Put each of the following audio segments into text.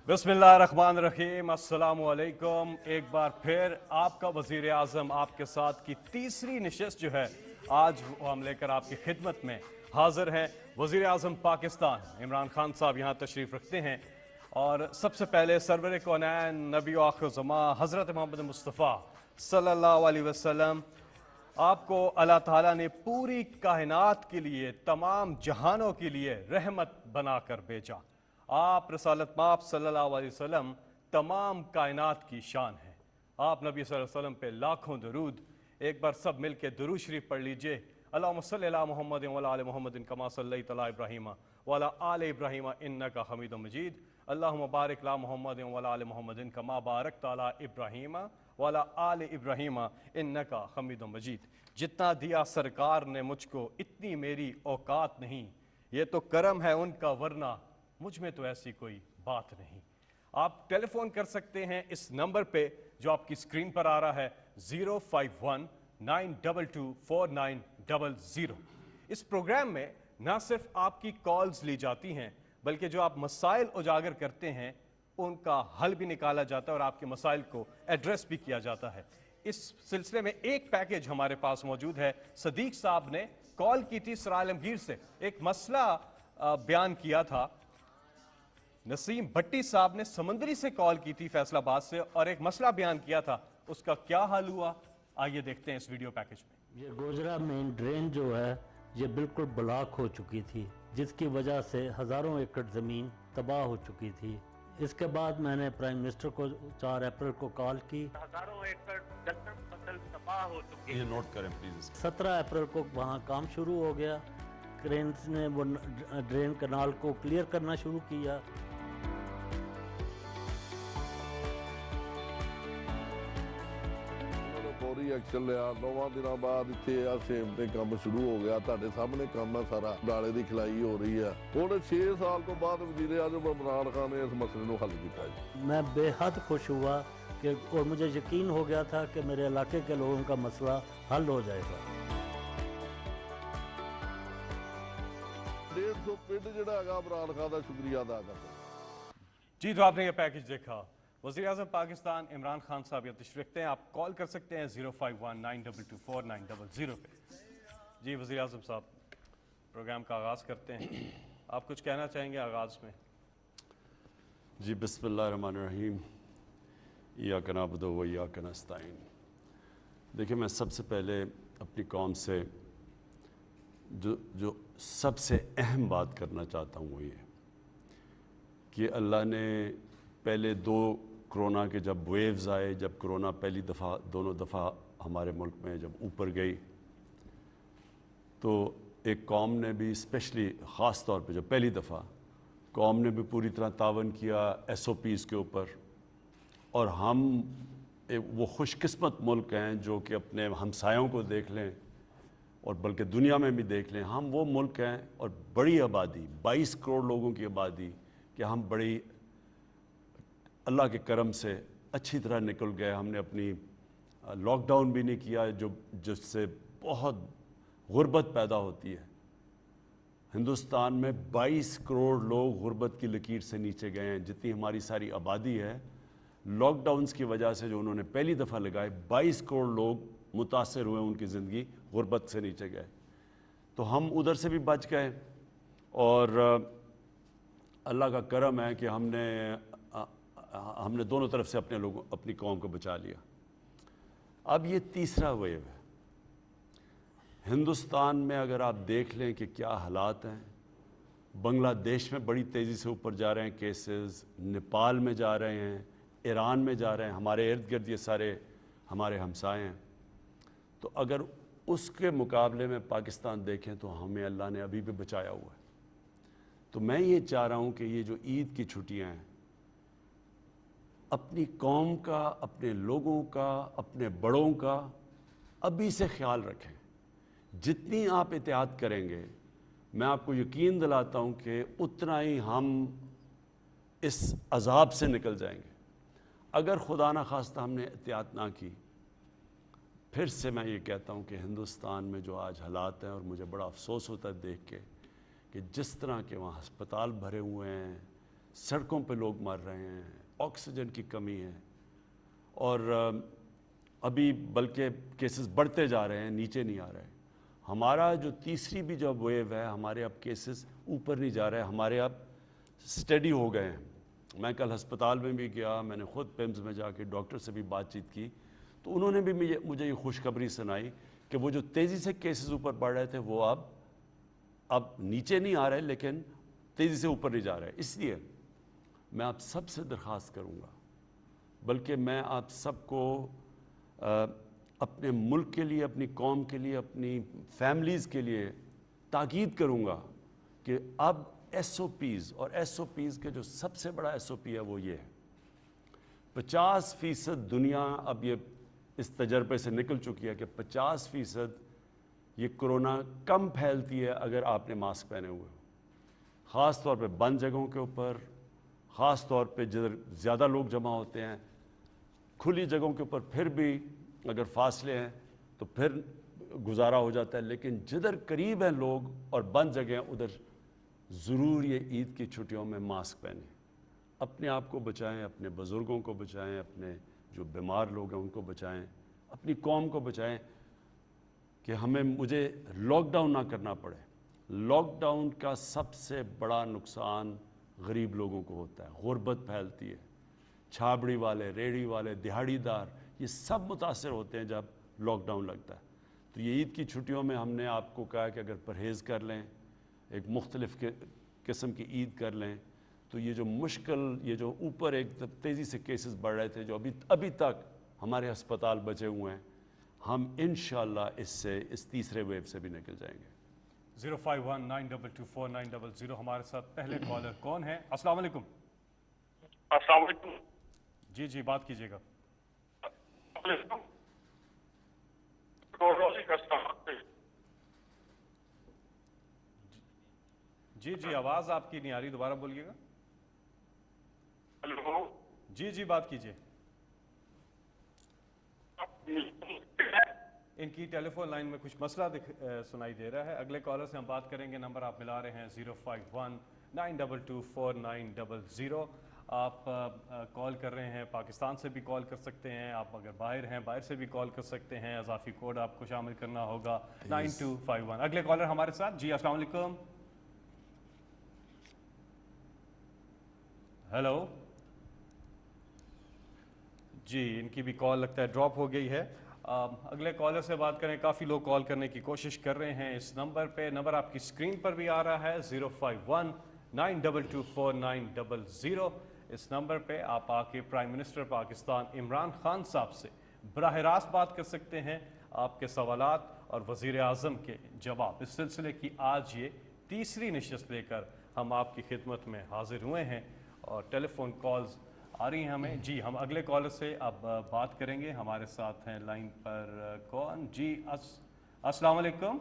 बिस्मिल्लाहिर्रहमानिर्रहीम, अस्सलामु अलैकुम। एक बार फिर आपका वज़ीर आज़म आपके साथ की तीसरी नशिस्त जो है आज वो हम लेकर आपकी खिदमत में हाजिर हैं। वज़ीर आज़म पाकिस्तान इमरान खान साहब यहाँ तशरीफ़ रखते हैं और सबसे पहले सरवर कौनैन नबी आखिर ज़मा हज़रत मोहम्मद मुस्तफ़ा सल्लल्लाहु अलैहि वसल्लम आपको अल्लाह ताला ने पूरी कायनात के लिए, तमाम जहानों के लिए रहमत बनाकर भेजा। आप रसालत माप सल्लल्लाहु अलैहि वसल्लम तमाम कायनात की शान है। आप नबी सल्लल्लाहु अलैहि वसल्लम पे लाखों दरूद। एक बार सब मिल के दरूद शरीफ पढ़ लीजिए। अल्लाहुम्मा सल्लि अला मुहम्मदिन व अला आलि मुहम्मदिन कमा सल्लैता अला इब्राहीम व अला आलि इब्राहीम इन्नका हमीदुम मजीद। अल्लाहुम्मा बारिक अला मुहम्मदिन व अला आलि मुहम्मदिन कमा बारकता अला इब्राहीम व अला आलि इब्राहीम इन्नका हमीदुम मजीद। जितना दिया सरकार ने मुझको इतनी मेरी औकात नहीं, ये तो करम है उनका वरना मुझ में तो ऐसी कोई बात नहीं। आप टेलीफोन कर सकते हैं इस नंबर पे जो आपकी स्क्रीन पर आ रहा है 051-922-4900। इस प्रोग्राम में ना सिर्फ आपकी कॉल्स ली जाती हैं बल्कि जो आप मसाइल उजागर करते हैं उनका हल भी निकाला जाता है और आपके मसाइल को एड्रेस भी किया जाता है। इस सिलसिले में एक पैकेज हमारे पास मौजूद है। सदीक साहब ने कॉल की थी सर आलमगीर से, एक मसला बयान किया था। नसीम भट्टी साहब ने समंदरी से कॉल की थी फैसलाबाद से और एक मसला बयान किया था, उसका क्या हल हुआ आइए देखते हैं इस वीडियो पैकेज में। ये गोजरा मेन ड्रेन जो है ये बिल्कुल ब्लॉक हो चुकी थी, जिसकी वजह से हज़ारों एकड़ ज़मीन तबाह हो चुकी थी। इसके बाद मैंने प्राइम मिनिस्टर को 4 अप्रैल को कॉल की। हज़ारों एकड़ दलदल फसल तबाह हो चुकी है। नोट करें प्लीज। 17 अप्रैल को वहाँ काम शुरू हो गया। क्रेन्स ने वो ड्रेन कनाल को क्लियर करना शुरू किया। ਫੌਰੀ ਐਕਸ਼ਨ ਲਿਆ। 9 ਦਿਨਾਂ ਬਾਅਦ ਇੱਥੇ ਆ ਸੇਮ ਤੇ ਕੰਮ ਸ਼ੁਰੂ ਹੋ ਗਿਆ। ਤੁਹਾਡੇ ਸਾਹਮਣੇ ਕੰਮ ਆ ਸਾਰਾ, ਡਾਲੇ ਦੀ ਖਿਲਾਈ ਹੋ ਰਹੀ ਆ। ਹੁਣ 6 ਸਾਲ ਤੋਂ ਬਾਅਦ ਵਜ਼ੀਰ ਆਜ਼ਮ ਇਮਰਾਨ ਖਾਨ ਨੇ ਇਸ ਮਸਲੇ ਨੂੰ ਹੱਲ ਕੀਤਾ ਹੈ। मैं बेहद खुश हुआ कि और मुझे यकीन हो गया था कि मेरे इलाके के लोगों का मसला हल हो जाएगा। 150 ਪਿੰਡ ਜਿਹੜਾ ਹੈਗਾ ਇਮਰਾਨ ਖਾਨ ਦਾ ਸ਼ੁਕਰੀਆ ਅਦਾ ਕਰਦਾ। जी तो आपने ये पैकेज देखा। वज़ीर आज़म पाकिस्तान इमरान खान साहब यहाँ तशरीफ़ रखते हैं। आप कॉल कर सकते हैं 051-922-4900 पे। जी वज़ीर आज़म साहब प्रोग्राम का आगाज़ करते हैं, आप कुछ कहना चाहेंगे आगाज़ में? जी बिस्मिल्लाहिर्रहमानिर्रहीम, इय्याका नअबुदु व इय्याका नस्तईन। देखिए, मैं सबसे पहले अपनी कौम से जो सबसे अहम बात करना चाहता हूँ वो ये कि अल्लाह ने पहले 2 कोरोना के जब वेव्स आए, जब कोरोना पहली दफ़ा दोनों दफ़ा हमारे मुल्क में जब ऊपर गई, तो एक कौम ने भी स्पेशली ख़ास तौर पे जब पहली दफ़ा कौम ने भी पूरी तरह तावन किया SOPs के ऊपर। और हम वो खुशकिस्मत मुल्क हैं जो कि अपने हमसायों को देख लें और बल्कि दुनिया में भी देख लें, हम वो मुल्क हैं और बड़ी आबादी 22 करोड़ लोगों की आबादी कि हम बड़ी अल्लाह के करम से अच्छी तरह निकल गए। हमने अपनी लॉकडाउन भी नहीं किया जो जिससे बहुत गुर्बत पैदा होती है। हिंदुस्तान में 22 करोड़ लोग गुर्बत की लकीर से नीचे गए हैं। जितनी हमारी सारी आबादी है, लॉकडाउन्स की वजह से जो उन्होंने पहली दफ़ा लगाए, 22 करोड़ लोग मुतासर हुए, उनकी ज़िंदगी गुर्बत से नीचे गए। तो हम उधर से भी बच गए और अल्लाह का करम है कि हमने दोनों तरफ से अपनी कौम को बचा लिया। अब ये तीसरा वेव है हिंदुस्तान में। अगर आप देख लें कि क्या हालात हैं, बांग्लादेश में बड़ी तेज़ी से ऊपर जा रहे हैं केसेस, नेपाल में जा रहे हैं, ईरान में जा रहे हैं, हमारे इर्द गिर्द ये सारे हमारे हमसाए हैं। तो अगर उसके मुकाबले में पाकिस्तान देखें तो हमें अल्लाह ने अभी भी बचाया हुआ है। तो मैं ये चाह रहा हूँ कि ये जो ईद की छुट्टियाँ हैं, अपनी कौम का, अपने लोगों का, अपने बड़ों का अभी से ख्याल रखें। जितनी आप एहतियात करेंगे, मैं आपको यकीन दिलाता हूँ कि उतना ही हम इस अजाब से निकल जाएंगे। अगर खुदा न खास्ता हमने एहतियात ना की, پھر سے میں یہ کہتا ہوں کہ ہندوستان میں جو آج حالات ہیں، اور مجھے بڑا افسوس ہوتا ہے دیکھ کے کہ جس طرح کے وہاں ہسپتال بھرے ہوئے ہیں، سڑکوں پہ لوگ مر رہے ہیں، آکسیجن کی کمی ہے، اور ابھی بلکہ کیسز بڑھتے جا رہے ہیں، نیچے نہیں آ رہے۔ ہمارا جو تیسری بھی جو ویو ہے، ہمارے اب کیسز اوپر نہیں جا رہے، ہمارے اب سٹیڈی ہو گئے ہیں۔ میں کل ہسپتال میں بھی گیا، میں نے خود پیمز میں جا کے ڈاکٹر سے بھی بات چیت کی، تو انہوں نے بھی مجھے یہ خوشخبری سنائی کہ وہ جو تیزی سے کیسز اوپر بڑھ رہے تھے وہ اب نیچے نہیں آ رہے، لیکن تیزی سے اوپر نہیں جا رہے۔ اس لیے میں آپ سب سے درخواست کروں گا، بلکہ میں آپ سب کو اپنے ملک کے لیے، اپنی قوم کے لیے، اپنی فیملیز کے لیے تاکید کروں گا کہ اب ایس او پیز، اور ایس او پیز کے جو سب سے بڑا ایس او پی ہے وہ یہ ہے، 50% دنیا اب یہ اس تجربے سے نکل چکی ہے کہ 50% یہ کرونا کم پھیلتی ہے اگر آپ نے ماسک پہنے ہوئے، خاص طور پہ بند جگہوں کے اوپر، خاص طور پہ جدھر زیادہ لوگ جمع ہوتے ہیں۔ کھلی جگہوں کے اوپر پھر بھی اگر فاصلے ہیں تو پھر گزارا ہو جاتا ہے، لیکن جدھر قریب ہیں لوگ اور بند جگہ ہیں ادھر ضرور یہ عید کی چھٹیوں میں ماسک پہنیں، اپنے آپ کو بچائیں، اپنے بزرگوں کو بچائیں، اپنے جو بیمار لوگ ہیں ان کو بچائیں، اپنی قوم کو بچائیں، کہ مجھے لاک ڈاؤن نہ کرنا پڑے۔ لاک ڈاؤن کا سب سے بڑا نقصان غریب لوگوں کو ہوتا ہے، غربت پھیلتی ہے، چھابڑی والے، ریڑھی والے، دہاڑی دار، یہ سب متاثر ہوتے ہیں جب لاک ڈاؤن لگتا ہے۔ تو یہ عید کی چھٹیوں میں ہم نے آپ کو کہا کہ اگر پرہیز کر لیں، ایک مختلف قسم کی عید کر لیں، تو یہ جو مشکل، یہ جو اوپر ایک تیزی سے کیسز بڑھ رہے تھے، جو ابھی تک ہمارے ہسپتال بچے ہوئے ہیں، ہم انشاءاللہ اس تیسرے ویو سے بھی نکل جائیں گے۔ 05192249000 ہمارے ساتھ پہلے کالر کون ہے؟ السلام علیکم۔ السلام علیکم۔ جی بات کیجیے گا۔ جی آواز آپ کی نہیں آ رہی، دوبارہ بولیے گا۔ ہلو جی بات کیجیے۔ ان کی ٹیلی فون لائن میں کچھ مسئلہ سنائی دے رہا ہے۔ اگلے کالر سے ہم بات کریں گے۔ نمبر آپ ملا رہے ہیں 05192249000۔ آپ کال کر رہے ہیں پاکستان سے بھی کال کر سکتے ہیں، آپ اگر باہر ہیں باہر سے بھی کال کر سکتے ہیں، اضافی کوڈ آپ کو شامل کرنا ہوگا 9251۔ اگلے کالر ہمارے ساتھ۔ جی السلام علیکم۔ ہیلو جی، ان کی بھی کال لگتا ہے ڈراپ ہو گئی ہے۔ اگلے کالر سے بات کریں۔ کافی لوگ کال کرنے کی کوشش کر رہے ہیں اس نمبر پہ، نمبر آپ کی اسکرین پر بھی آ رہا ہے 05192249000۔ اس نمبر پہ آپ آ کے پرائم منسٹر پاکستان عمران خان صاحب سے براہ راست بات کر سکتے ہیں، آپ کے سوالات اور وزیر اعظم کے جواب۔ اس سلسلے کی آج یہ تیسری نشست لے کر ہم آپ کی خدمت میں حاضر ہوئے ہیں، اور ٹیلی فون کالز آ رہی ہیں ہمیں۔ جی ہم اگلے کالر سے اب بات کریں گے۔ ہمارے ساتھ ہیں لائن پر کون؟ جی السلام علیکم۔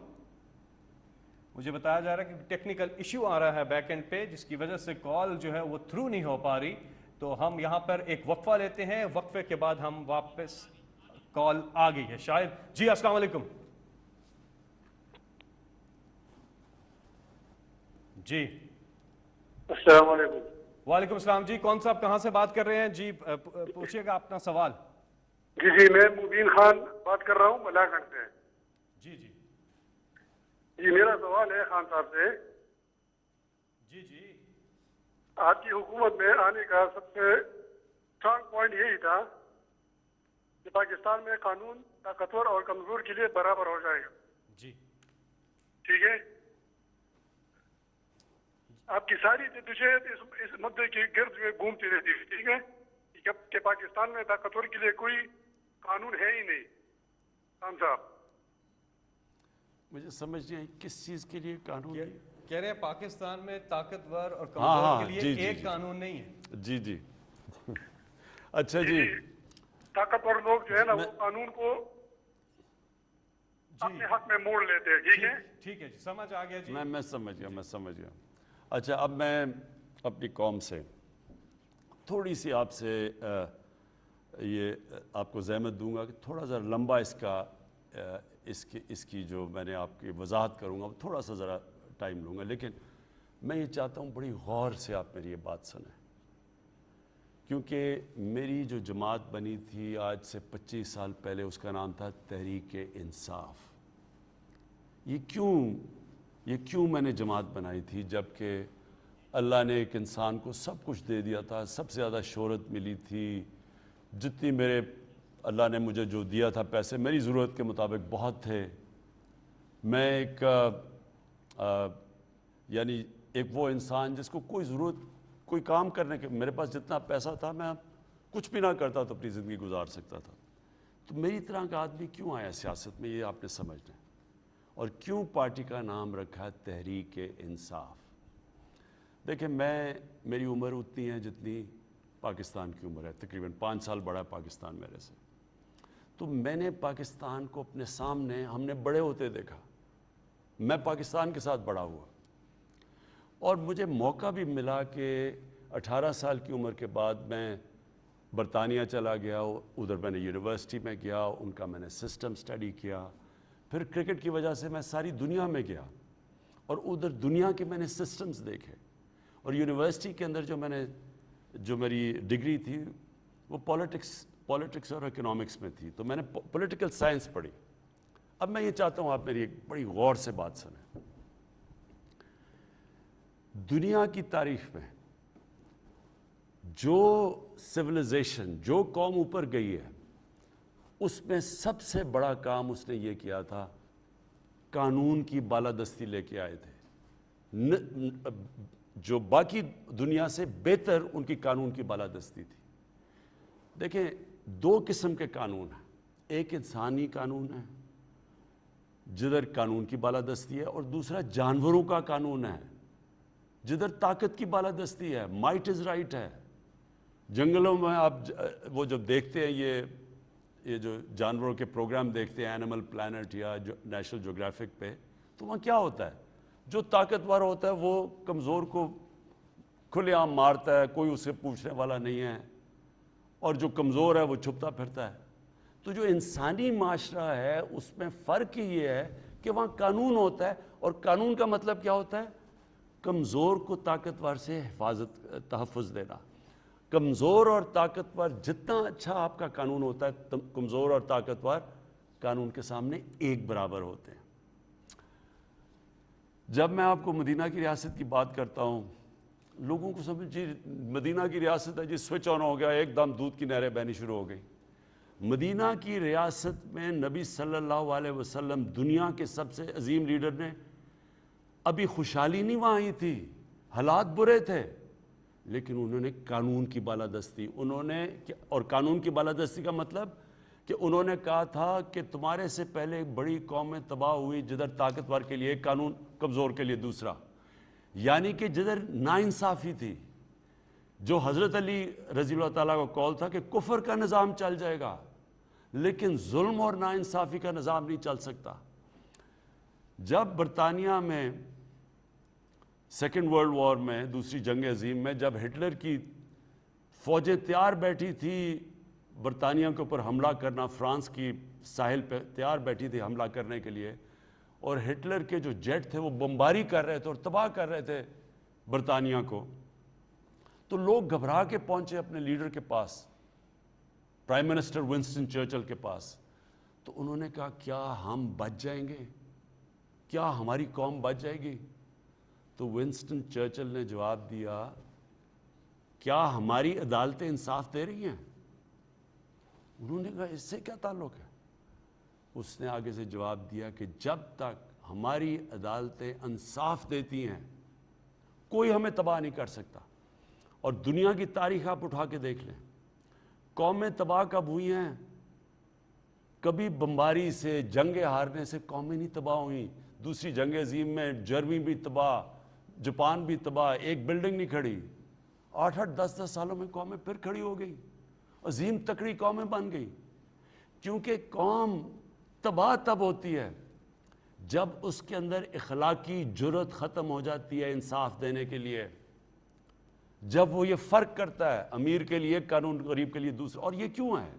مجھے بتایا جا رہا ہے کہ ٹیکنیکل ایشو آ رہا ہے بیک اینڈ پہ، جس کی وجہ سے کال جو ہے وہ تھرو نہیں ہو پا رہی، تو ہم یہاں پر ایک وقفہ لیتے ہیں، وقفے کے بعد ہم واپس کال آ گئی ہے شاید۔ جی السلام علیکم۔ جی السلام علیکم۔ وعلیکم السلام۔ جی کون صاحب کہاں سے بات کر رہے ہیں؟ جی پوچھئے گا اپنا سوال۔ جی میں مبین خان بات کر رہا ہوں ملاکنڈ سے۔ جی میرا سوال ہے خان صاحب سے۔ جی آپ کی حکومت میں آنے کا سب سے اسٹرانگ پوائنٹ یہی تھا کہ پاکستان میں قانون طاقتور اور کمزور کے لیے برابر ہو جائے گا۔ جی ٹھیک ہے، آپ کی ساری جدوجہد اس مدعے کے گرد میں گھومتی رہتی ہے، ٹھیک ہے، کہ پاکستان میں طاقتور کے لیے کوئی قانون ہے ہی نہیں۔ خان صاحب مجھے سمجھ نہیں آئی کس چیز کے لیے قانون؟ کہہ رہے ہیں پاکستان میں طاقتور اور کمزور کے لیے ایک قانون نہیں ہے۔ جی اچھا جی، طاقتور لوگ جو ہے نا وہ قانون کو اپنے حق میں موڑ لیتے ہیں، ٹھیک ہے؟ ٹھیک ہے جی، سمجھ آ گیا جی۔ میں سمجھ گیا۔ اچھا اب میں اپنی قوم سے تھوڑی سی آپ سے یہ آپ کو زحمت دوں گا کہ تھوڑا سا لمبا اس کا اس کی جو میں نے آپ کی وضاحت کروں گا تھوڑا سا ذرا ٹائم لوں گا، لیکن میں یہ چاہتا ہوں بڑی غور سے آپ میری یہ بات سنیں، کیونکہ میری جو جماعت بنی تھی آج سے 25 سال پہلے، اس کا نام تھا تحریک انصاف۔ یہ کیوں میں نے جماعت بنائی تھی، جبکہ اللہ نے ایک انسان کو سب کچھ دے دیا تھا، سب سے زیادہ شہرت ملی تھی، جتنی اللہ نے مجھے جو دیا تھا پیسے میری ضرورت کے مطابق بہت تھے۔ میں یعنی ایک وہ انسان جس کو کوئی کام کرنے کے، میرے پاس جتنا پیسہ تھا میں کچھ بھی نہ کرتا تو اپنی زندگی گزار سکتا تھا۔ تو میری طرح کا آدمی کیوں آیا سیاست میں، یہ آپ نے سمجھنا ہے، اور کیوں پارٹی کا نام رکھا ہے تحریک انصاف۔ دیکھیں، میری عمر اتنی ہے جتنی پاکستان کی عمر ہے، تقریباً 5 سال بڑا ہے پاکستان میرے سے۔ تو میں نے پاکستان کو اپنے سامنے، ہم نے بڑے ہوتے دیکھا، میں پاکستان کے ساتھ بڑا ہوا، اور مجھے موقع بھی ملا کہ 18 سال کی عمر کے بعد میں برطانیہ چلا گیا، ادھر میں نے یونیورسٹی میں گیا، ان کا میں نے سسٹم سٹڈی کیا، پھر کرکٹ کی وجہ سے میں ساری دنیا میں گیا اور ادھر دنیا کے میں نے سسٹمز دیکھے، اور یونیورسٹی کے اندر جو میری ڈگری تھی وہ پولیٹکس اور اکنامکس میں تھی، تو میں نے پولیٹیکل سائنس پڑھی۔ اب میں یہ چاہتا ہوں آپ میری ایک بڑی غور سے بات سنیں۔ دنیا کی تاریخ میں جو سویلائزیشن، جو قوم اوپر گئی ہے، اس میں سب سے بڑا کام اس نے یہ کیا تھا، قانون کی بالادستی لے کے آئے تھے۔ جو باقی دنیا سے بہتر ان کی قانون کی بالادستی تھی۔ دیکھیں، 2 قسم کے قانون ہیں، ایک انسانی قانون ہے جدھر قانون کی بالادستی ہے، اور دوسرا جانوروں کا قانون ہے جدھر طاقت کی بالادستی ہے، مائٹ از رائٹ ہے۔ جنگلوں میں آپ وہ جب دیکھتے ہیں یہ جو جانوروں کے پروگرام دیکھتے ہیں، اینیمل پلانٹ یا نیشنل جیوگرافک پہ، تو وہاں کیا ہوتا ہے؟ جو طاقتور ہوتا ہے وہ کمزور کو کھلے عام مارتا ہے، کوئی اسے پوچھنے والا نہیں ہے، اور جو کمزور ہے وہ چھپتا پھرتا ہے۔ تو جو انسانی معاشرہ ہے اس میں فرق یہ ہے کہ وہاں قانون ہوتا ہے، اور قانون کا مطلب کیا ہوتا ہے؟ کمزور کو طاقتور سے تحفظ دینا۔ کمزور اور طاقتور جتنا اچھا آپ کا قانون ہوتا ہے، کمزور اور طاقتور قانون کے سامنے ایک برابر ہوتے ہیں۔ جب میں آپ کو مدینہ کی ریاست کی بات کرتا ہوں، لوگوں کو سمجھ جی مدینہ کی ریاست ہے جی، سوئچ آن ہو گیا، ایک دم دودھ کی نہریں بہنی شروع ہو گئی۔ مدینہ کی ریاست میں نبی صلی اللہ علیہ وسلم، دنیا کے سب سے عظیم لیڈر نے، ابھی خوشحالی نہیں وہاں آئی تھی، حالات برے تھے، لیکن انہوں نے قانون کی بالادستی، اور قانون کی بالادستی کا مطلب کہ انہوں نے کہا تھا کہ تمہارے سے پہلے بڑی قومیں تباہ ہوئی جدھر طاقتور کے لیے قانون، کمزور کے لیے دوسرا، یعنی کہ جدھر ناانصافی تھی، جو حضرت علی رضی اللہ تعالیٰ کو قول تھا کہ کفر کا نظام چل جائے گا لیکن ظلم اور ناانصافی کا نظام نہیں چل سکتا۔ جب برطانیہ میں سیکنڈ ورلڈ وار میں، دوسری جنگ عظیم میں، جب ہٹلر کی فوجیں تیار بیٹھی تھی برطانیہ کے اوپر حملہ کرنا، فرانس کی ساحل پہ تیار بیٹھی تھی حملہ کرنے کے لیے، اور ہٹلر کے جو جیٹ تھے وہ بمباری کر رہے تھے اور تباہ کر رہے تھے برطانیہ کو، تو لوگ گھبرا کے پہنچے اپنے لیڈر کے پاس، پرائم منسٹر ونسٹن چرچل کے پاس۔ تو انہوں نے کہا کیا ہم بچ جائیں گے؟ کیا ہماری قوم بچ جائے گی؟ تو ونسٹن چرچل نے جواب دیا، کیا ہماری عدالتیں انصاف دے رہی ہیں؟ انہوں نے کہا اس سے کیا تعلق ہے؟ اس نے آگے سے جواب دیا کہ جب تک ہماری عدالتیں انصاف دیتی ہیں کوئی ہمیں تباہ نہیں کر سکتا۔ اور دنیا کی تاریخ آپ اٹھا کے دیکھ لیں، قومیں تباہ کب ہوئی ہیں؟ کبھی بمباری سے، جنگ ہارنے سے قومیں نہیں تباہ ہوئیں۔ دوسری جنگ عظیم میں جرمنی بھی تباہ، جاپان بھی تباہ، ایک بلڈنگ نہیں کھڑی، 8-8 10-10 سالوں میں قومیں پھر کھڑی ہو گئی، عظیم تکڑی قومیں بن گئی۔ کیونکہ قوم تباہ تب ہوتی ہے جب اس کے اندر اخلاقی جرات ختم ہو جاتی ہے انصاف دینے کے لیے، جب وہ یہ فرق کرتا ہے امیر کے لیے قانون، غریب کے لیے دوسرا۔ اور یہ کیوں ہے؟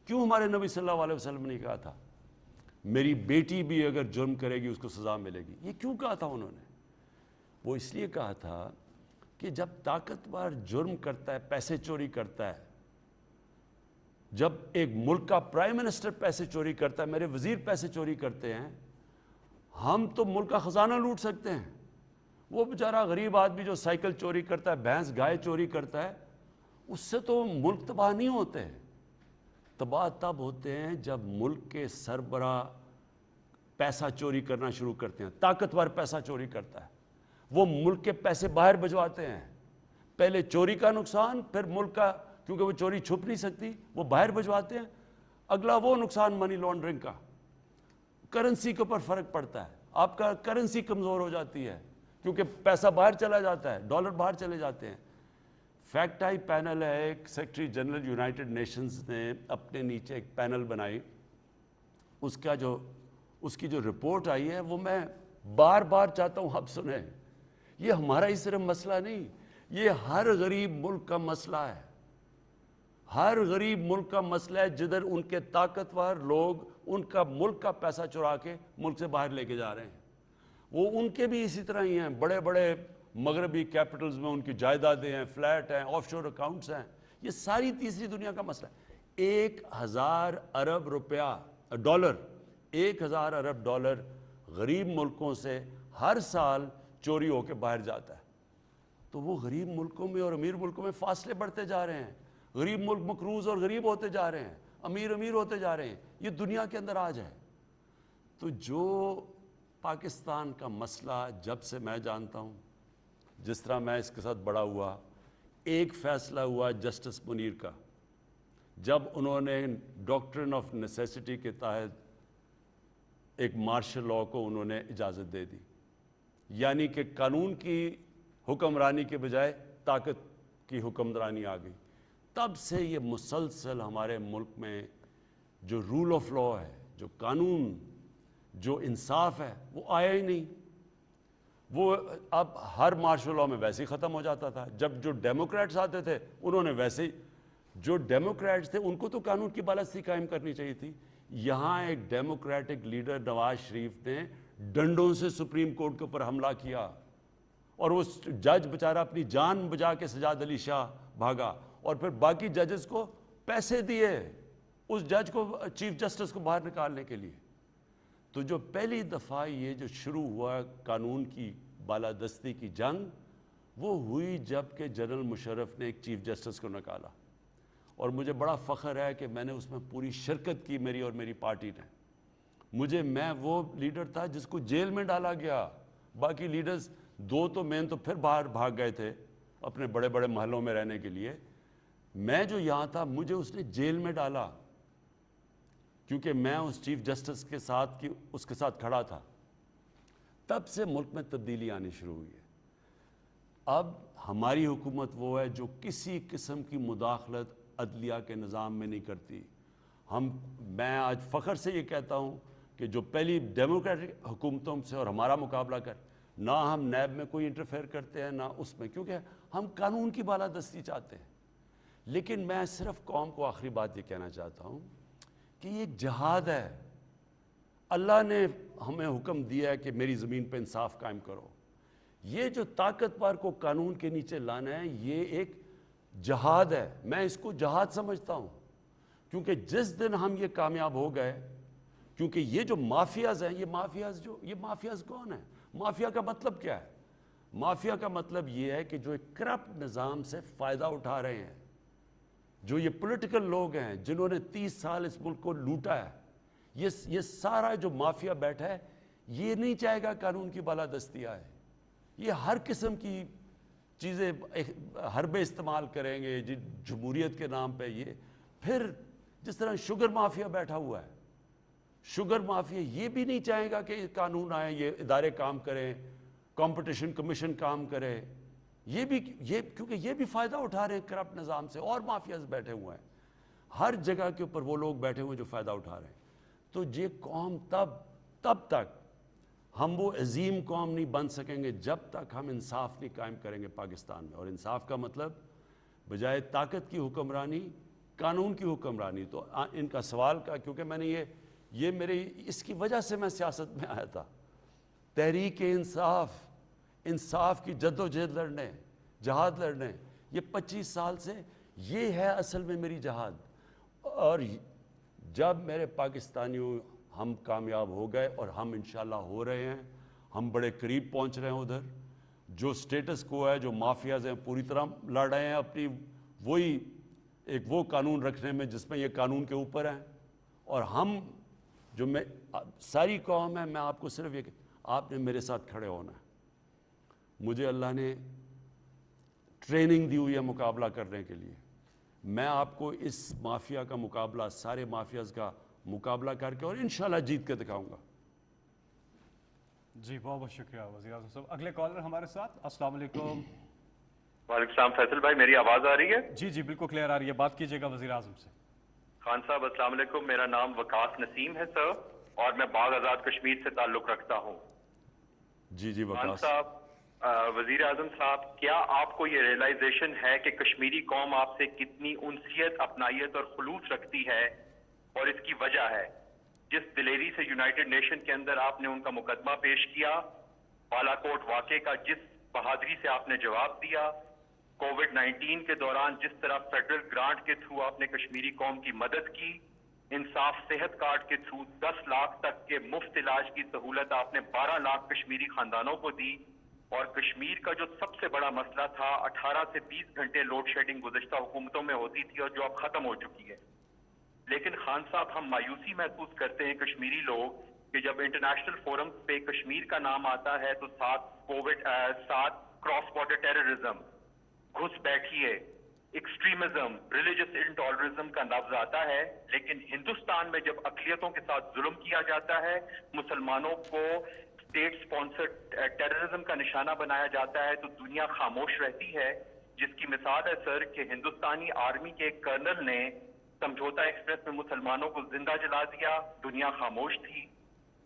کیوں ہمارے نبی صلی اللہ علیہ وسلم نے کہا تھا मेरी बेटी भी अगर जुर्म करेगी उसको सज़ा मिलेगी। ये क्यों कहा था उन्होंने? वो इसलिए कहा था कि जब ताकतवर जुर्म करता है, पैसे चोरी करता है, जब एक मुल्क का प्राइम मिनिस्टर पैसे चोरी करता है, मेरे वजीर पैसे चोरी करते हैं, हम तो मुल्क का खजाना लूट सकते हैं। वो बेचारा गरीब आदमी जो साइकिल चोरी करता है, भैंस गाय चोरी करता है, उससे तो मुल्क तबाह नहीं होते हैं। तबाह तब होते हैं जब मुल्क के सरबरा पैसा चोरी करना शुरू करते हैं। ताकतवर पैसा चोरी करता है, वो मुल्क के पैसे बाहर भिजवाते हैं। पहले चोरी का नुकसान, फिर मुल्क का, क्योंकि वो चोरी छुप नहीं सकती, वो बाहर भिजवाते हैं। अगला वो नुकसान मनी लॉन्ड्रिंग का, करेंसी के ऊपर फर्क पड़ता है, आपका करेंसी कमज़ोर हो जाती है क्योंकि पैसा बाहर चला जाता है, डॉलर बाहर चले जाते हैं। फैक्ट आई पैनल है, एक सेक्रेटरी जनरल यूनाइटेड नेशंस ने अपने नीचे एक पैनल बनाई, उसकी जो रिपोर्ट आई है वो मैं बार बार चाहता हूँ आप सुने। ये हमारा ही सिर्फ मसला नहीं, ये हर गरीब मुल्क का मसला है। हर गरीब मुल्क का मसला है जिधर उनके ताकतवर लोग उनका मुल्क का पैसा चुरा के मुल्क से बाहर लेके जा रहे हैं। वो उनके भी इसी तरह ही हैं, बड़े बड़े मगरबी कैपिटल्स में उनकी जायदादें हैं, फ्लैट हैं, ऑफशोर अकाउंट्स हैं। ये सारी तीसरी दुनिया का मसला है। 1000 अरब रुपया डॉलर 1000 अरब डॉलर गरीब मुल्कों से हर साल चोरी होकर बाहर जाता है। तो वो गरीब मुल्कों में और अमीर मुल्कों में फासले बढ़ते जा रहे हैं। गरीब मुल्क मकरूज और गरीब होते जा रहे हैं, अमीर अमीर होते जा रहे हैं। ये दुनिया के अंदर आज है। तो जो पाकिस्तान का मसला जब से मैं जानता हूँ, जिस तरह मैं इसके साथ बड़ा हुआ, एक फ़ैसला हुआ जस्टिस मुनीर का, जब उन्होंने डॉक्ट्रिन ऑफ नेसेसिटी के तहत एक मार्शल लॉ को उन्होंने इजाज़त दे दी, यानी कि कानून की हुक्मरानी के बजाय ताकत की हुक्मरानी आ गई। तब से ये मुसलसल हमारे मुल्क में जो रूल ऑफ लॉ है, जो कानून, जो इंसाफ है, वो आया ही नहीं। वो अब हर मार्शल लॉ में वैसे ही ख़त्म हो जाता था। जब जो डेमोक्रेट्स आते थे उन्होंने वैसे ही, जो डेमोक्रेट्स थे उनको तो कानून की बालादस्ती कायम करनी चाहिए थी। यहाँ एक डेमोक्रेटिक लीडर नवाज शरीफ ने डंडों से सुप्रीम कोर्ट के ऊपर हमला किया और वो जज बेचारा अपनी जान बचा के सजाद अली शाह भागा, और फिर बाकी जजेस को पैसे दिए उस जज को, चीफ जस्टिस को बाहर निकालने के लिए। तो जो पहली दफ़ा ये जो शुरू हुआ कानून की बालादस्ती की जंग, वो हुई जब कि जनरल मुशर्रफ ने एक चीफ जस्टिस को निकाला, और मुझे बड़ा फ़ख्र है कि मैंने उसमें पूरी शिरकत की, मेरी और मेरी पार्टी ने। मैं वो लीडर था जिसको जेल में डाला गया। बाकी लीडर्स दो तो मेन तो फिर बाहर भाग गए थे अपने बड़े बड़े महलों में रहने के लिए। मैं जो यहाँ था मुझे उसने जेल में डाला क्योंकि मैं उस चीफ जस्टिस के साथ उसके साथ खड़ा था। तब से मुल्क में तब्दीली आनी शुरू हुई है। अब हमारी हुकूमत वो है जो किसी किस्म की मुदाखलत अदलिया के निज़ाम में नहीं करती। मैं आज फ़ख्र से ये कहता हूँ कि जो पहली डेमोक्रेटिक हुकूमतों से और हमारा मुकाबला कर, ना हम नैब में कोई इंटरफेयर करते हैं ना उसमें, क्योंकि हम कानून की बालादस्ती चाहते हैं। लेकिन मैं सिर्फ कौम को आखिरी बात ये कहना चाहता हूँ कि ये एक जहाद है। अल्लाह ने हमें हुक्म दिया है कि मेरी ज़मीन पर इंसाफ कायम करो। ये जो ताकतवर को कानून के नीचे लाना है, ये एक जहाद है। मैं इसको जहाद समझता हूँ, क्योंकि जिस दिन हम ये कामयाब हो गए, क्योंकि ये जो माफियाज हैं, ये माफियाज कौन है? माफिया का मतलब क्या है? माफिया का मतलब ये है कि जो एक करप्ट निज़ाम से फ़ायदा उठा रहे हैं, जो ये पॉलिटिकल लोग हैं जिन्होंने 30 साल इस मुल्क को लूटा है, ये सारा जो माफिया बैठा है, ये नहीं चाहेगा कानून की बालादस्ती आए। ये हर किस्म की चीज़ें हरबे इस्तेमाल करेंगे जमहूरियत के नाम पे। ये फिर जिस तरह शुगर माफिया बैठा हुआ है, शुगर माफिया ये भी नहीं चाहेगा कि कानून आए, ये इदारे काम करें, कंपटीशन कमीशन काम करे। क्योंकि ये भी फ़ायदा उठा रहे हैं करप्ट निज़ाम से, और माफियाज बैठे हुए हैं हर जगह के ऊपर, वो लोग बैठे हुए जो फ़ायदा उठा रहे हैं। तो ये कौम तब तक हम वो अजीम कौम नहीं बन सकेंगे जब तक हम इंसाफ नहीं कायम करेंगे पाकिस्तान में। और इंसाफ का मतलब बजाय ताकत की हुक्मरानी, कानून की हुक्मरानी। तो इनका सवाल का, क्योंकि मैंने یہ میری اس کی وجہ سے میں سیاست میں آیا تھا. تحریک انصاف، انصاف کی جد و جہد لڑنے، جہاد لڑنے، یہ 25 سال سے یہ ہے اصل میں میری جہاد. اور جب میرے پاکستانیوں ہم کامیاب ہو گئے، اور ہم انشاءاللہ ہو رہے ہیں، ہم بڑے قریب پہنچ رہے ہیں ادھر. جو سٹیٹس کو ہے، جو مافیاز ہیں پوری طرح لڑ رہے ہیں اپنی وہی ایک وہ قانون رکھنے میں جس میں یہ قانون کے اوپر ہیں. اور ہم جو میں ساری قوم ہے، میں آپ کو صرف یہ کہ آپ نے میرے ساتھ کھڑے ہونا ہے. مجھے اللہ نے ٹریننگ دی ہوئی ہے مقابلہ کرنے کے لیے. میں آپ کو اس مافیا کا مقابلہ، سارے مافیاز کا مقابلہ کر کے اور انشاءاللہ جیت کے دکھاؤں گا. جی بہت بہت شکریہ وزیر اعظم صاحب. اگلے کالر ہمارے ساتھ. السلام علیکم. وعلیکم السلام. فیصل بھائی میری آواز آ رہی ہے؟ جی جی بالکل کلیئر آ رہی ہے. بات کیجیے گا وزیر اعظم سے. خان صاحب السلام علیکم. میرا نام وقاص نسیم ہے سر، اور میں باغ آزاد کشمیر سے تعلق رکھتا ہوں. جی جی خان وقاص صاحب، وزیر اعظم صاحب، کیا آپ کو یہ ریئلائزیشن ہے کہ کشمیری قوم آپ سے کتنی انسیت، اپنائیت اور خلوص رکھتی ہے؟ اور اس کی وجہ ہے جس دلیری سے یونائٹڈ نیشن کے اندر آپ نے ان کا مقدمہ پیش کیا، بالا کوٹ واقعے کا جس بہادری سے آپ نے جواب دیا، کووڈ-19 کے دوران جس طرح فیڈرل گرانٹ کے تھرو آپ نے کشمیری قوم کی مدد کی، انصاف صحت کارڈ کے تھرو 10 لاکھ تک کے مفت علاج کی سہولت آپ نے 12 لاکھ کشمیری خاندانوں کو دی، اور کشمیر کا جو سب سے بڑا مسئلہ تھا 18 سے 20 گھنٹے لوڈ شیڈنگ گزشتہ حکومتوں میں ہوتی تھی اور جو اب ختم ہو چکی ہے. لیکن خان صاحب ہم مایوسی محسوس کرتے ہیں کشمیری لوگ کہ جب انٹرنیشنل فورم پہ کشمیر کا نام آتا ہے تو ساتھ کراس بارڈر ٹیررزم، گھس بیٹھیے، ایکسٹریمزم، ریلیجس انٹالرنزم کا لفظ آتا ہے. لیکن ہندوستان میں جب اقلیتوں کے ساتھ ظلم کیا جاتا ہے، مسلمانوں کو اسٹیٹ سپانسرڈ ٹیررزم کا نشانہ بنایا جاتا ہے، تو دنیا خاموش رہتی ہے. جس کی مثال ہے سر کہ ہندوستانی آرمی کے ایک کرنل نے سمجھوتا ایکسپریس میں مسلمانوں کو زندہ جلا دیا، دنیا خاموش تھی.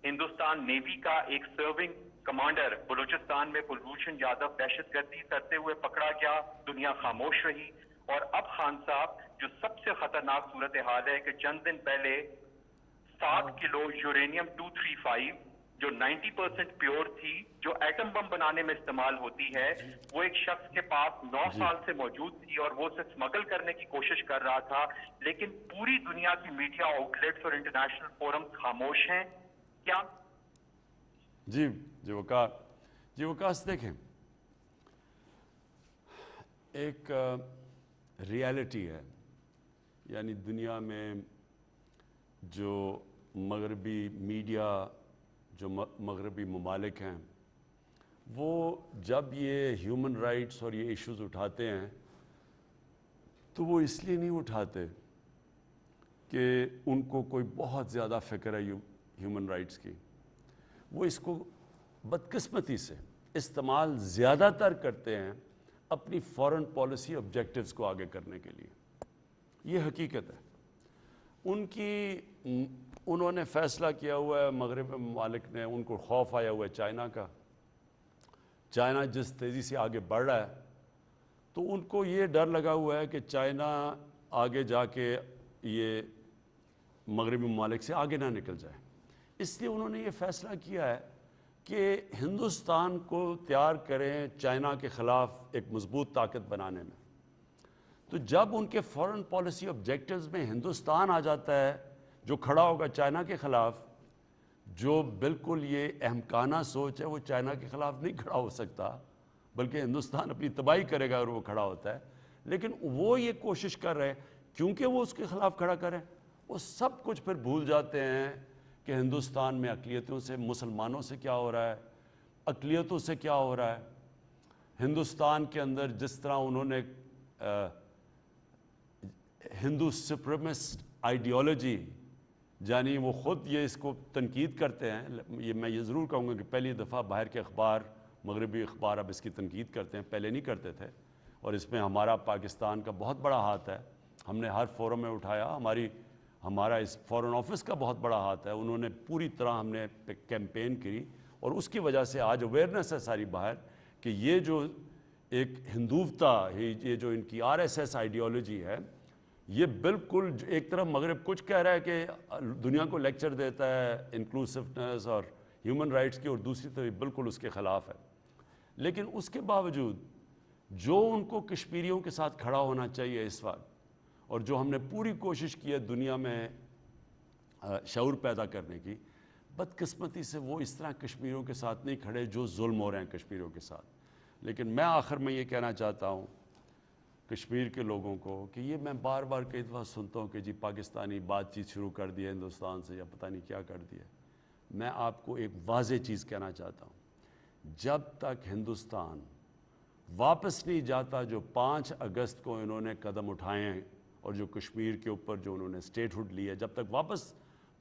ہندوستان نیوی کا ایک سرونگ کمانڈر بلوچستان میں کلبھوشن یادو دہشت گردی کرتے ہوئے پکڑا گیا، دنیا خاموش رہی. اور اب خان صاحب جو سب سے خطرناک صورتحال ہے کہ چند دن پہلے 7 کلو یورینیم 235 جو 90% پیور تھی، جو ایٹم بم بنانے میں استعمال ہوتی ہے، وہ ایک شخص کے پاس 9 سال سے موجود تھی اور وہ اسے اسمگل کرنے کی کوشش کر رہا تھا. لیکن پوری دنیا کی میڈیا آؤٹ لیٹس اور انٹرنیشنل فورمز خاموش ہیں. کیا جی وقاص دیکھیں، ایک ریالٹی ہے، یعنی دنیا میں جو مغربی میڈیا، جو مغربی ممالک ہیں، وہ جب یہ ہیومن رائٹس اور یہ ایشوز اٹھاتے ہیں تو وہ اس لیے نہیں اٹھاتے کہ ان کو کوئی بہت زیادہ فکر ہے ہیومن رائٹس کی. وہ اس کو بدقسمتی سے استعمال زیادہ تر کرتے ہیں اپنی فارن پالیسی آبجیکٹیوز کو آگے کرنے کے لیے. یہ حقیقت ہے. انہوں نے فیصلہ کیا ہوا ہے، مغرب ممالک نے، ان کو خوف آیا ہوا ہے چائنا کا. چائنا جس تیزی سے آگے بڑھ رہا ہے تو ان کو یہ ڈر لگا ہوا ہے کہ چائنا آگے جا کے یہ مغربی ممالک سے آگے نہ نکل جائے. اس لیے انہوں نے یہ فیصلہ کیا ہے کہ ہندوستان کو تیار کریں چائنا کے خلاف ایک مضبوط طاقت بنانے میں. تو جب ان کے فارن پالیسی آبجیکٹیوز میں ہندوستان آ جاتا ہے جو کھڑا ہوگا چائنا کے خلاف، جو بالکل یہ احمقانہ سوچ ہے، وہ چائنا کے خلاف نہیں کھڑا ہو سکتا، بلکہ ہندوستان اپنی تباہی کرے گا اگر وہ کھڑا ہوتا ہے. لیکن وہ یہ کوشش کر رہے ہیں کیونکہ وہ اس کے خلاف کھڑا کریں، وہ سب کچھ پھر بھول جاتے ہیں کہ ہندوستان میں اقلیتوں سے، مسلمانوں سے کیا ہو رہا ہے، اقلیتوں سے کیا ہو رہا ہے. ہندوستان کے اندر جس طرح انہوں نے ہندو سپریمسٹ آئیڈیالوجی، یعنی وہ خود یہ اس کو تنقید کرتے ہیں. میں یہ ضرور کہوں گا کہ پہلی دفعہ باہر کے اخبار، مغربی اخبار اب اس کی تنقید کرتے ہیں، پہلے نہیں کرتے تھے. اور اس میں ہمارا پاکستان کا بہت بڑا ہاتھ ہے. ہم نے ہر فورم میں اٹھایا، ہمارا اس فورن آفس کا بہت بڑا ہاتھ ہے. انہوں نے پوری طرح ہم نے کیمپین کی اور اس کی وجہ سے آج اویئرنیس ہے ساری باہر کہ یہ جو ایک ہندوتا، یہ جو ان کی RSS آئیڈیالوجی ہے، یہ بالکل ایک طرف مغرب کچھ کہہ رہا ہے کہ دنیا کو لیکچر دیتا ہے انکلوسیونیس اور ہیومن رائٹس کی، اور دوسری طرف بالکل اس کے خلاف ہے. لیکن اس کے باوجود جو ان کو کشمیریوں کے ساتھ کھڑا ہونا چاہیے اس وقت، اور جو ہم نے پوری کوشش کی ہے دنیا میں شعور پیدا کرنے کی، بدقسمتی سے وہ اس طرح کشمیریوں کے ساتھ نہیں کھڑے جو ظلم ہو رہے ہیں کشمیریوں کے ساتھ. لیکن میں آخر میں یہ کہنا چاہتا ہوں کشمیر کے لوگوں کو کہ یہ میں بار بار کئی دفعہ سنتا ہوں کہ جی پاکستانی بات چیت شروع کر دی ہے ہندوستان سے، یا پتہ نہیں کیا کر دیا. میں آپ کو ایک واضح چیز کہنا چاہتا ہوں، جب تک ہندوستان واپس نہیں جاتا جو 5 اگست کو انہوں نے قدم اٹھائے ہیں، اور جو کشمیر کے اوپر جو انہوں نے اسٹیٹ ہوڈ لی ہے، جب تک واپس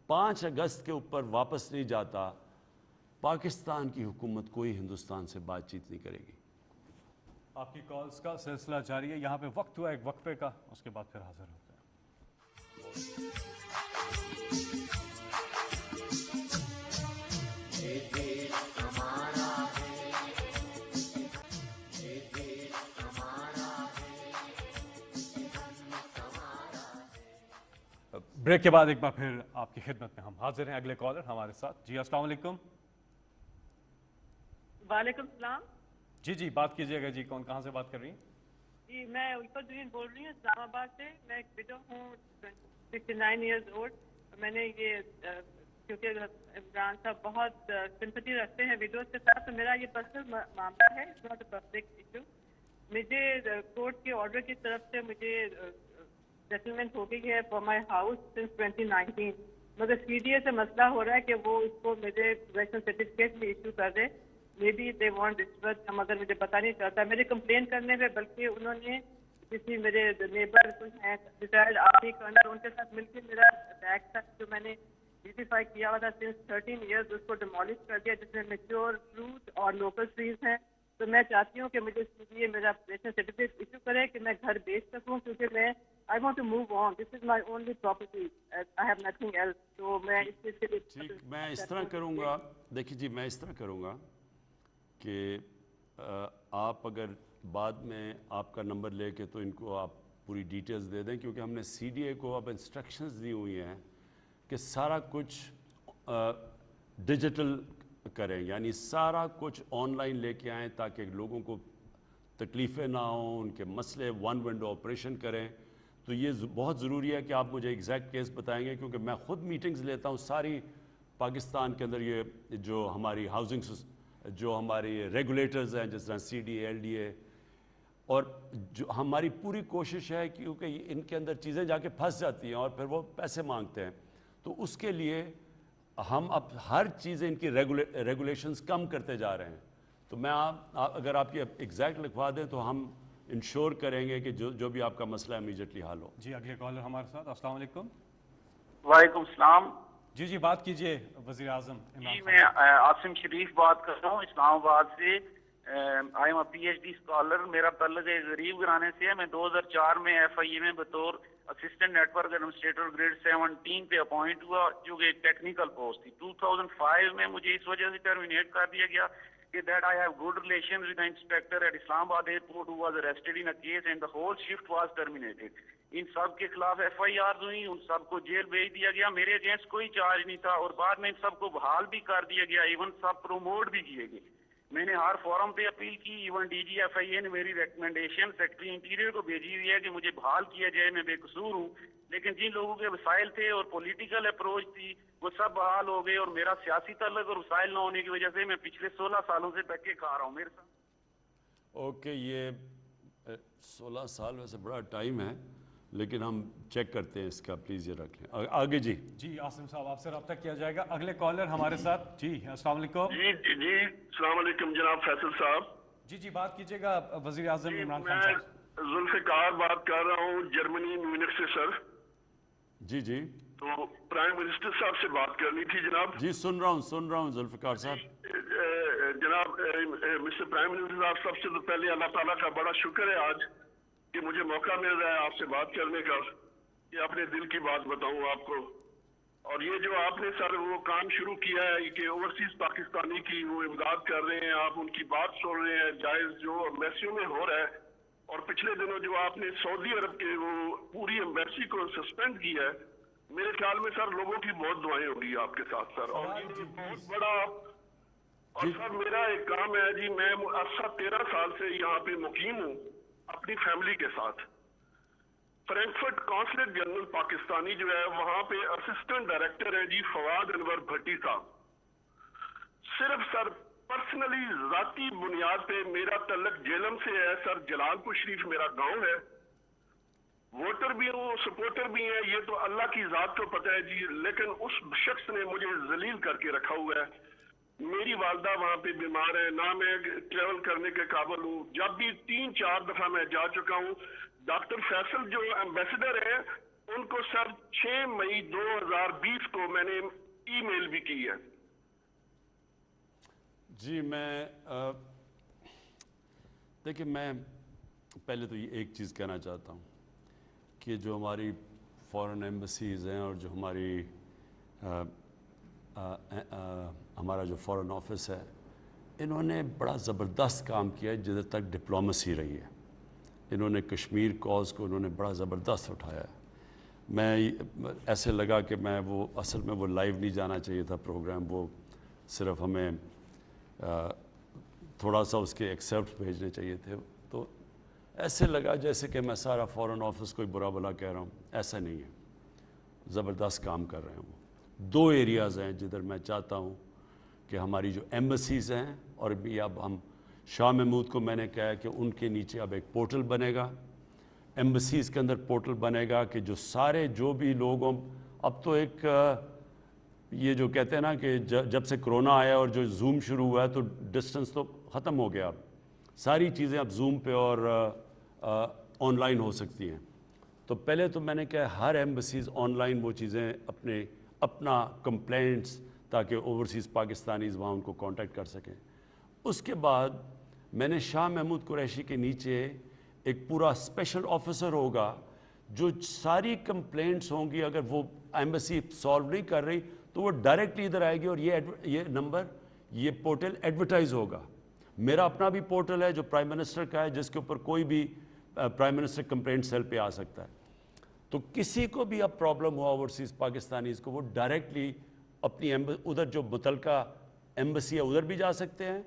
5 اگست کے اوپر واپس نہیں جاتا، پاکستان کی حکومت کوئی ہندوستان سے بات چیت نہیں کرے گی. آپ کی کالز کا سلسلہ جاری ہے. یہاں پہ وقت ہوا ایک وقفے کا، اس کے بعد پھر حاضر ہوتے ہیں. بریک کے بعد ایک بار پھر آپ کی خدمت میں ہم حاضر ہیں. اگلے کالر ہمارے ساتھ. جی السلام علیکم. وعلیکم السلام. جی بات کیجیے گا. جی کون کہاں سے بات کر رہی ہیں؟ جی میں الفت جرین بول رہی ہوں اسلام آباد سے. میں ایک بیٹا ہوں 69 ایئرز اولڈ. میں نے یہ کیونکہ عمران صاحب بہت سمپتی رکھتے ہیں ویڈیوز کے ساتھ، تو میرا یہ پرسنل معاملہ ہے، it's not a public issue. مجھے کورٹ کے آرڈر کی طرف سے مجھے سیٹلمنٹ ہو گئی ہے فار مائی ہاؤس سنس 2019، مگر سی ڈی اے سے مسئلہ ہو رہا ہے کہ وہ اس کو مجھے پوزیشن سرٹیفکیٹ بھی ایشو کر دے. مے بی دے وانٹ رشوت، مگر مجھے پتا نہیں چلتا. میرے کمپلین کرنے پہ بلکہ انہوں نے کسی میرے نیبر کچھ ہیں ریٹائرڈ آرمی کرنل، ان کے ساتھ مل کے میرا ٹیکس تک جو میں نے بیوٹیفائی کیا ہوا تھا سنس 13 ایئرز اس کو ڈیمالش کر دیا، جس میں میچور فروٹ اور لوکل ٹریز ہیں. تو میں چاہتی ہوں کہ مجھے اس کے لیے میرا پوزیشن سرٹیفکیٹ ایشو کرے کہ میں گھر بیچ سکوں، کیونکہ میں I want to move on. This is my only property. I have nothing else. تو میں اس چیز کے لیے ٹھیک، میں اس طرح کروں گا. دیکھیے جی میں اس طرح کروں گا کہ آپ اگر بعد میں آپ کا نمبر لے کے تو ان کو آپ پوری ڈیٹیلز دے دیں، کیونکہ ہم نے سی ڈی اے کو اب انسٹرکشنز دی ہوئی ہیں کہ سارا کچھ ڈیجیٹل کریں، یعنی سارا کچھ آن لائن لے کے آئیں تاکہ لوگوں کو تکلیفیں نہ ہوں، ان کے مسئلے 1 ونڈو آپریشن کریں. تو یہ بہت ضروری ہے کہ آپ مجھے ایگزیکٹ کیس بتائیں گے، کیونکہ میں خود میٹنگز لیتا ہوں ساری پاکستان کے اندر. یہ جو ہماری ہاؤسنگ جو ہماری ریگولیٹرز ہیں جس طرح C D A, L D A, اور جو ہماری پوری کوشش ہے کیونکہ ان کے اندر چیزیں جا کے پھنس جاتی ہیں اور پھر وہ پیسے مانگتے ہیں، تو اس کے لیے ہم اب ہر چیزیں ان کی ریگولیشنز کم کرتے جا رہے ہیں. تو میں اگر آپ یہ ایگزیکٹ لکھوا دیں تو ہم انشور کریں گے کہ جو بھی آپ کا مسئلہ ہے امیجیٹلی حل ہو. جی اگلے کالر ہمارے ساتھ. السلام علیکم. وعلیکم السلام. جی بات کیجیے وزیر اعظم. جی میں عاصم شریف بات کر رہا ہوں اسلام آباد سے. I am a P H D scholar. میرا تعلق ایک غریب گھرانے سے ہے. میں 2004 میں ایف آئی اے میں بطور assistant network administrator grade 17 پہ اپوائنٹ ہوا، جو کہ ایک ٹیکنیکل پوسٹ تھی. 2005 میں مجھے اس وجہ سے ٹرمینیٹ کر دیا گیا کہ that I have good relations with the inspector at Islamabad airport who was arrested in a case and the whole shift was terminated. ان سب کے خلاف ایف آئی آر ہوئی، ان سب کو جیل بھیج دیا گیا. میرے اگینسٹ کوئی چارج نہیں تھا اور بعد میں ان سب کو بحال بھی کر دیا گیا، ایون سب پروموٹ بھی کیے گئے. میں نے ہر فورم پہ اپیل کی، ایون ڈی جی ایف آئی اے نے میری ریکمنڈیشن سیکرٹری انٹیریئر کو بھیجی ہوئی ہے کہ مجھے بحال کیا جائے، میں بے قصور ہوں. لیکن جن لوگوں کے وسائل تھے اور پولیٹیکل اپروچ تھی وہ سب بحال ہو گئے، اور میرا سیاسی تعلق اور وسائل نہ ہونے کی وجہ سے میں پچھلے 16 سالوں سے دھکے کھا رہا ہوں میرے ساتھ. اوکے، یہ 16 سال ویسے بڑا ٹائم ہے، لیکن ہم چیک کرتے ہیں اس کا. پلیز یہ رکھ لیں آگے. جی عاصم صاحب آپ سے رابطہ کیا جائے گا. اگلے کالر ہمارے ساتھ. جی السلام علیکم. جی السلام علیکم جناب فیصل صاحب. جی بات کیجیے گا وزیر اعظم عمران خان میں صاحب. ذوالفقار بات کر رہا ہوں جرمنی میونخ سے سر. جی تو پرائم منسٹر صاحب سے بات کرنی تھی جناب. جی سن رہا ہوں ذوالفقار صاحب. جناب مسٹر پرائم منسٹر صاحب، سب سے تو پہلے اللہ تعالیٰ کا بڑا شکر ہے آج کہ مجھے موقع مل رہا ہے آپ سے بات کرنے کا، کہ اپنے دل کی بات بتاؤں آپ کو. اور یہ جو آپ نے سر وہ کام شروع کیا ہے کہ اوورسیز پاکستانی کی وہ امداد کر رہے ہیں، آپ ان کی بات سن رہے ہیں، جائز جو میسیوں میں ہو رہا ہے और पिछले दिनों जो आपने सऊदी अरब के वो पूरी एम्बेसी को सस्पेंड किया है, मेरे ख्याल में सर लोगों की बहुत दुआएं होंगी आपके साथ सर। और ये बहुत बड़ा, और सर मेरा एक काम है जी, मैं 13 साल से यहाँ पे मुकीम हूँ अपनी फैमिली के साथ। फ्रैंकफर्ट कॉन्सुलेट जनरल पाकिस्तानी जो है वहाँ पे असिस्टेंट डायरेक्टर है जी फवाद अनवर भट्टी साहब। सिर्फ सर पर्सनली जाती बुनियाद पे मेरा तल्लक जेलम से है सर, जलालपुर शरीफ मेरा गांव है, वोटर भी हूँ, सपोर्टर भी हैं, ये तो अल्लाह की जात को पता है जी। लेकिन उस शख्स ने मुझे जलील करके रखा हुआ है। मेरी वालदा वहाँ पे बीमार है, ना मैं ट्रेवल करने के काबिल हूँ। जब भी 3-4 दफा मैं जा चुका हूँ। डॉक्टर फैसल जो एम्बेसडर है उनको सर 6 मई 2020 को मैंने ईमेल भी की है। जी देखिए, मैं पहले तो ये एक चीज़ कहना चाहता हूँ कि जो हमारी फॉरेन एम्बसीज़ हैं और जो हमारा जो फॉरेन ऑफिस है, इन्होंने बड़ा ज़बरदस्त काम किया है जिधर तक डिप्लोमेसी रही है। इन्होंने कश्मीर कॉज को इन्होंने बड़ा ज़बरदस्त उठाया है। मैं ऐसे लगा कि मैं वो असल में वो लाइव नहीं जाना चाहिए था प्रोग्राम, वो सिर्फ हमें थोड़ा सा उसके एक्सेप्ट भेजने चाहिए थे। तो ऐसे लगा जैसे कि मैं सारा फॉरेन ऑफिस कोई बुरा भला कह रहा हूँ, ऐसा नहीं है। ज़बरदस्त काम कर रहे हैं वो। 2 एरियाज़ हैं जिधर मैं चाहता हूँ कि हमारी जो एम्बसीज़ हैं, और भी अब हम शाह महमूद को मैंने कहा है कि उनके नीचे अब एक पोर्टल बनेगा, एम्बसीज़ के अंदर पोर्टल बनेगा कि जो सारे जो भी लोगों, अब तो एक ये जो कहते हैं ना कि जब से कोरोना आया और जो जूम शुरू हुआ है तो डिस्टेंस तो ख़त्म हो गया। अब सारी चीज़ें अब जूम पे और ऑनलाइन हो सकती हैं। तो पहले तो मैंने कहा हर एम्बसीज़ ऑनलाइन वो चीज़ें अपना कंप्लेंट्स, ताकि ओवरसीज़ पाकिस्तानीज़ वहाँ उनको कांटेक्ट कर सकें। उसके बाद मैंने शाह महमूद कुरैशी के नीचे एक पूरा स्पेशल ऑफिसर होगा जो सारी कंप्लेंट्स होंगी, अगर वो एम्बसी सॉल्व नहीं कर रही तो वो डायरेक्टली इधर आएगी और ये नंबर, ये पोर्टल एडवर्टाइज होगा। मेरा अपना भी पोर्टल है जो प्राइम मिनिस्टर का है, जिसके ऊपर कोई भी प्राइम मिनिस्टर कंप्लेंट सेल पे आ सकता है। तो किसी को भी अब प्रॉब्लम हुआ ओवरसीज़ पाकिस्तानीज़ को, वो डायरेक्टली अपनी उधर जो मुतलका एम्बसी है उधर भी जा सकते हैं।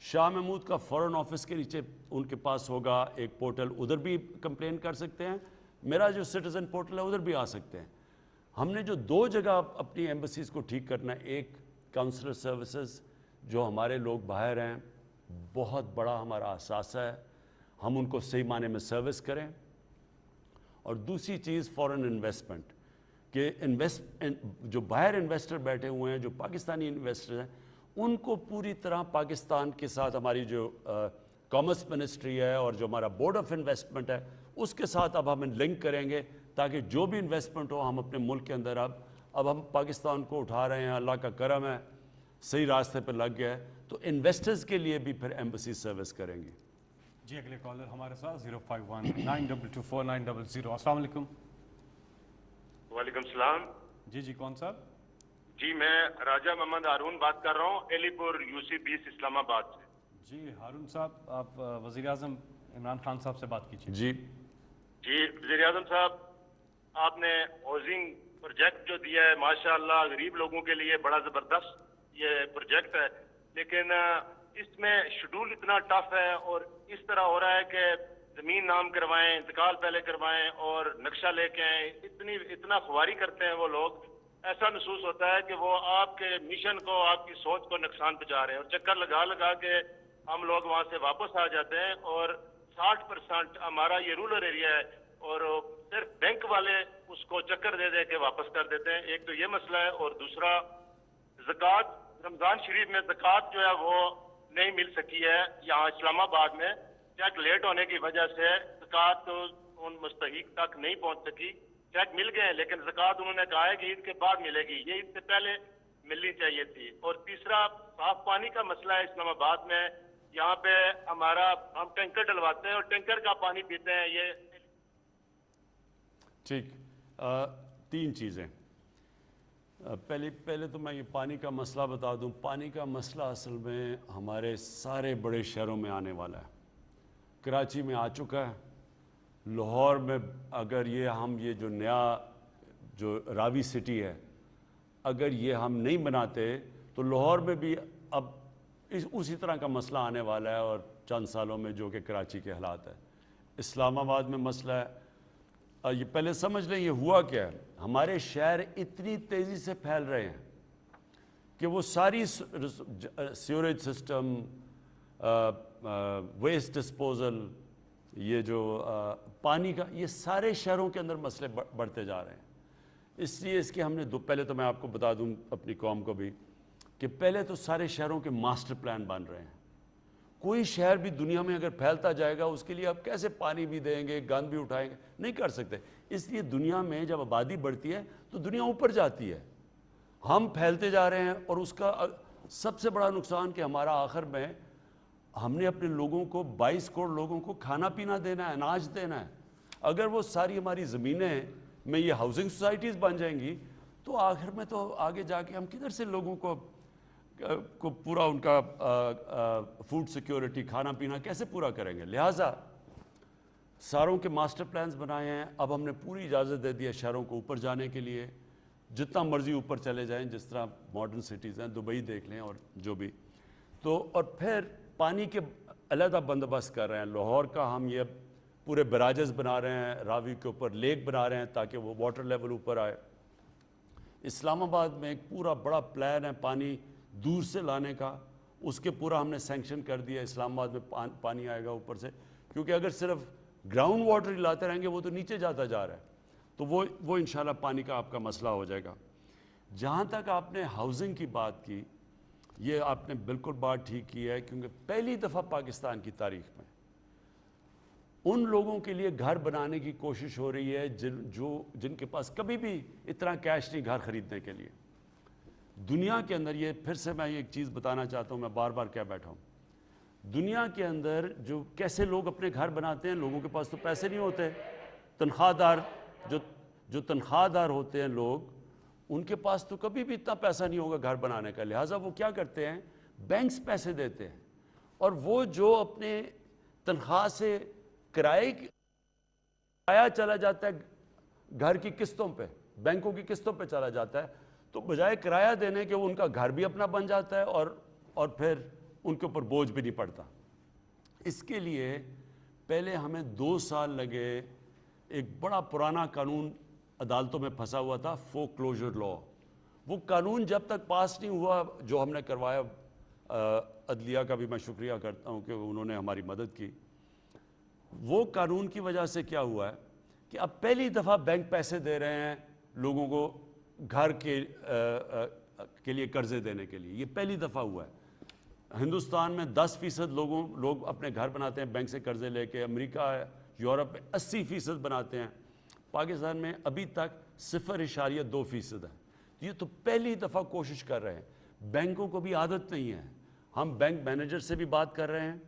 शाह महमूद का फॉरेन ऑफिस के नीचे उनके पास होगा एक पोर्टल, उधर भी कंप्लेन कर सकते हैं। मेरा जो सिटीज़न पोर्टल है उधर भी आ सकते हैं। हमने जो 2 जगह अपनी एम्बसीज़ को ठीक करना है, एक काउंसलर सर्विसेज जो हमारे लोग बाहर हैं, बहुत बड़ा हमारा असासा है, हम उनको सही माने में सर्विस करें। और दूसरी चीज़ फॉरेन इन्वेस्टमेंट के जो बाहर इन्वेस्टर बैठे हुए हैं, जो पाकिस्तानी इन्वेस्टर हैं, उनको पूरी तरह पाकिस्तान के साथ हमारी जो कॉमर्स मिनिस्ट्री है और जो हमारा बोर्ड ऑफ इन्वेस्टमेंट है उसके साथ अब हम लिंक करेंगे, ताकि जो भी इन्वेस्टमेंट हो हम अपने मुल्क के अंदर अब हम पाकिस्तान को उठा रहे हैं। अल्लाह का करम है, सही रास्ते पर लग गया है, तो इन्वेस्टर्स के लिए भी फिर एम्बसी सर्विस करेंगे। जी अगले कॉलर हमारे साथ 05192249000। अस्सलाम वालेकुम। वालेकुम सलाम। जी कौन साहब? जी मैं राजा मोहम्मद हारून बात कर रहा हूँ, एलीपुर यूसी 20 इस्लामाबाद से। जी हारून साहब, आप वज़ीर आज़म इमरान खान साहब से बात कीजिए। जी वज़ीर आज़म साहब, आपने हाउसिंग प्रोजेक्ट जो दिया है माशाअल्लाह गरीब लोगों के लिए बड़ा ज़बरदस्त ये प्रोजेक्ट है, लेकिन इसमें शेड्यूल इतना टफ है और इस तरह हो रहा है कि ज़मीन नाम करवाएं, इंतकाल पहले करवाएं और नक्शा लेके आएँ, इतना खुवारी करते हैं वो लोग। ऐसा महसूस होता है कि वो आपके मिशन को, आपकी सोच को नुकसान पहुंचा रहे हैं। और चक्कर लगा लगा के हम लोग वहाँ से वापस आ जाते हैं और 60% हमारा ये रूरल एरिया है और सिर्फ बैंक वाले उसको चक्कर दे दे के वापस कर देते हैं। एक तो ये मसला है, और दूसरा ज़कात, रमज़ान शरीफ में ज़कात जो है वो नहीं मिल सकी है यहाँ इस्लामाबाद में। चेक लेट होने की वजह से ज़कात तो उन मुस्तहिक तक नहीं पहुँच सकी। चेक मिल गए लेकिन ज़कात उन्होंने कहा है कि ईद के बाद मिलेगी, ये ईद से पहले मिलनी चाहिए थी। और तीसरा साफ पानी का मसला है इस्लामाबाद में। यहाँ पे हम टैंकर डलवाते हैं और टैंकर का पानी पीते हैं। ये ठीक, 3 चीज़ें। पहले तो मैं ये पानी का मसला बता दूं। पानी का मसला असल में हमारे सारे बड़े शहरों में आने वाला है। कराची में आ चुका है। लाहौर में अगर ये जो नया जो रावी सिटी है, अगर ये हम नहीं बनाते तो लाहौर में भी अब उसी तरह का मसला आने वाला है, और चंद सालों में जो कि कराची के हालात है। इस्लामाबाद में मसला है, ये पहले समझ लें ये हुआ क्या है। हमारे शहर इतनी तेज़ी से फैल रहे हैं कि वो सारी सीवरेज सिस्टम, वेस्ट डिस्पोजल, ये जो पानी का, ये सारे शहरों के अंदर मसले बढ़ते जा रहे हैं। इसलिए इसके हमने पहले तो मैं आपको बता दूं अपनी कौम को भी कि पहले तो सारे शहरों के मास्टर प्लान बन रहे हैं। कोई शहर भी दुनिया में अगर फैलता जाएगा उसके लिए आप कैसे पानी भी देंगे, गंद भी उठाएंगे, नहीं कर सकते। इसलिए दुनिया में जब आबादी बढ़ती है तो दुनिया ऊपर जाती है, हम फैलते जा रहे हैं। और उसका सबसे बड़ा नुकसान कि हमारा आखिर में हमने अपने लोगों को 22 करोड़ लोगों को खाना पीना देना है, अनाज देना है। अगर वो सारी हमारी ज़मीनें में ये हाउसिंग सोसाइटीज़ बन जाएंगी तो आखिर में तो आगे जाके हम किधर से लोगों को पूरा उनका फूड सिक्योरिटी, खाना पीना कैसे पूरा करेंगे। लिहाजा शहरों के मास्टर प्लान्स बनाए हैं। अब हमने पूरी इजाज़त दे दी है शहरों को ऊपर जाने के लिए, जितना मर्जी ऊपर चले जाएं, जिस तरह मॉडर्न सिटीज़ हैं, दुबई देख लें और जो भी। तो और फिर पानी के अलहदा बंदोबस्त कर रहे हैं। लाहौर का हम ये पूरे बराजेस बना रहे हैं, रावी के ऊपर लेक बना रहे हैं ताकि वो वाटर लेवल ऊपर आए। इस्लामाबाद में एक पूरा बड़ा प्लान है पानी दूर से लाने का, उसके पूरा हमने सैंक्शन कर दिया। इस्लामाबाद में पानी आएगा ऊपर से, क्योंकि अगर सिर्फ ग्राउंड वाटर ही लाते रहेंगे वो तो नीचे जाता जा रहा है। तो वो इंशाल्लाह पानी का आपका मसला हो जाएगा। जहाँ तक आपने हाउसिंग की बात की, ये आपने बिल्कुल बात ठीक की है, क्योंकि पहली दफ़ा पाकिस्तान की तारीख में उन लोगों के लिए घर बनाने की कोशिश हो रही है जिनके पास कभी भी इतना कैश नहीं घर खरीदने के लिए। दुनिया के अंदर, ये फिर से मैं एक चीज़ बताना चाहता हूँ, मैं बार बार कह बैठा हूँ, दुनिया के अंदर जो कैसे लोग अपने घर बनाते हैं, लोगों के पास तो पैसे नहीं होते। तनख्वाहदार जो तनख्वाहदार होते हैं लोग, उनके पास तो कभी भी इतना पैसा नहीं होगा घर बनाने का। लिहाजा वो क्या करते हैं, बैंक्स पैसे देते हैं, और वो जो अपने तनख्वाह से किराया चला जाता है घर की किस्तों पे, बैंकों की किस्तों पे चला जाता है। तो बजाय किराया देने के वो उनका घर भी अपना बन जाता है और फिर उनके ऊपर बोझ भी नहीं पड़ता। इसके लिए पहले हमें 2 साल लगे। एक बड़ा पुराना कानून अदालतों में फंसा हुआ था, फोरक्लोजर लॉ। वो कानून जब तक पास नहीं हुआ, जो हमने करवाया, अदलिया का भी मैं शुक्रिया करता हूँ कि उन्होंने हमारी मदद की। वो कानून की वजह से क्या हुआ है कि अब पहली दफ़ा बैंक पैसे दे रहे हैं लोगों को घर के लिए कर्जे देने के लिए। ये पहली दफ़ा हुआ है। हिंदुस्तान में 10% लोग अपने घर बनाते हैं बैंक से कर्जे लेके। अमेरिका, यूरोप में 80% बनाते हैं। पाकिस्तान में अभी तक 0.2% है। ये तो पहली दफ़ा कोशिश कर रहे हैं। बैंकों को भी आदत नहीं है। हम बैंक मैनेजर से भी बात कर रहे हैं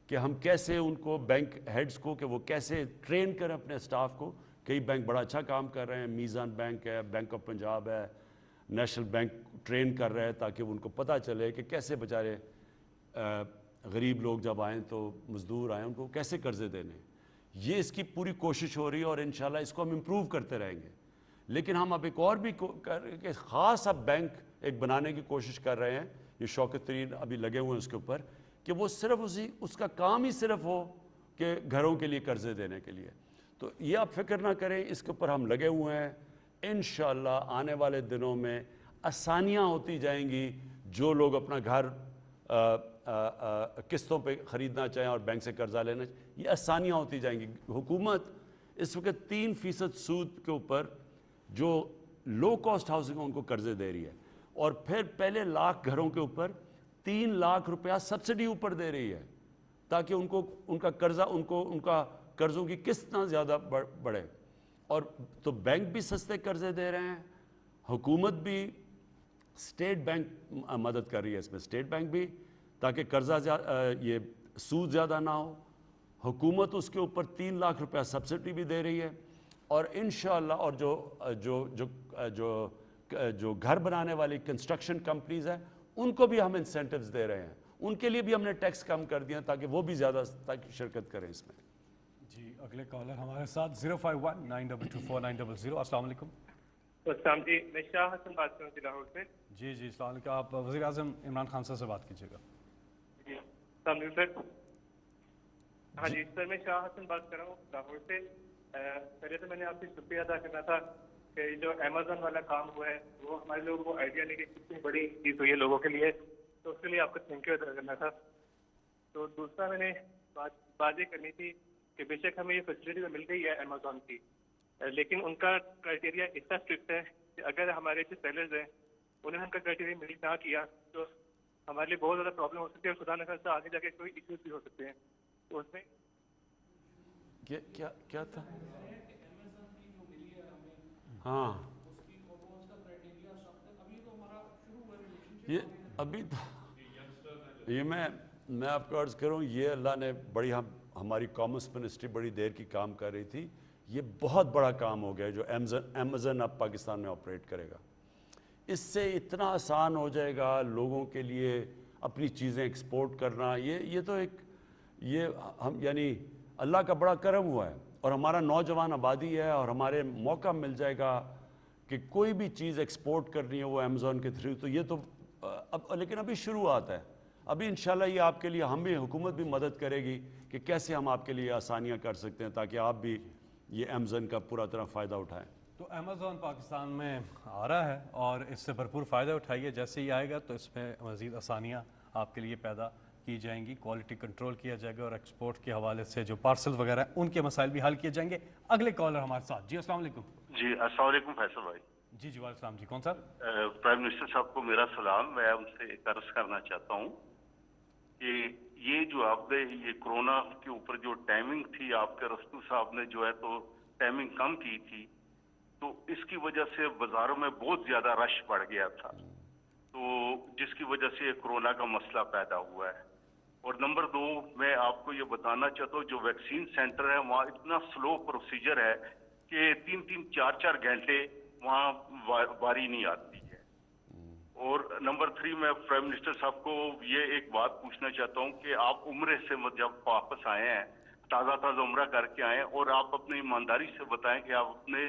कि हम कैसे उनको, बैंक हेड्स को, कि वो कैसे ट्रेन करें अपने स्टाफ को। कई बैंक बड़ा अच्छा काम कर रहे हैं, मीज़ान बैंक है, बैंक ऑफ पंजाब है, नेशनल बैंक ट्रेन कर रहे हैं ताकि उनको पता चले कि कैसे बेचारे गरीब लोग जब आएँ तो मज़दूर आएँ, उनको कैसे कर्जे देने। ये इसकी पूरी कोशिश हो रही है और इंशाल्लाह इसको हम इम्प्रूव करते रहेंगे। लेकिन हम अब एक और भी ख़ास अब बैंक एक बनाने की कोशिश कर रहे हैं। ये शौकत तरीन अभी लगे हुए हैं उसके ऊपर कि वो सिर्फ उसका काम ही सिर्फ हो कि घरों के लिए कर्जे देने के लिए। तो ये आप फिक्र ना करें, इसके ऊपर हम लगे हुए हैं। इंशाल्लाह आने वाले दिनों में आसानियाँ होती जाएंगी। जो लोग अपना घर किस्तों पे ख़रीदना चाहें और बैंक से कर्जा लेना चाहें, ये आसानियाँ होती जाएंगी। हुकूमत इस वक्त 3% सूद के ऊपर जो लो कॉस्ट हाउसिंग उनको कर्जे दे रही है, और फिर पहले लाख घरों के ऊपर 3 लाख रुपया सब्सिडी ऊपर दे रही है ताकि उनका कर्जा, उनका कर्जों की किस्त ना ज़्यादा बढ़े। और तो बैंक भी सस्ते कर्जे दे रहे हैं, हुकूमत भी, स्टेट बैंक मदद कर रही है इसमें, स्टेट बैंक भी, ताकि कर्जा ये सूद ज़्यादा ना हो। हुकूमत उसके ऊपर 3 लाख रुपया सब्सिडी भी दे रही है। और इंशाअल्लाह और जो घर बनाने वाली कंस्ट्रक्शन कंपनीज़ हैं उनको भी हम इंसेंटिव्स दे रहे हैं। ان کے لیے بھی ہم نے ٹیکس کم کر دیا تاکہ وہ بھی زیادہ تاکہ شرکت کریں اس میں. جی اگلے کالر ہمارے ساتھ 05192249000. السلام علیکم. السلام جی، میں شاہ حسن بات کر رہا ہوں لاہور سے. جی السلام علیکم. آپ وزیر اعظم عمران خان صاحب سے بات کیجیے گا. جی السلام علیکم سر. ہاں جی سر، میں شاہ حسن بات کر رہا ہوں لاہور سے. پہلے تو میں نے آپ سے شکریہ ادا کرنا تھا کہ جو امیزون والا کام ہوا ہے وہ ہمارے لوگوں کو آئیڈیا نہیں کہ کتنی بڑی چیز ہوئی ہے لوگوں کے لیے، تو اس کے لیے آپ کو تھینک یو ادا کرنا تھا. تو دوسرا میں نے بات یہ کرنی تھی کہ بے شک ہمیں یہ فیسلٹی تو مل گئی ہے امیزون کی، لیکن ان کا کرائٹیریا اتنا اسٹرکٹ ہے کہ اگر ہمارے جو سیلرز ہیں انہیں ان کا کرائٹیریا مل نہ کیا تو ہمارے لیے بہت زیادہ پرابلم ہو سکتی ہے، اور خدا نہ خاصہ آگے جا کے کوئی ایشوز بھی ہو سکتے ہیں. تو اس میں کیا تھا؟ ہاں یہ ابھی یہ میں آپ کو عرض کروں، یہ اللہ نے بڑی ہماری کامرس منسٹری بڑی دیر کی کام کر رہی تھی. یہ بہت بڑا کام ہو گیا جو امیزون اب پاکستان میں آپریٹ کرے گا. اس سے اتنا آسان ہو جائے گا لوگوں کے لیے اپنی چیزیں ایکسپورٹ کرنا. یہ تو ایک ہم یعنی اللہ کا بڑا کرم ہوا ہے، اور ہمارا نوجوان آبادی ہے، اور ہمارے موقع مل جائے گا کہ کوئی بھی چیز ایکسپورٹ کرنی ہے وہ امیزون کے تھرو. تو یہ تو لیکن ابھی شروعات ہے. ابھی انشاءاللہ یہ آپ کے لیے حکومت بھی مدد کرے گی کہ کیسے ہم آپ کے لیے آسانیاں کر سکتے ہیں تاکہ آپ بھی یہ امیزون کا پورا طرح فائدہ اٹھائیں. تو امیزون پاکستان میں آ رہا ہے اور اس سے بھرپور فائدہ اٹھائیے. جیسے ہی آئے گا تو اس میں مزید آسانیاں آپ کے لیے پیدا کی جائیں گی، کوالٹی کنٹرول کیا جائے گا، اور ایکسپورٹ کے حوالے سے جو پارسل وغیرہ ہیں ان کے مسائل بھی حل کیے جائیں گے. اگلے کالر ہمارے ساتھ. جی السلام علیکم. جی السلام علیکم فیصل بھائی. جی وعلیکم السلام. جی کون صاحب؟ پرائم منسٹر صاحب کو میرا سلام. میں ان سے ایک عرض کرنا چاہتا ہوں کہ یہ جو آپ نے یہ کورونا کے اوپر جو ٹائمنگ تھی آپ کے رستو صاحب نے جو ہے تو ٹائمنگ کم کی تھی، تو اس کی وجہ سے بازاروں میں بہت زیادہ رش بڑھ گیا تھا، تو جس کی وجہ سے کورونا کا مسئلہ پیدا ہوا ہے. اور نمبر 2 میں آپ کو یہ بتانا چاہتا ہوں جو ویکسین سینٹر ہے وہاں اتنا سلو پروسیجر ہے کہ 3-3 4-4 گھنٹے وہاں باری نہیں آتی ہے. اور نمبر 3 میں پرائم منسٹر صاحب کو یہ ایک بات پوچھنا چاہتا ہوں کہ آپ عمرے سے جب واپس آئے ہیں تازہ عمرہ کر کے آئے ہیں، اور آپ اپنی ایمانداری سے بتائیں کہ آپ اپنے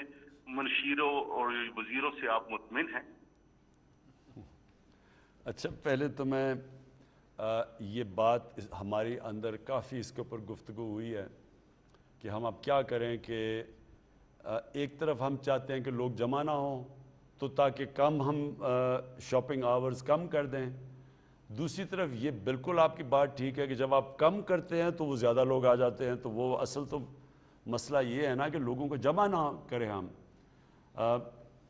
منشیروں اور وزیروں سے آپ مطمئن ہیں؟ اچھا پہلے تو میں یہ بات ہماری اندر کافی اس کے اوپر گفتگو ہوئی ہے کہ ہم اب کیا کریں کہ ایک طرف ہم چاہتے ہیں کہ لوگ جمع نہ ہوں تو تاکہ کم ہم شاپنگ آورز کم کر دیں. دوسری طرف یہ بالکل آپ کی بات ٹھیک ہے کہ جب آپ کم کرتے ہیں تو وہ زیادہ لوگ آ جاتے ہیں، تو وہ اصل تو مسئلہ یہ ہے نا کہ لوگوں کو جمع نہ کریں ہم.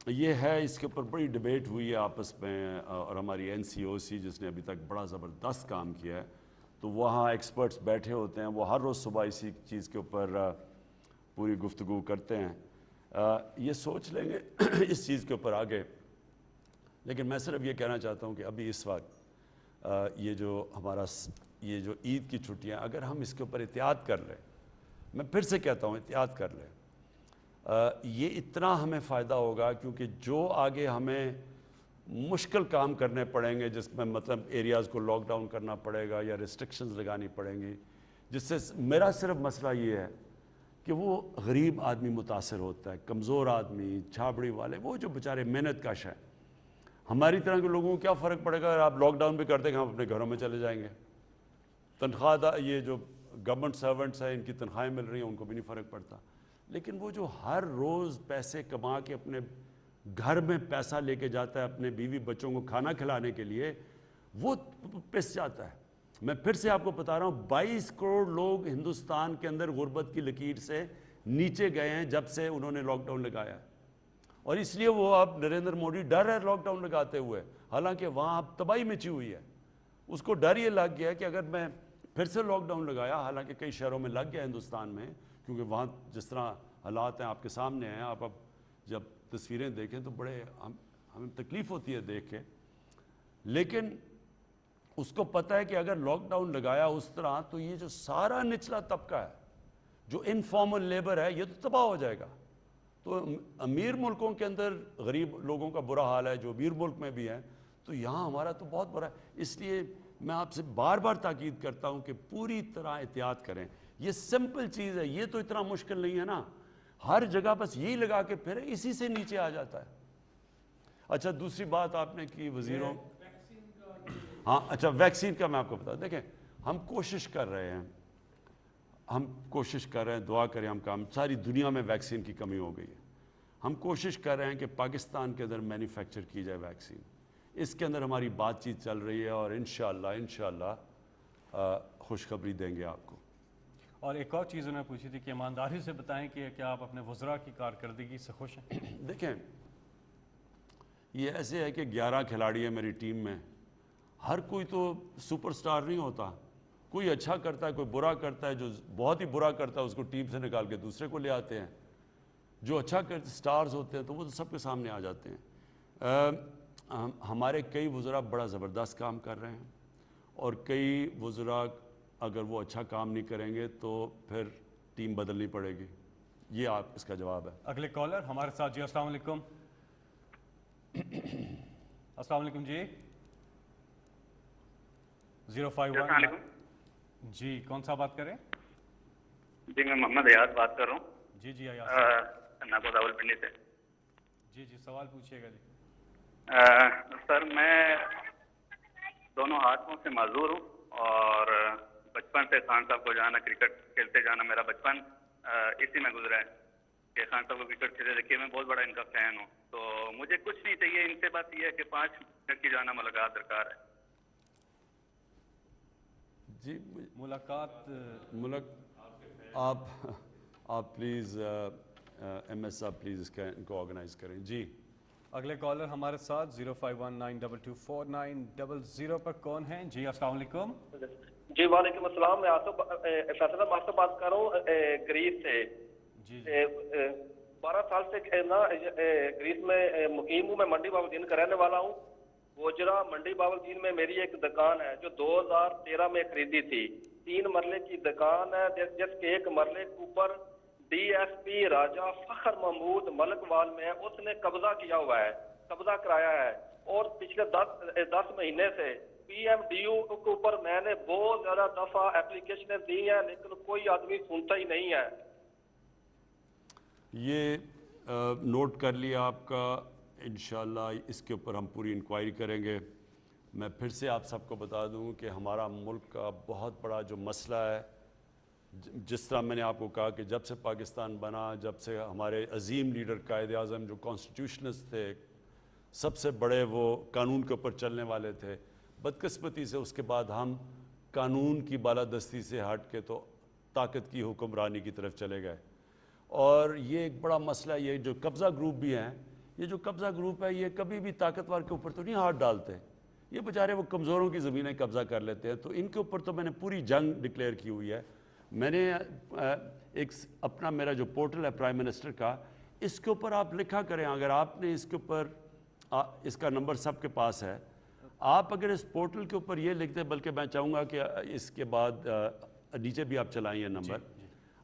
یہ ہے اس کے اوپر بڑی ڈیبیٹ ہوئی ہے آپس میں، اور ہماری NCOC جس نے ابھی تک بڑا زبردست کام کیا ہے، تو وہاں ایکسپرٹس بیٹھے ہوتے ہیں، وہ ہر روز صبح اسی چیز کے اوپر پوری گفتگو کرتے ہیں. یہ سوچ لیں گے اس چیز کے اوپر آگے. لیکن میں صرف یہ کہنا چاہتا ہوں کہ ابھی اس وقت یہ جو ہمارا یہ جو عید کی چھٹیاں، اگر ہم اس کے اوپر احتیاط کر لیں، میں پھر سے کہتا ہوں احتیاط کر لیں، یہ اتنا ہمیں فائدہ ہوگا کیونکہ جو آگے ہمیں مشکل کام کرنے پڑیں گے، جس میں مطلب ایریاز کو لاک ڈاؤن کرنا پڑے گا یا ریسٹرکشنز لگانی پڑیں گی، جس سے میرا صرف مسئلہ یہ ہے کہ وہ غریب آدمی متاثر ہوتا ہے، کمزور آدمی، چھابڑی والے، وہ جو بیچارے محنت کش ہیں. ہماری طرح کے لوگوں کو کیا فرق پڑے گا اگر آپ لاک ڈاؤن بھی کر دیں گے، ہم اپنے گھروں میں چلے جائیں گے. تنخواہ یہ جو گورنمنٹ سرونٹس ہیں ان کی تنخواہیں مل رہی ہیں ان کو بھی نہیں فرق پڑتا. لیکن وہ جو ہر روز پیسے کما کے اپنے گھر میں پیسہ لے کے جاتا ہے اپنے بیوی بچوں کو کھانا کھلانے کے لیے، وہ پس جاتا ہے. میں پھر سے آپ کو بتا رہا ہوں 22 کروڑ لوگ ہندوستان کے اندر غربت کی لکیر سے نیچے گئے ہیں جب سے انہوں نے لاک ڈاؤن لگایا ہے. اور اس لیے وہ اب نریندر مودی ڈر ہے لاک ڈاؤن لگاتے ہوئے، حالانکہ وہاں اب تباہی مچی ہوئی ہے. اس کو ڈر یہ لگ گیا کہ اگر میں پھر سے لاک ڈاؤن لگایا، حالانکہ کئی شہروں میں لگ گیا ہندوستان میں، کیونکہ وہاں جس طرح حالات ہیں آپ کے سامنے ہیں، آپ اب جب تصویریں دیکھیں تو بڑے ہمیں تکلیف ہوتی ہے دیکھ کے. لیکن اس کو پتہ ہے کہ اگر لاک ڈاؤن لگایا اس طرح تو یہ جو سارا نچلا طبقہ ہے جو انفارمل لیبر ہے یہ تو تباہ ہو جائے گا. تو امیر ملکوں کے اندر غریب لوگوں کا برا حال ہے جو امیر ملک میں بھی ہیں، تو یہاں ہمارا تو بہت برا ہے. اس لیے میں آپ سے بار بار تاکید کرتا ہوں کہ پوری طرح احتیاط کریں. یہ سمپل چیز ہے, یہ تو اتنا مشکل نہیں ہے نا, ہر جگہ بس یہی لگا کے پھر اسی سے نیچے آ جاتا ہے. اچھا دوسری بات آپ نے کی وزیروں, ہاں اچھا ویکسین کا میں آپ کو بتا, دیکھیں ہم کوشش کر رہے ہیں, دعا کریں ہم کام, ساری دنیا میں ویکسین کی کمی ہو گئی ہے. ہم کوشش کر رہے ہیں کہ پاکستان کے اندر مینوفیکچر کی جائے ویکسین. اس کے اندر ہماری بات چیت چل رہی ہے اور انشاءاللہ خوشخبری دیں گے آپ کو. اور ایک اور چیز انہوں نے پوچھی تھی کہ ایمانداری سے بتائیں کہ کیا آپ اپنے وزراء کی کارکردگی سے خوش ہیں؟ دیکھیں یہ ایسے ہے کہ 11 کھلاڑی ہیں میری ٹیم میں, ہر کوئی تو سپر سٹار نہیں ہوتا, کوئی اچھا کرتا ہے کوئی برا کرتا ہے, جو بہت ہی برا کرتا ہے اس کو ٹیم سے نکال کے دوسرے کو لے آتے ہیں, جو اچھا کرتے سٹارز ہوتے ہیں تو وہ تو سب کے سامنے آ جاتے ہیں. ہمارے کئی وزراء بڑا زبردست کام کر رہے ہیں اور کئی وزراء اگر وہ اچھا کام نہیں کریں گے تو پھر ٹیم بدلنی پڑے گی. یہ آپ اس کا جواب ہے. اگلے کالر ہمارے ساتھ جی. السلام علیکم. السلام علیکم جی. 051 جی, کون سا بات کریں؟ جی میں محمد ایاز بات کر رہا ہوں. جی ناگو راول پنڈی سے. جی سوال پوچھیے گا. جی سر میں دونوں ہاتھوں سے معذور ہوں اور بچپن سے خان صاحب کو جانا, کرکٹ کھیلتے جانا, میرا بچپن اسی میں گزرا ہے کہ خان صاحب کو کرکٹ کھیلتے دیکھیے, میں بہت بڑا ان کا فین ہوں. تو مجھے کچھ نہیں چاہیے ان سے, بس یہ ہے کہ 5 منٹ کی جانا ملاقات درکار ہے. جی ملاقات آپ پلیز ایم ایس صاحب پلیز ان کو آرگنائز کریں. جی اگلے کالر ہمارے ساتھ 0519224900 پر کون ہیں؟ جی السلام علیکم. جی وعلیکم السلام. میں فیصل صاحب بات کر رہا ہوں گریس سے. جی 12 سال سے نا گریس میں مقیم ہوں. میں منڈی باولدین کا رہنے والا ہوں. گوجرا منڈی باولدین میں میری ایک دکان ہے جو 2013 میں خریدی تھی. 3 مرلے کی دکان ہے جس کے ایک مرلے کے اوپر ڈی ایس پی راجہ فخر محمود ملک وال میں اس نے قبضہ کیا ہوا ہے, قبضہ کرایا ہے. اور پچھلے 10 مہینے سے پی ایم ڈی یو کے اوپر میں نے بہت زیادہ دفعہ اپلیکیشنیں دی ہیں لیکن کوئی آدمی سنتا ہی نہیں ہے. یہ نوٹ کر لیا آپ کا, انشاءاللہ اس کے اوپر ہم پوری انکوائری کریں گے. میں پھر سے آپ سب کو بتا دوں کہ ہمارا ملک کا بہت بڑا جو مسئلہ ہے, جس طرح میں نے آپ کو کہا کہ جب سے پاکستان بنا, جب سے ہمارے عظیم لیڈر قائد اعظم جو کانسٹیٹیوشنسٹ تھے, سب سے بڑے وہ قانون کے اوپر چلنے والے تھے, بدقسمتی سے اس کے بعد ہم قانون کی بالادستی سے ہٹ کے تو طاقت کی حکمرانی کی طرف چلے گئے. اور یہ ایک بڑا مسئلہ, یہ جو قبضہ گروپ بھی ہیں, یہ جو قبضہ گروپ ہے یہ کبھی بھی طاقتور کے اوپر تو نہیں ہاتھ ڈالتے, یہ بیچارے وہ کمزوروں کی زمینیں قبضہ کر لیتے ہیں. تو ان کے اوپر تو میں نے پوری جنگ ڈکلیئر کی ہوئی ہے. میں نے ایک اپنا میرا جو پورٹل ہے پرائم منسٹر کا, اس کے اوپر آپ لکھا کریں, اگر آپ نے اس کے اوپر اس کا نمبر سب کے پاس ہے, آپ اگر اس پورٹل کے اوپر یہ لکھ دیں, بلکہ میں چاہوں گا کہ اس کے بعد نیچے بھی آپ چلائیں یہ نمبر,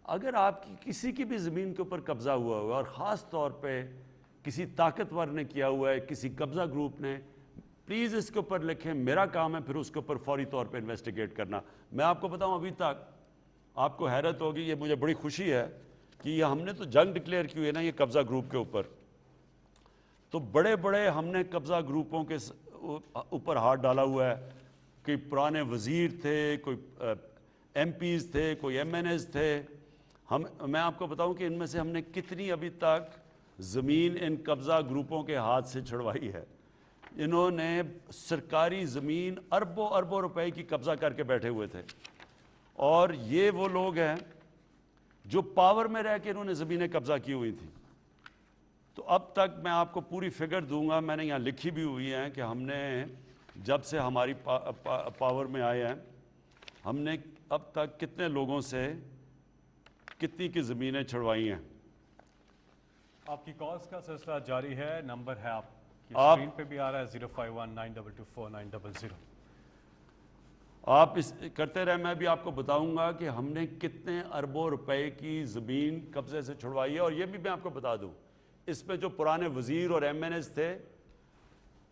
اگر آپ کی کسی کی بھی زمین کے اوپر قبضہ ہوا ہوا اور خاص طور پہ کسی طاقتور نے کیا ہوا ہے, کسی قبضہ گروپ نے, پلیز اس کے اوپر لکھیں. میرا کام ہے پھر اس کے اوپر فوری طور پہ انویسٹیگیٹ کرنا. میں آپ کو بتاؤں ابھی تک آپ کو حیرت ہوگی, یہ مجھے بڑی خوشی ہے کہ یہ ہم نے تو جنگ ڈکلیئر کی ہوئی ہے نا یہ قبضہ گروپ کے اوپر, تو بڑے بڑے ہم نے قبضہ گروپوں کے اوپر ہاتھ ڈالا ہوا ہے. کوئی پرانے وزیر تھے, کوئی ایم پیز تھے, کوئی ایم این ایز تھے. میں آپ کو بتاؤں کہ ان میں سے ہم نے کتنی ابھی تک زمین ان قبضہ گروپوں کے ہاتھ سے چھڑوائی ہے. انہوں نے سرکاری زمین اربوں اربوں روپے کی قبضہ کر کے بیٹھے ہوئے تھے, اور یہ وہ لوگ ہیں جو پاور میں رہ کے انہوں نے زمینیں قبضہ کی ہوئی تھیں. تو اب تک میں آپ کو پوری فگر دوں گا, میں نے یہاں لکھی بھی ہوئی ہیں کہ ہم نے جب سے ہماری پاور میں آئے ہیں, ہم نے اب تک کتنے لوگوں سے کتنی کی زمینیں چھڑوائی ہیں. آپ کی کالز کا سلسلہ جاری ہے. نمبر ہے آپ کی اسکرین پہ بھی آ رہا ہے 0519224900. آپ اس کرتے رہے, میں بھی آپ کو بتاؤں گا کہ ہم نے کتنے اربوں روپے کی زمین قبضے سے چھڑوائی ہے. اور یہ بھی میں آپ کو بتا دوں, اس میں جو پرانے وزیر اور ایم این ایز تھے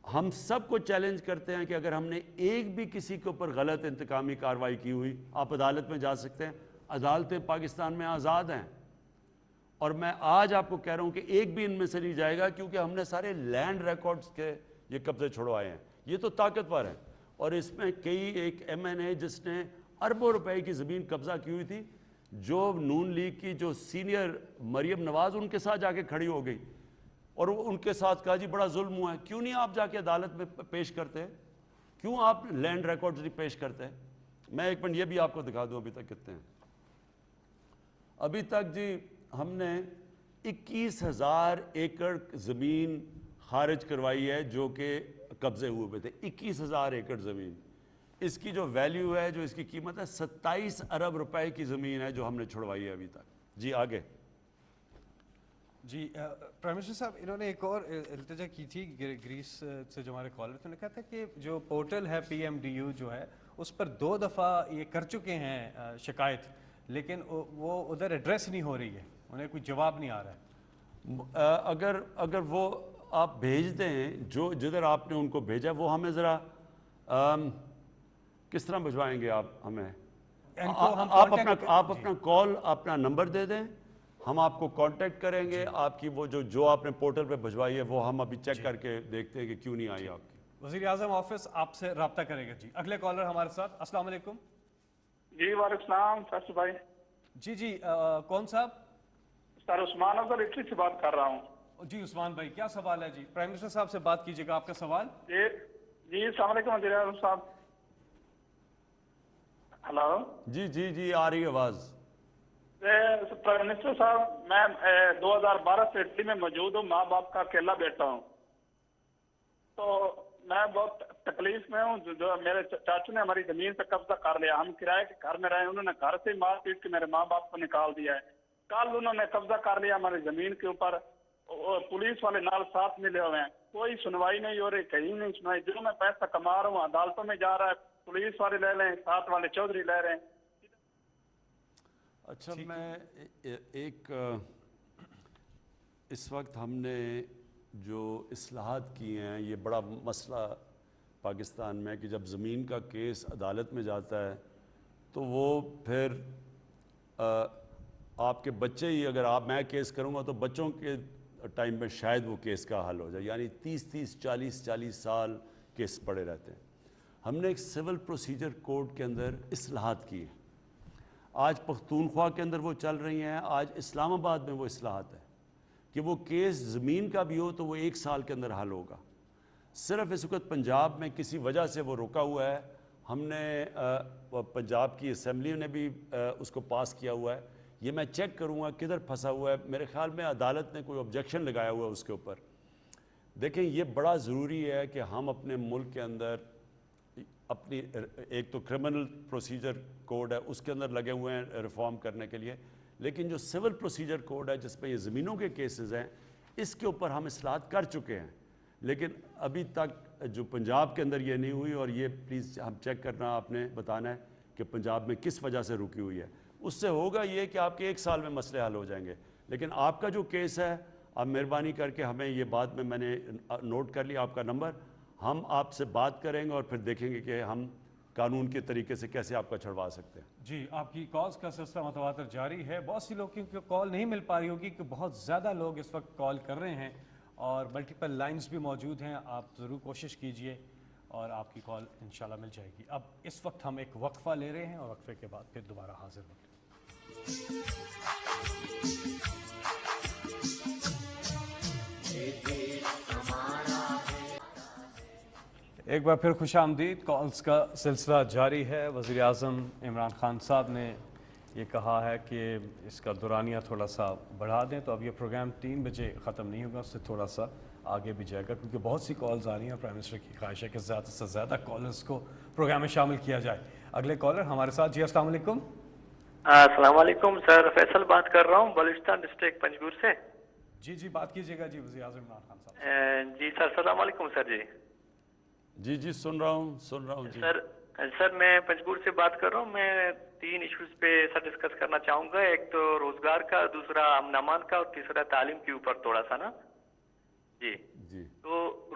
ہم سب کو چیلنج کرتے ہیں کہ اگر ہم نے ایک بھی کسی کے اوپر غلط انتقامی کارروائی کی ہوئی، آپ عدالت میں جا سکتے ہیں. عدالتیں پاکستان میں آزاد ہیں، اور میں آج آپ کو کہہ رہا ہوں کہ ایک بھی ان میں سے نہیں جائے گا، کیونکہ ہم نے سارے لینڈ ریکارڈز کے یہ قبضے چھڑوائے ہیں. یہ تو طاقتور ہیں، اور اس میں ایک ایم این اے جس نے اربوں روپے کی زمین قبضہ کی ہوئی تھی، جو نون لیگ کی جو سینئر مریم نواز ان کے ساتھ جا کے کھڑی ہو گئی، اور ان کے ساتھ کہا جی بڑا ظلم ہوا ہے. کیوں نہیں آپ جا کے عدالت میں پیش کرتے؟ کیوں آپ لینڈ ریکارڈز نہیں پیش کرتے؟ میں ایک منٹ یہ بھی آپ کو دکھا دوں ابھی تک کتنے ہیں. ابھی تک جی ہم نے 21,000 ایکڑ زمین خارج کروائی ہے جو کہ قبضے ہوئے تھے. 21,000 ایکڑ زمین، اس کی جو ویلیو ہے، جو اس کی قیمت ہے، 27 ارب روپے کی زمین ہے جو ہم نے چھڑوائی ہے ابھی تک. جی آگے. جی پرائم منسٹر صاحب، انہوں نے ایک اور التجا کی تھی گریس سے جو ہمارے کالر تھے، انہوں نے کہا تھا کہ جو پورٹل ہے PMDU جو ہے اس پر 2 دفعہ یہ کر چکے ہیں شکایت، لیکن وہ ادھر ایڈریس نہیں ہو رہی ہے، انہیں کوئی جواب نہیں آ رہا ہے. اگر وہ آپ بھیج دیں جو جدھر آپ نے ان کو بھیجا، وہ ہمیں ذرا کس طرح بھجوائیں گے آپ ہمیں؟ آپ اپنا کال، اپنا نمبر دے دیں، ہم آپ کو کانٹیکٹ کریں گے. آپ کی وہ جو آپ نے پورٹل پہ بھجوائی ہے وہ ہم ابھی چیک کر کے دیکھتے ہیں کہ کیوں نہیں آئی آپ کی. وزیر اعظم آفس آپ سے رابطہ کرے گا. جی اگلے کالر ہمارے ساتھ. السلام علیکم. جی وعلیکم السلام فیصل بھائی. جی کون صاحب؟ سر عثمان افضل اٹلی سے بات کر رہا ہوں. جی عثمان بھائی کیا سوال ہے؟ جی پرائم منسٹر صاحب سے بات کیجیے گا. آپ کا سوال. جی السلام علیکم وزیر اعظم صاحب. ہلو. جی آ رہی آواز. پرائم منسٹر صاحب، میں 2012 سے اٹلی میں موجود ہوں. ماں باپ کا اکیلا بیٹا ہوں، تو میں بہت تکلیف میں ہوں. جو میرے چاچو نے ہماری زمین سے قبضہ کر لیا. ہم کرائے کے گھر میں رہے، انہوں نے گھر سے مار پیٹ کے میرے ماں باپ کو نکال دیا ہے. کل انہوں نے قبضہ کر لیا ہماری زمین کے اوپر. پولیس والے نال ساتھ ملے ہوئے ہیں. کوئی سنوائی نہیں ہو رہی، کہیں نہیں سنوائی. جو میں پیسہ کما رہا ہوں عدالتوں میں جا رہا ہے، پولیس والے لے لیں، ساتھ والے چودھری لے رہے ہیں. اچھا، میں اس وقت ہم نے جو اصلاحات کی ہیں، یہ بڑا مسئلہ پاکستان میں کہ جب زمین کا کیس عدالت میں جاتا ہے تو وہ پھر آپ کے بچے ہی، اگر میں کیس کروں گا تو بچوں کے ٹائم میں شاید وہ کیس کا حل ہو جائے. یعنی 30 40 سال کیس پڑے رہتے ہیں. ہم نے ایک سول پروسیجر کوڈ کے اندر اصلاحات کی ہیں. آج پختونخوا کے اندر وہ چل رہی ہیں. آج اسلام آباد میں وہ اصلاحات ہے کہ وہ کیس زمین کا بھی ہو تو وہ 1 سال کے اندر حل ہوگا. صرف اس وقت پنجاب میں کسی وجہ سے وہ رکا ہوا ہے. ہم نے پنجاب کی اسمبلی نے بھی اس کو پاس کیا ہوا ہے. یہ میں چیک کروں گا کدھر پھنسا ہوا ہے. میرے خیال میں عدالت نے کوئی آبجیکشن لگایا ہوا ہے اس کے اوپر. دیکھیں، یہ بڑا ضروری ہے کہ ہم اپنے ملک کے اندر اپنی ایک تو کرمنل پروسیجر کوڈ ہے، اس کے اندر لگے ہوئے ہیں ریفارم کرنے کے لیے، لیکن جو سول پروسیجر کوڈ ہے جس پہ یہ زمینوں کے کیسز ہیں، اس کے اوپر ہم اصلاحات کر چکے ہیں. لیکن ابھی تک جو پنجاب کے اندر یہ نہیں ہوئی، اور یہ پلیز ہم چیک کرنا، آپ نے بتانا ہے کہ پنجاب میں کس وجہ سے رکی ہوئی ہے. اس سے ہوگا یہ کہ آپ کے 1 سال میں مسئلے حل ہو جائیں گے. لیکن آپ کا جو کیس ہے، آپ مہربانی کر کے ہمیں یہ بات میں نے نوٹ کر لیا آپ کا نمبر. ہم آپ سے بات کریں گے اور پھر دیکھیں گے کہ ہم قانون کے طریقے سے کیسے آپ کا چھڑوا سکتے ہیں. جی آپ کی کالز کا سلسلہ متواتر جاری ہے. بہت سی لوگوں کی کال نہیں مل پا رہی ہوگی کہ بہت زیادہ لوگ اس وقت کال کر رہے ہیں اور ملٹیپل لائنز بھی موجود ہیں. آپ ضرور کوشش کیجئے اور آپ کی کال انشاءاللہ مل جائے گی. اب اس وقت ہم ایک وقفہ لے رہے ہیں اور وقفے کے بعد پھر دوبارہ حاضر ہوں گے. ایک بار پھر خوش آمدید. کالز کا سلسلہ جاری ہے. وزیر اعظم عمران خان صاحب نے یہ کہا ہے کہ اس کا دورانیہ تھوڑا سا بڑھا دیں. تو اب یہ پروگرام 3 بجے ختم نہیں ہوگا، اس سے تھوڑا سا آگے بھی جائے گا کیونکہ بہت سی کالز آ رہی ہیں. پرائم منسٹر کی خواہش ہے کہ زیادہ سے زیادہ کالرز کو پروگرام میں شامل کیا جائے. اگلے کالر ہمارے ساتھ. جی السلام علیکم. السلام علیکم سر، فیصل بات کر رہا ہوں بلوچستان ڈسٹرکٹ پنجگور سے. جی بات کیجیے گا. جی وزیر اعظم عمران خان صاحب. جی سر السلام علیکم سر. جی سن رہا ہوں جی. سر میں پنجگور سے بات کر رہا ہوں. میں 3 ایشوز پہ سر ڈسکس کرنا چاہوں گا. ایک تو روزگار کا، دوسرا امن امان کا، اور تیسرا تعلیم کے اوپر تھوڑا سا نا. جی تو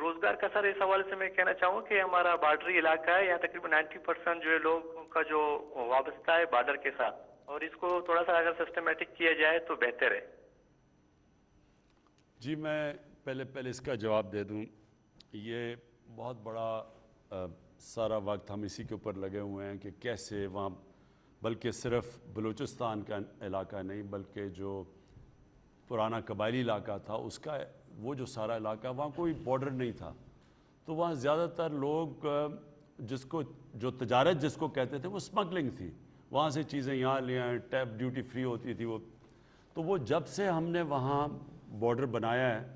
रोजगार का सर इस हवाले से मैं कहना चाहूँगा कि हमारा बॉर्डरी इलाका है, यहाँ तकरीबन 90% जो है लोगों का जो वाबस्ता है बॉर्डर के साथ, और इसको थोड़ा सा अगर सिस्टमेटिक किया जाए तो बेहतर है। जी मैं पहले इसका जवाब दे दूं। ये बहुत बड़ा सारा वक्त हम इसी के ऊपर लगे हुए हैं कि कैसे वहाँ, बल्कि सिर्फ बलूचिस्तान का इलाका नहीं बल्कि जो पुराना कबायली इलाका था उसका वो जो सारा इलाका, वहाँ कोई बॉर्डर नहीं था, तो वहाँ ज़्यादातर लोग जिसको जो तजारत जिसको कहते थे वो स्मगलिंग थी। वहाँ से चीज़ें यहाँ ले आए, टैप ड्यूटी फ्री होती थी वो। तो वो जब से हमने वहाँ बॉर्डर बनाया है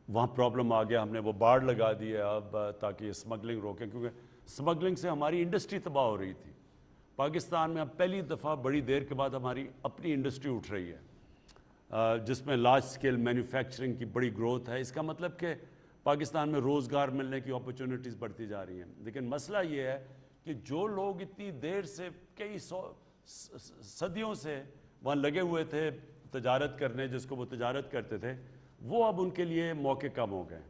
वहाँ प्रॉब्लम आ गया, हमने वो बाड़ लगा दी है अब ताकि ये स्मगलिंग रोकें, क्योंकि स्मगलिंग से हमारी इंडस्ट्री तबाह हो रही थी। पाकिस्तान में अब पहली दफ़ा बड़ी देर के बाद हमारी अपनी इंडस्ट्री उठ रही है जिसमें लार्ज स्केल मैन्युफैक्चरिंग की बड़ी ग्रोथ है। इसका मतलब कि पाकिस्तान में रोज़गार मिलने की अपॉर्चुनिटीज़ बढ़ती जा रही हैं। लेकिन मसला ये है कि जो लोग इतनी देर से कई सदियों से वहाँ लगे हुए थे तजारत करने, जिसको वो तजारत करते थे, वो अब उनके लिए मौके कम हो गए।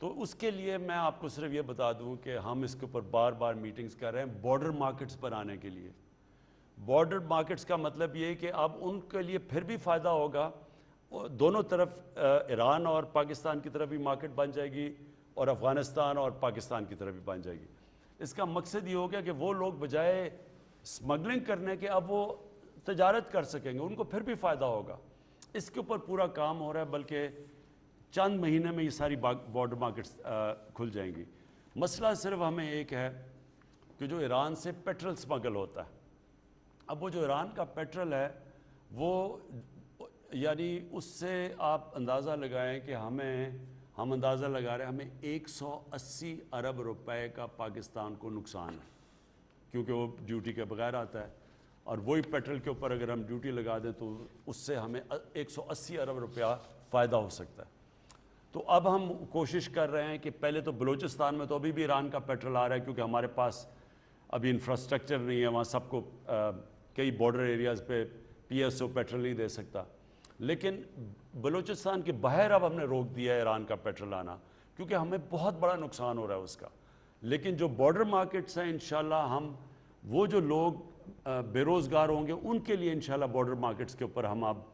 तो उसके लिए मैं आपको सिर्फ ये बता दूं कि हम इसके ऊपर बार बार मीटिंग्स कर रहे हैं बॉर्डर मार्केट्स बनाने के लिए। बॉर्डर मार्केट्स का मतलब ये है कि अब उनके लिए फिर भी फ़ायदा होगा, दोनों तरफ ईरान और पाकिस्तान की तरफ भी मार्केट बन जाएगी और अफ़गानिस्तान और पाकिस्तान की तरफ भी बन जाएगी। इसका मकसद ये हो गया कि वो लोग बजाय स्मगलिंग करने के अब वो तजारत कर सकेंगे, उनको फिर भी फ़ायदा होगा। इसके ऊपर पूरा काम हो रहा है, बल्कि चंद महीने में ये सारी बॉर्डर मार्केट्स खुल जाएंगी। मसला सिर्फ हमें एक है कि जो ईरान से पेट्रोल स्मगल होता है, अब वो जो ईरान का पेट्रोल है वो यानी उससे आप अंदाज़ा लगाएं कि हम अंदाज़ा लगा रहे हैं हमें 180 अरब रुपए का पाकिस्तान को नुकसान है, क्योंकि वो ड्यूटी के बगैर आता है। और वही पेट्रोल के ऊपर अगर हम ड्यूटी लगा दें तो उससे हमें 180 अरब रुपया फ़ायदा हो सकता है। तो अब हम कोशिश कर रहे हैं कि पहले तो बलूचिस्तान में तो अभी भी ईरान का पेट्रोल आ रहा है, क्योंकि हमारे पास अभी इंफ्रास्ट्रक्चर नहीं है, वहाँ सबको कई बॉर्डर एरियाज़ पे PSO पेट्रोल नहीं दे सकता। लेकिन बलूचिस्तान के बाहर अब हमने रोक दिया है ईरान का पेट्रोल आना, क्योंकि हमें बहुत बड़ा नुकसान हो रहा है उसका। लेकिन जो बॉर्डर मार्केट्स हैं इंशाल्लाह हम वो जो लोग बेरोज़गार होंगे उनके लिए इंशाल्लाह बॉर्डर मार्केट्स के ऊपर हम अब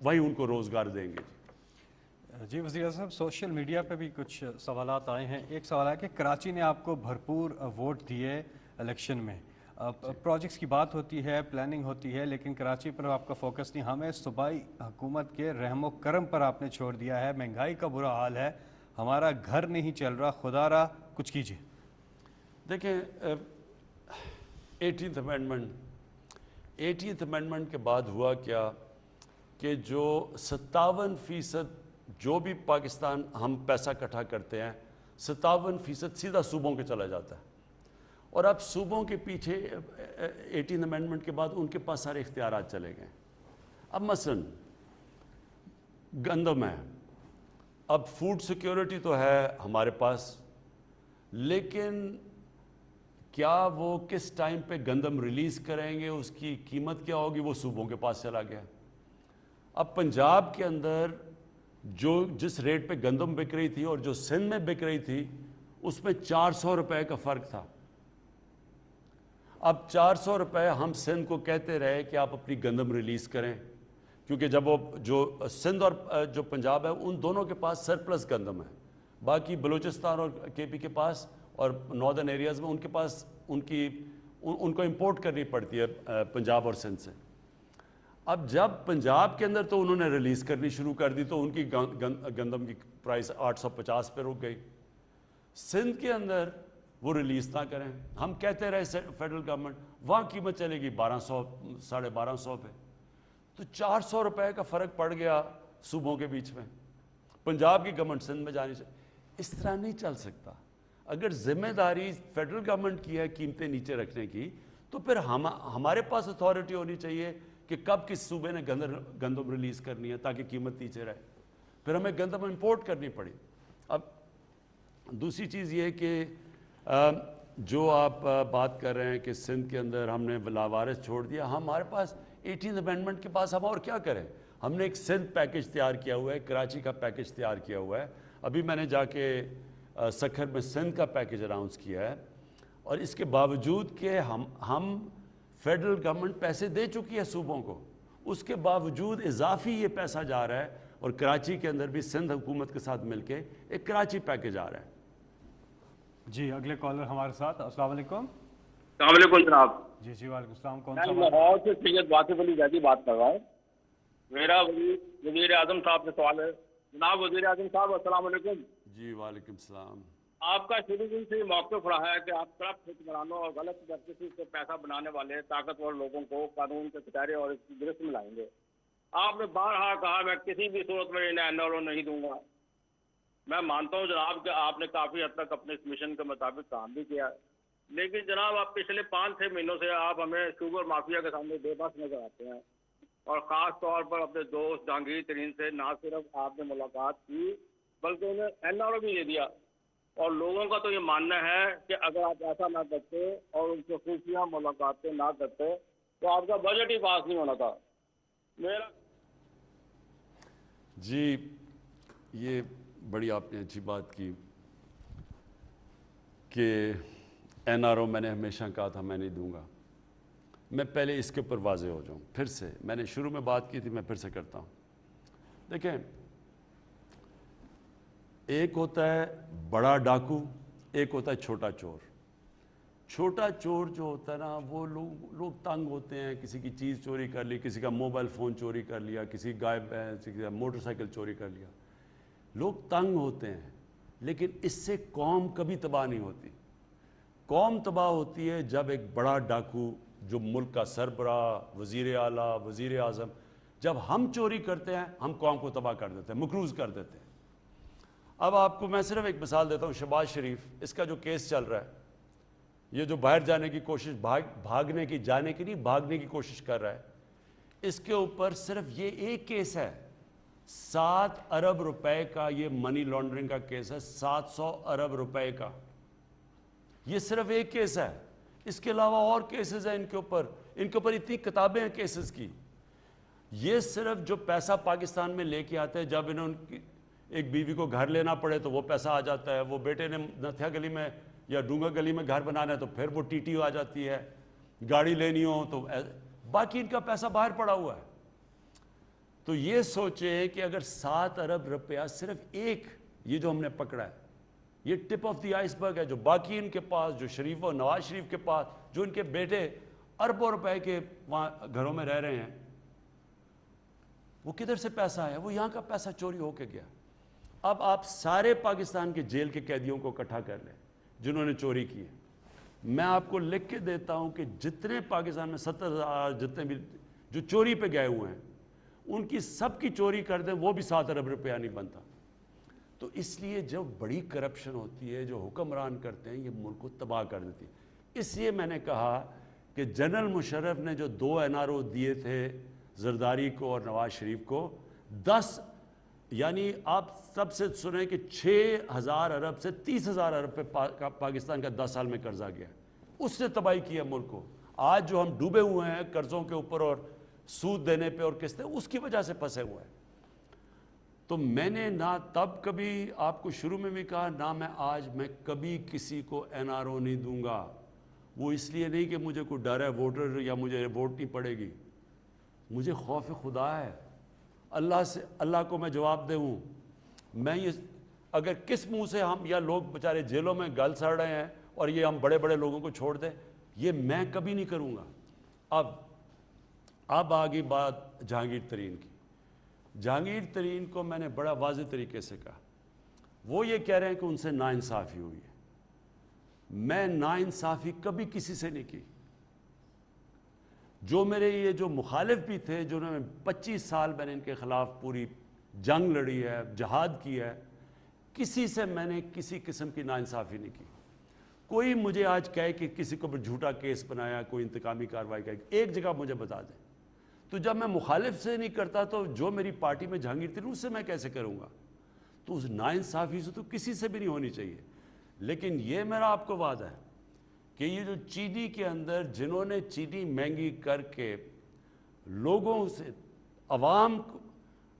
वही उनको रोज़गार देंगे। जी वज़ीर साहब, सोशल मीडिया पे भी कुछ सवालात आए हैं। एक सवाल है कि कराची ने आपको भरपूर वोट दिए इलेक्शन में, प्रोजेक्ट्स की बात होती है, प्लानिंग होती है, लेकिन कराची पर आपका फोकस नहीं, हमें सूबाई हुकूमत के रहमो करम पर आपने छोड़ दिया है। महंगाई का बुरा हाल है, हमारा घर नहीं चल रहा, खुदारा कुछ कीजिए। देखें 18th अमेंडमेंट के बाद हुआ क्या कि जो 57% जो भी पाकिस्तान हम पैसा इकट्ठा करते हैं 57% सीधा सूबों के चला जाता है। और अब सूबों के पीछे 18th अमेंडमेंट के बाद उनके पास सारे इख्तियारात चले गए। अब मसलन गंदम है, अब फूड सिक्योरिटी तो है हमारे पास, लेकिन क्या वो किस टाइम पे गंदम रिलीज़ करेंगे, उसकी कीमत क्या होगी, वो सूबों के पास चला गया। अब पंजाब के अंदर जो जिस रेट पे गंदम बिक रही थी और जो सिंध में बिक रही थी उसमें 400 रुपए का फ़र्क था। अब 400 रुपए हम सिंध को कहते रहे कि आप अपनी गंदम रिलीज़ करें, क्योंकि जब वो जो सिंध और जो पंजाब है उन दोनों के पास सरप्लस गंदम है, बाकी बलूचिस्तान और KP के पास और नॉर्दर्न एरियाज़ में उनके पास उनको इंपोर्ट करनी पड़ती है पंजाब और सिंध से। अब जब पंजाब के अंदर तो उन्होंने रिलीज़ करनी शुरू कर दी तो उनकी गंदम की प्राइस 850 पे रुक गई। सिंध के अंदर वो रिलीज़ ना करें, हम कहते रहे फेडरल गवर्नमेंट, वहाँ कीमत चलेगी 1200 1250 पे, तो 400 रुपए का फ़र्क पड़ गया सूबों के बीच में। पंजाब की गवर्नमेंट सिंध में जानी चाहिए। इस तरह नहीं चल सकता। अगर जिम्मेदारी फेडरल गवर्नमेंट की है कीमतें नीचे रखने की, तो फिर हमारे पास अथॉरिटी होनी चाहिए कि कब किस सूबे ने गंदम रिलीज़ करनी है ताकि कीमत नीचे रहे। फिर हमें गंदम इंपोर्ट करनी पड़ी। अब दूसरी चीज़ ये है कि जो आप बात कर रहे हैं कि सिंध के अंदर हमने लावारिस छोड़ दिया, हमारे पास 18th अमेंडमेंट के पास हम और क्या करें। हमने एक सिंध पैकेज तैयार किया हुआ है, कराची का पैकेज तैयार किया हुआ है, अभी मैंने जाके सखर में सिंध का पैकेज अनाउंस किया है, और इसके बावजूद कि हम फेडरल गवर्नमेंट पैसे दे चुकी है सूबों को, उसके बावजूद इजाफी ये पैसा जा रहा है, और कराची के अंदर भी सिंध हुकूमत के साथ मिलके एक कराची पैकेज आ रहा है। जी, अगले कॉलर हमारे साथ। अस्सलाम वालेकुम। अस्सलाम वालेकुम जनाब। जी जी, वालेकुम सलाम। कौन मैं सा लाहौर से सैयद वासिफ अली जैदी बात कर रहा हूँ। मेरा वजीर आजम साहब से सवाल है। जनाब वजीर आजम साहब, अस्सलाम वालेकुम। जी वालेकुम सलाम। आपका शुरू दिन से मौक़िफ़ रहा है कि आप करप्ट हुक्मरानों और गलत प्रैक्टिस से पैसा बनाने वाले ताकतवर लोगों को कानून के कटहरे और इसकी गिरफ्त में लाएंगे। आपने बारहा कहा मैं किसी भी सूरत में इन्हें एनओ नहीं दूंगा। मैं मानता हूँ जनाब कि आपने काफ़ी हद तक अपने इस मिशन के मुताबिक काम भी किया है, लेकिन जनाब आप पिछले 5-6 महीनों से आप हमें शुगर माफिया के सामने बेबस नजर आते हैं, और ख़ास तौर पर अपने दोस्त जहांगीर तरीन से ना सिर्फ आपने मुलाकात की बल्कि उन्हें एनओ भी दे दिया, और लोगों का तो ये मानना है कि अगर आप ऐसा ना करते और उनसे खुफिया मुलाकातें ना करते तो आपका बजट ही पास नहीं होना था। मेरा जी, ये बड़ी आपने अच्छी बात की कि एनआरओ मैंने हमेशा कहा था मैं नहीं दूंगा। मैं पहले इसके ऊपर वाज़े हो जाऊं, फिर से मैंने शुरू में बात की थी, मैं फिर से करता हूं। देखें, एक होता है बड़ा डाकू, एक होता है छोटा चोर। छोटा चोर जो होता है ना, वो लोग तंग होते हैं, किसी की चीज़ चोरी कर ली, किसी का मोबाइल फ़ोन चोरी कर लिया, किसी गायब किसी का मोटरसाइकिल चोरी कर लिया, लोग तंग होते हैं। लेकिन इससे कौम कभी तबाह नहीं होती। कौम तबाह होती है जब एक बड़ा डाकू जो मुल्क का सरबराह, वज़ीर आला, वज़ीर आज़म, जब हम चोरी करते हैं हम कौम को तबाह कर देते हैं, मकरूज़ कर देते हैं। अब आपको मैं सिर्फ एक मिसाल देता हूँ। शहबाज शरीफ, इसका जो केस चल रहा है, ये जो बाहर जाने की कोशिश, भागने की भागने की कोशिश कर रहा है, इसके ऊपर सिर्फ ये एक केस है, 7 अरब रुपए का ये मनी लॉन्ड्रिंग का केस है, 700 अरब रुपए का। ये सिर्फ एक केस है, इसके अलावा और केसेस हैं इनके ऊपर इतनी किताबें हैं केसेस की। ये सिर्फ जो पैसा पाकिस्तान में लेके आते हैं, जब इन्हें उनकी एक बीवी को घर लेना पड़े तो वो पैसा आ जाता है, वो बेटे ने नथिया गली में या डूंगा गली में घर बनाना है तो फिर वो टीटी आ जाती है, गाड़ी लेनी हो तो बाकी इनका पैसा बाहर पड़ा हुआ है। तो ये सोचें कि अगर 7 अरब रुपया सिर्फ एक, ये जो हमने पकड़ा है, ये टिप ऑफ द आइसबर्ग है। जो बाकी इनके पास, जो शरीफ और नवाज शरीफ के पास, जो इनके बेटे अरबों रुपए के वहाँ घरों में रह रहे हैं, वो किधर से पैसा आया? वो यहाँ का पैसा चोरी होके गया। अब आप सारे पाकिस्तान के जेल के कैदियों को इकट्ठा कर लें जिन्होंने चोरी की है। मैं आपको लिख के देता हूँ कि जितने पाकिस्तान में 70,000 जितने भी जो चोरी पे गए हुए हैं, उनकी सबकी चोरी कर दें वो भी 7 अरब रुपया नहीं बनता। तो इसलिए जब बड़ी करप्शन होती है, जो हुक्मरान करते हैं, ये मुल्क को तबाह कर देती है। इसलिए मैंने कहा कि जनरल मुशर्रफ ने जो 2 एनआरओ दिए थे जरदारी को और नवाज शरीफ को, 10 यानी आप सबसे सुने कि 6,000 अरब से 30,000 अरब पे पाकिस्तान का 10 साल में कर्जा गया, उससे तबाही की है मुल्क को। आज जो हम डूबे हुए हैं कर्जों के ऊपर और सूद देने पे और किस्तें, उसकी वजह से फंसे हुए हैं। तो मैंने ना तब कभी आपको शुरू में भी कहा, ना मैं आज, मैं कभी किसी को एनआरओ नहीं दूंगा। वो इसलिए नहीं कि मुझे कोई डर है वोटर या मुझे वोट नहीं पड़ेगी, मुझे खौफ खुदा है। अल्लाह से, अल्लाह को मैं जवाब दूँ। मैं ये अगर किस मुंह से हम या लोग बेचारे जेलों में गल सड़ रहे हैं और ये हम बड़े बड़े लोगों को छोड़ दें, ये मैं कभी नहीं करूँगा। अब आ गई बात जहांगीर तरीन की। जहांगीर तरीन को मैंने बड़ा वाज़ेह तरीके से कहा, वो ये कह रहे हैं कि उनसे नाइंसाफ़ी हुई है। मैं नाइंसाफ़ी कभी किसी से नहीं की। जो मेरे ये जो मुखालिफ भी थे, जिन्होंने 25 साल मैंने इनके ख़िलाफ़ पूरी जंग लड़ी है, जहाद की है, किसी से मैंने किसी किस्म की नाइंसाफ़ी नहीं की। कोई मुझे आज कहे कि किसी को झूठा केस बनाया, कोई इंतकामी कार्रवाई का, एक जगह मुझे बता दें। तो जब मैं मुखालिफ से नहीं करता तो जो मेरी पार्टी में जहांगीर थी उससे मैं कैसे करूँगा? तो उस नाइंसाफ़ी से तो किसी से भी नहीं होनी चाहिए। लेकिन ये मेरा आपको वादा है कि ये जो चीनी के अंदर जिन्होंने चीनी महंगी करके लोगों से, अवाम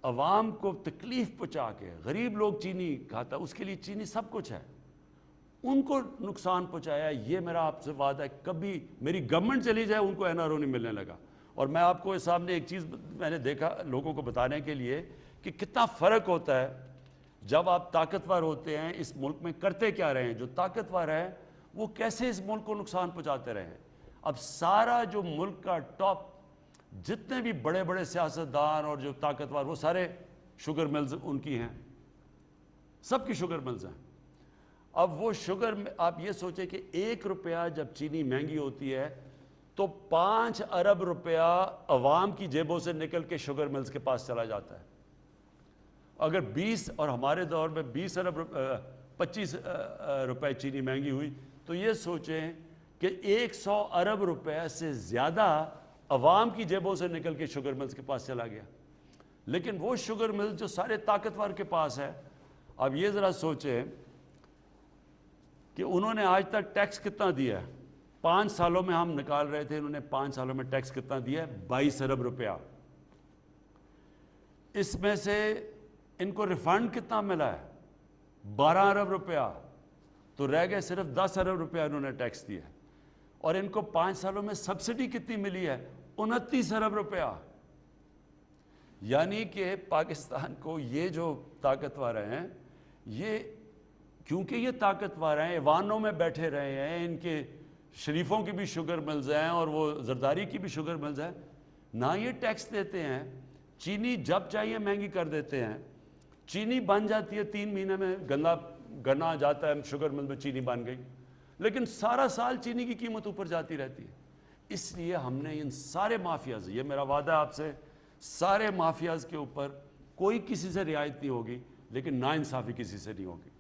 عوام کو تکلیف پہنچا کے غریب لوگ چینی کھاتا ہے، اس کے لیے چینی سب کچھ ہے، ان کو نقصان پہنچایا. یہ میرا آپ سے وعدہ ہے، کبھی میری گورنمنٹ چلی جائے ان کو NRO نہیں ملنے لگا. اور میں آپ کو سامنے ایک چیز میں نے دیکھا لوگوں کو بتانے کے لیے کہ کتنا فرق ہوتا ہے جب آپ طاقتور ہوتے ہیں. اس ملک میں کرتے کیا رہے ہیں؟ جو طاقتور ہیں وہ کیسے اس ملک کو نقصان پہنچاتے رہے ہیں. اب سارا جو ملک کا ٹاپ جتنے بھی بڑے بڑے سیاستدان اور جو طاقتور، وہ سارے شوگر ملز ان کی ہیں، سب کی شوگر ملز ہیں. اب وہ شوگر، آپ یہ سوچیں کہ 1 روپیہ جب چینی مہنگی ہوتی ہے تو 5 ارب روپیہ عوام کی جیبوں سے نکل کے شوگر ملز کے پاس چلا جاتا ہے. اگر 20 اور ہمارے دور میں 25 روپے چینی مہنگی ہوئی تو یہ سوچیں کہ 100 ارب روپے سے زیادہ عوام کی جیبوں سے نکل کے شوگر ملز کے پاس چلا گیا. لیکن وہ شوگر ملز جو سارے طاقتور کے پاس ہے، اب یہ ذرا سوچیں کہ انہوں نے آج تک ٹیکس کتنا دیا ہے. 5 سالوں میں ہم نکال رہے تھے، انہوں نے 5 سالوں میں ٹیکس کتنا دیا ہے؟ 22 ارب روپیہ. اس میں سے ان کو ریفنڈ کتنا ملا ہے؟ 12 ارب روپیہ. تو رہ گئے صرف 10 ارب روپیہ انہوں نے ٹیکس دیا ہے. اور ان کو 5 سالوں میں سبسڈی کتنی ملی ہے؟ 29 ارب روپیہ. یعنی کہ پاکستان کو یہ جو طاقتور ہیں، یہ کیونکہ یہ طاقتور ہیں، ایوانوں میں بیٹھے رہے ہیں، ان کے شریفوں کی بھی شوگر ملز ہیں اور وہ زرداری کی بھی شوگر ملز ہیں، نہ یہ ٹیکس دیتے ہیں. چینی جب چاہیے مہنگی کر دیتے ہیں. چینی بن جاتی ہے 3 مہینے میں، گنا جاتا ہے شوگر مل میں، چینی بن گئی. لیکن سارا سال چینی کی قیمت اوپر جاتی رہتی ہے. اس لیے ہم نے ان سارے مافیاز، یہ میرا وعدہ ہے آپ سے، سارے مافیاز کے اوپر کوئی کسی سے رعایت نہیں ہوگی، لیکن ناانصافی کسی سے نہیں ہوگی.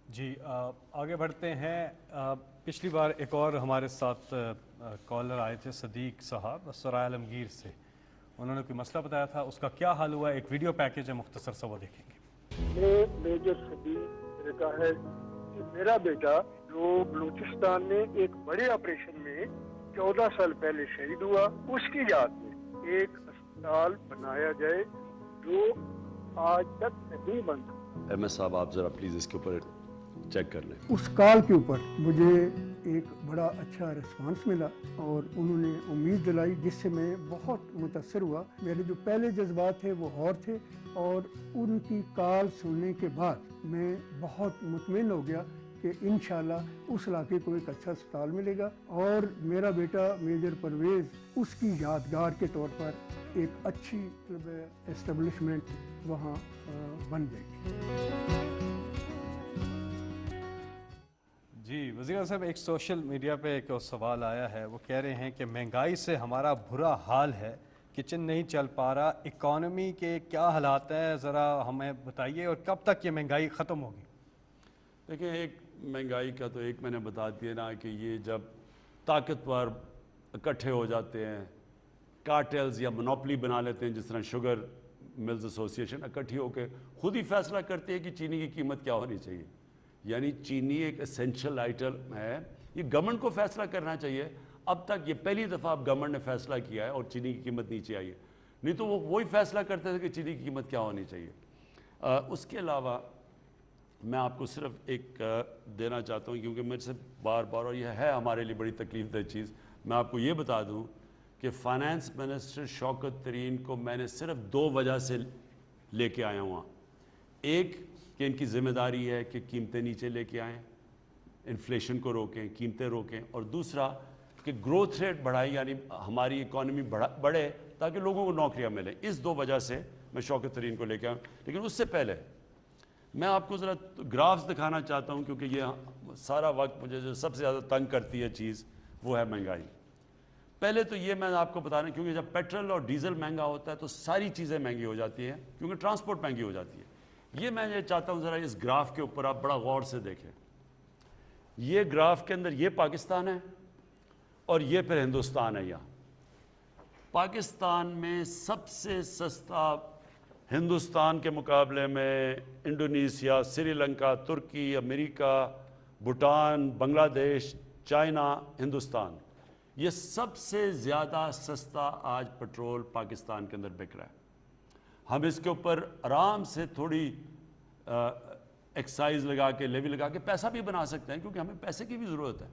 جی آگے بڑھتے ہیں. پچھلی بار ایک اور ہمارے ساتھ کالر آئے تھے، صدیق صاحب سرائے عالمگیر سے. انہوں نے کوئی مسئلہ بتایا تھا، اس کا کیا حل ہوا ہے؟ ایک ویڈیو پیکیج ہے، مختصر سا وہ دیکھیں گے. میں میجر صدیق نے کہا ہے کہ میرا بیٹا جو بلوچستان میں ایک بڑے آپریشن میں 14 سال پہلے شہید ہوا، اس کی یاد میں ایک اسپتال بنایا جائے جو آج تک نہیں بنا. ایم ایس صاحب آپ ذرا پلیز اس کے اوپر چیک کر لیں. اس کال کے اوپر مجھے ایک بڑا اچھا ریسپانس ملا اور انہوں نے امید دلائی، جس سے میں بہت متاثر ہوا. میرے جو پہلے جذبات تھے وہ اور تھے، اور ان کی کال سننے کے بعد میں بہت مطمئن ہو گیا کہ انشاءاللہ اس علاقے کو ایک اچھا اسپتال ملے گا، اور میرا بیٹا میجر پرویز اس کی یادگار کے طور پر ایک اچھی اسٹیبلشمنٹ وہاں بن جائے گی. جی وزیر اعظم صاحب، ایک سوشل میڈیا پہ ایک سوال آیا ہے، وہ کہہ رہے ہیں کہ مہنگائی سے ہمارا برا حال ہے، کچن نہیں چل پا رہا، اکانومی کے کیا حالات ہیں، ذرا ہمیں بتائیے، اور کب تک یہ مہنگائی ختم ہوگی؟ دیکھیں، ایک مہنگائی کا تو ایک میں نے بتا دیا نا کہ یہ جب طاقتور اکٹھے ہو جاتے ہیں، کارٹیلز یا منوپلی بنا لیتے ہیں، جس طرح شوگر ملز ایسوسیشن اکٹھی ہو کے خود ہی فیصلہ کرتے ہیں کہ چینی کی قیمت کیا ہونی چاہیے. یعنی چینی ایک اسینشل آئٹم ہے، یہ گورنمنٹ کو فیصلہ کرنا چاہیے. اب تک یہ پہلی دفعہ اب گورنمنٹ نے فیصلہ کیا ہے اور چینی کی قیمت نیچے آئی ہے، نہیں تو وہ وہی فیصلہ کرتے تھے کہ چینی کی قیمت کیا ہونی چاہیے. اس کے علاوہ میں آپ کو صرف ایک دینا چاہتا ہوں، کیونکہ میرے سے بار بار، اور یہ ہے ہمارے لیے بڑی تکلیف دہ چیز، میں آپ کو یہ بتا دوں کہ فائنانس منسٹر شوکت ترین کو میں نے صرف 2 وجہ سے لے کے آیا ہوں. ایک کہ ان کی ذمہ داری ہے کہ قیمتیں نیچے لے کے آئیں، انفلیشن کو روکیں، قیمتیں روکیں، اور دوسرا کہ گروتھ ریٹ بڑھائیں، یعنی ہماری اکانومی بڑھے تاکہ لوگوں کو نوکریاں ملیں. اس 2 وجہ سے میں شوکت ترین کو لے کے آیا ہوں. لیکن اس سے پہلے میں آپ کو ذرا گرافز دکھانا چاہتا ہوں، کیونکہ یہ سارا وقت مجھے جو سب سے زیادہ تنگ کرتی ہے چیز وہ ہے مہنگائی. پہلے تو یہ میں آپ کو بتانا، کیونکہ جب پیٹرول اور ڈیزل مہنگا ہوتا ہے تو ساری چیزیں مہنگی ہو جاتی ہیں، کیونکہ ٹرانسپورٹ مہنگی ہو جاتی ہے. یہ میں یہ چاہتا ہوں ذرا اس گراف کے اوپر آپ بڑا غور سے دیکھیں. یہ گراف کے اندر یہ پاکستان ہے اور یہ پھر ہندوستان ہے. یہاں پاکستان میں سب سے سستا ہندوستان کے مقابلے میں انڈونیشیا، سری لنکا، ترکی، امریکہ، بھوٹان، بنگلہ دیش، چائنا، ہندوستان، یہ سب سے زیادہ سستا آج پٹرول پاکستان کے اندر بک رہا ہے. हम इसके ऊपर आराम से थोड़ी एक्साइज लगा के, लेवी लगा के पैसा भी बना सकते हैं, क्योंकि हमें पैसे की भी ज़रूरत है।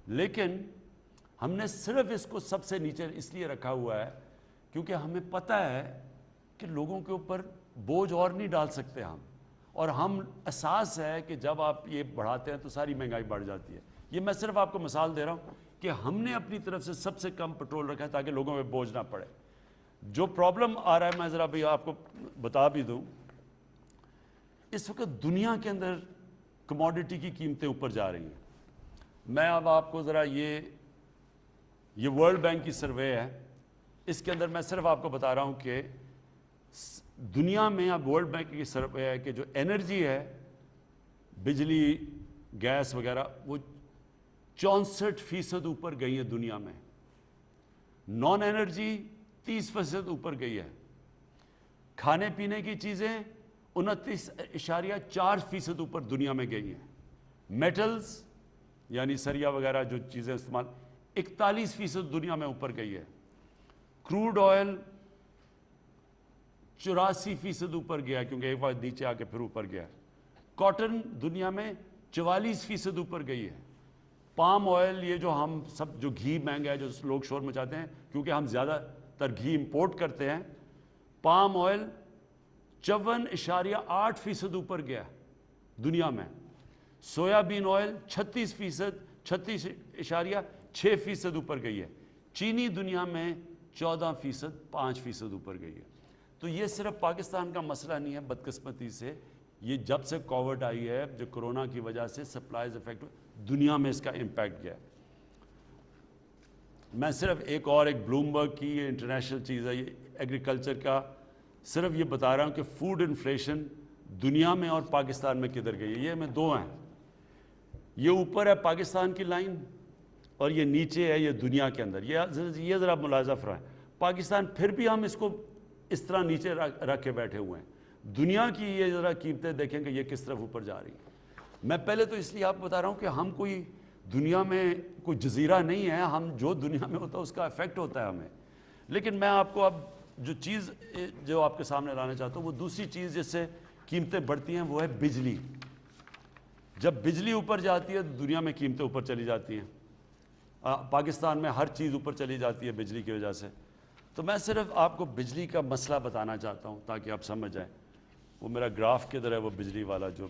लेकिन हमने सिर्फ इसको सबसे नीचे इसलिए रखा हुआ है क्योंकि हमें पता है कि लोगों के ऊपर बोझ और नहीं डाल सकते हम, और हम एहसास है कि जब आप ये बढ़ाते हैं तो सारी महंगाई बढ़ जाती है। ये मैं सिर्फ आपको मिसाल दे रहा हूँ कि हमने अपनी तरफ से सबसे कम पेट्रोल रखा है ताकि लोगों पे बोझ ना पड़े। जो प्रॉब्लम आ रहा है मैं ज़रा भी आपको बता भी दूँ, इस वक्त दुनिया के अंदर कमोडिटी की कीमतें ऊपर जा रही हैं। मैं अब आपको ज़रा ये वर्ल्ड बैंक की सर्वे है, इसके अंदर मैं सिर्फ आपको बता रहा हूँ कि दुनिया में अब वर्ल्ड बैंक की सर्वे है कि जो एनर्जी है, बिजली, गैस वगैरह, वो 64% ऊपर गई है दुनिया में। नॉन एनर्जी 30% ऊपर गई है। खाने पीने की चीज़ें 29.4% ऊपर दुनिया में गई हैं। मेटल्स यानी सरिया वगैरह जो चीज़ें इस्तेमाल 41% दुनिया में ऊपर गई है। क्रूड ऑयल 84% ऊपर गया क्योंकि एक बार नीचे आके फिर ऊपर गया। कॉटन दुनिया में 44% ऊपर गई है। पाम ऑयल, ये जो हम सब जो घी महंगा है, जो लोग शोर मचाते हैं क्योंकि हम ज़्यादातर घी इंपोर्ट करते हैं, पाम ऑयल 54.8% ऊपर गया दुनिया में। सोयाबीन ऑयल 36.6% ऊपर गई है। चीनी दुनिया में 14%, 5% ऊपर गई है। तो ये सिर्फ पाकिस्तान का मसला नहीं है, बदकिस्मती से ये जब से कोविड आई है, जो कोरोना की वजह से सप्लाईज इफेक्ट, दुनिया में इसका इम्पैक्ट गया है। मैं सिर्फ एक ब्लूमबर्ग की ये इंटरनेशनल चीज़ है, ये एग्रीकल्चर का, सिर्फ ये बता रहा हूँ कि फूड इन्फ्लेशन दुनिया में और पाकिस्तान में किधर गई है। ये में दो हैं, ये ऊपर है पाकिस्तान की लाइन और ये नीचे है ये दुनिया के अंदर। ये ज़रा मुलाज़ा फरमाएं, पाकिस्तान फिर भी हम इसको इस तरह नीचे रख के बैठे हुए हैं। दुनिया की ये ज़रा कीमतें देखें कि ये किस तरफ ऊपर जा रही हैं। मैं पहले तो इसलिए आपको बता रहा हूँ कि हम कोई दुनिया में कोई जजीरा नहीं है, हम जो दुनिया में होता है उसका इफेक्ट होता है हमें। लेकिन मैं आपको अब जो चीज़ जो आपके सामने लाना चाहता हूँ वो दूसरी चीज़ जिससे कीमतें बढ़ती हैं वो है बिजली। जब बिजली ऊपर जाती है तो दुनिया में कीमतें ऊपर चली जाती हैं। पाकिस्तान में हर चीज़ ऊपर चली जाती है बिजली की वजह से। तो मैं सिर्फ आपको बिजली का मसला बताना चाहता हूँ ताकि आप समझ जाएं। वो मेरा ग्राफ किधर है, वो बिजली वाला जो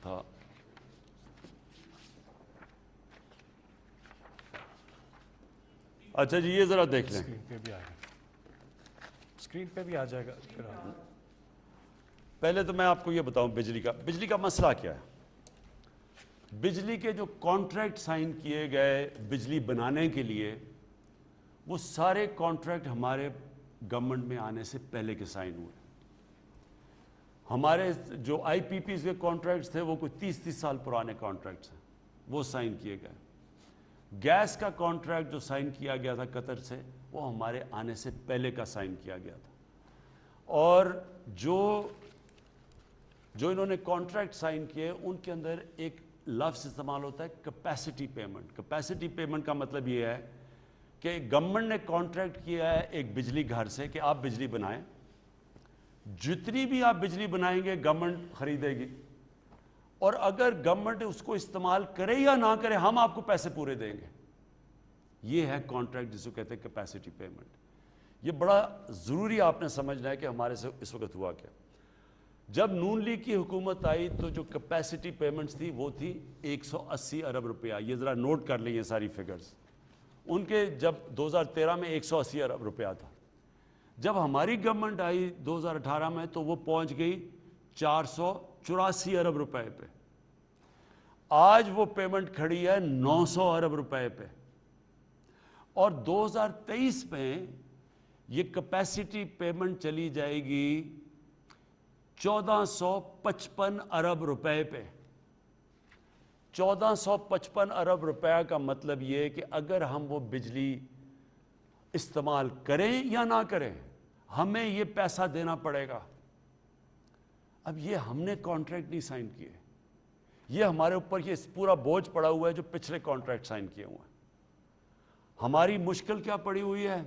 था। अच्छा जी, ये ज़रा देख लें, स्क्रीन पे भी आ जाएगा। पहले तो मैं आपको ये बताऊं बिजली का मसला क्या है। बिजली के जो कॉन्ट्रैक्ट साइन किए गए बिजली बनाने के लिए, वो सारे कॉन्ट्रैक्ट हमारे गवर्नमेंट में आने से पहले के साइन हुए। हमारे जो IPPs के कॉन्ट्रैक्ट्स थे वो कोई 30-30 साल पुराने कॉन्ट्रैक्ट्स हैं, वो साइन किए गए। गैस का कॉन्ट्रैक्ट जो साइन किया गया था कतर से, वो हमारे आने से पहले का साइन किया गया था। और जो इन्होंने कॉन्ट्रैक्ट साइन किए उनके अंदर एक लफ्ज़ इस्तेमाल होता है कैपेसिटी पेमेंट। कैपेसिटी पेमेंट का मतलब ये है कि गवर्नमेंट ने कॉन्ट्रैक्ट किया है एक बिजली घर से कि आप बिजली बनाएं, जितनी भी आप बिजली बनाएंगे गवर्नमेंट खरीदेगी, और अगर गवर्नमेंट उसको इस्तेमाल करे या ना करे हम आपको पैसे पूरे देंगे। ये है कॉन्ट्रैक्ट जिसको कहते हैं कैपेसिटी पेमेंट। ये बड़ा ज़रूरी आपने समझना है कि हमारे से इस वक्त हुआ क्या। जब नून लीग की हुकूमत आई तो जो कैपेसिटी पेमेंट्स थी वो थी 180 अरब रुपया। ये ज़रा नोट कर लें ये सारी फिगर्स। उनके जब 2013 में 180 अरब रुपया था। जब हमारी गवर्नमेंट आई 2018 में तो वो पहुंच गई 484 अरब रुपए पे। आज वो पेमेंट खड़ी है 900 अरब रुपए पे। और 2023 में ये कैपेसिटी पेमेंट चली जाएगी 1455 अरब रुपए पे। 1455 अरब रुपया का मतलब ये कि अगर हम वो बिजली इस्तेमाल करें या ना करें हमें ये पैसा देना पड़ेगा। अब ये हमने कॉन्ट्रैक्ट नहीं साइन किए, ये हमारे ऊपर ये पूरा बोझ पड़ा हुआ है जो पिछले कॉन्ट्रैक्ट साइन किए हुए हैं। हमारी मुश्किल क्या पड़ी हुई है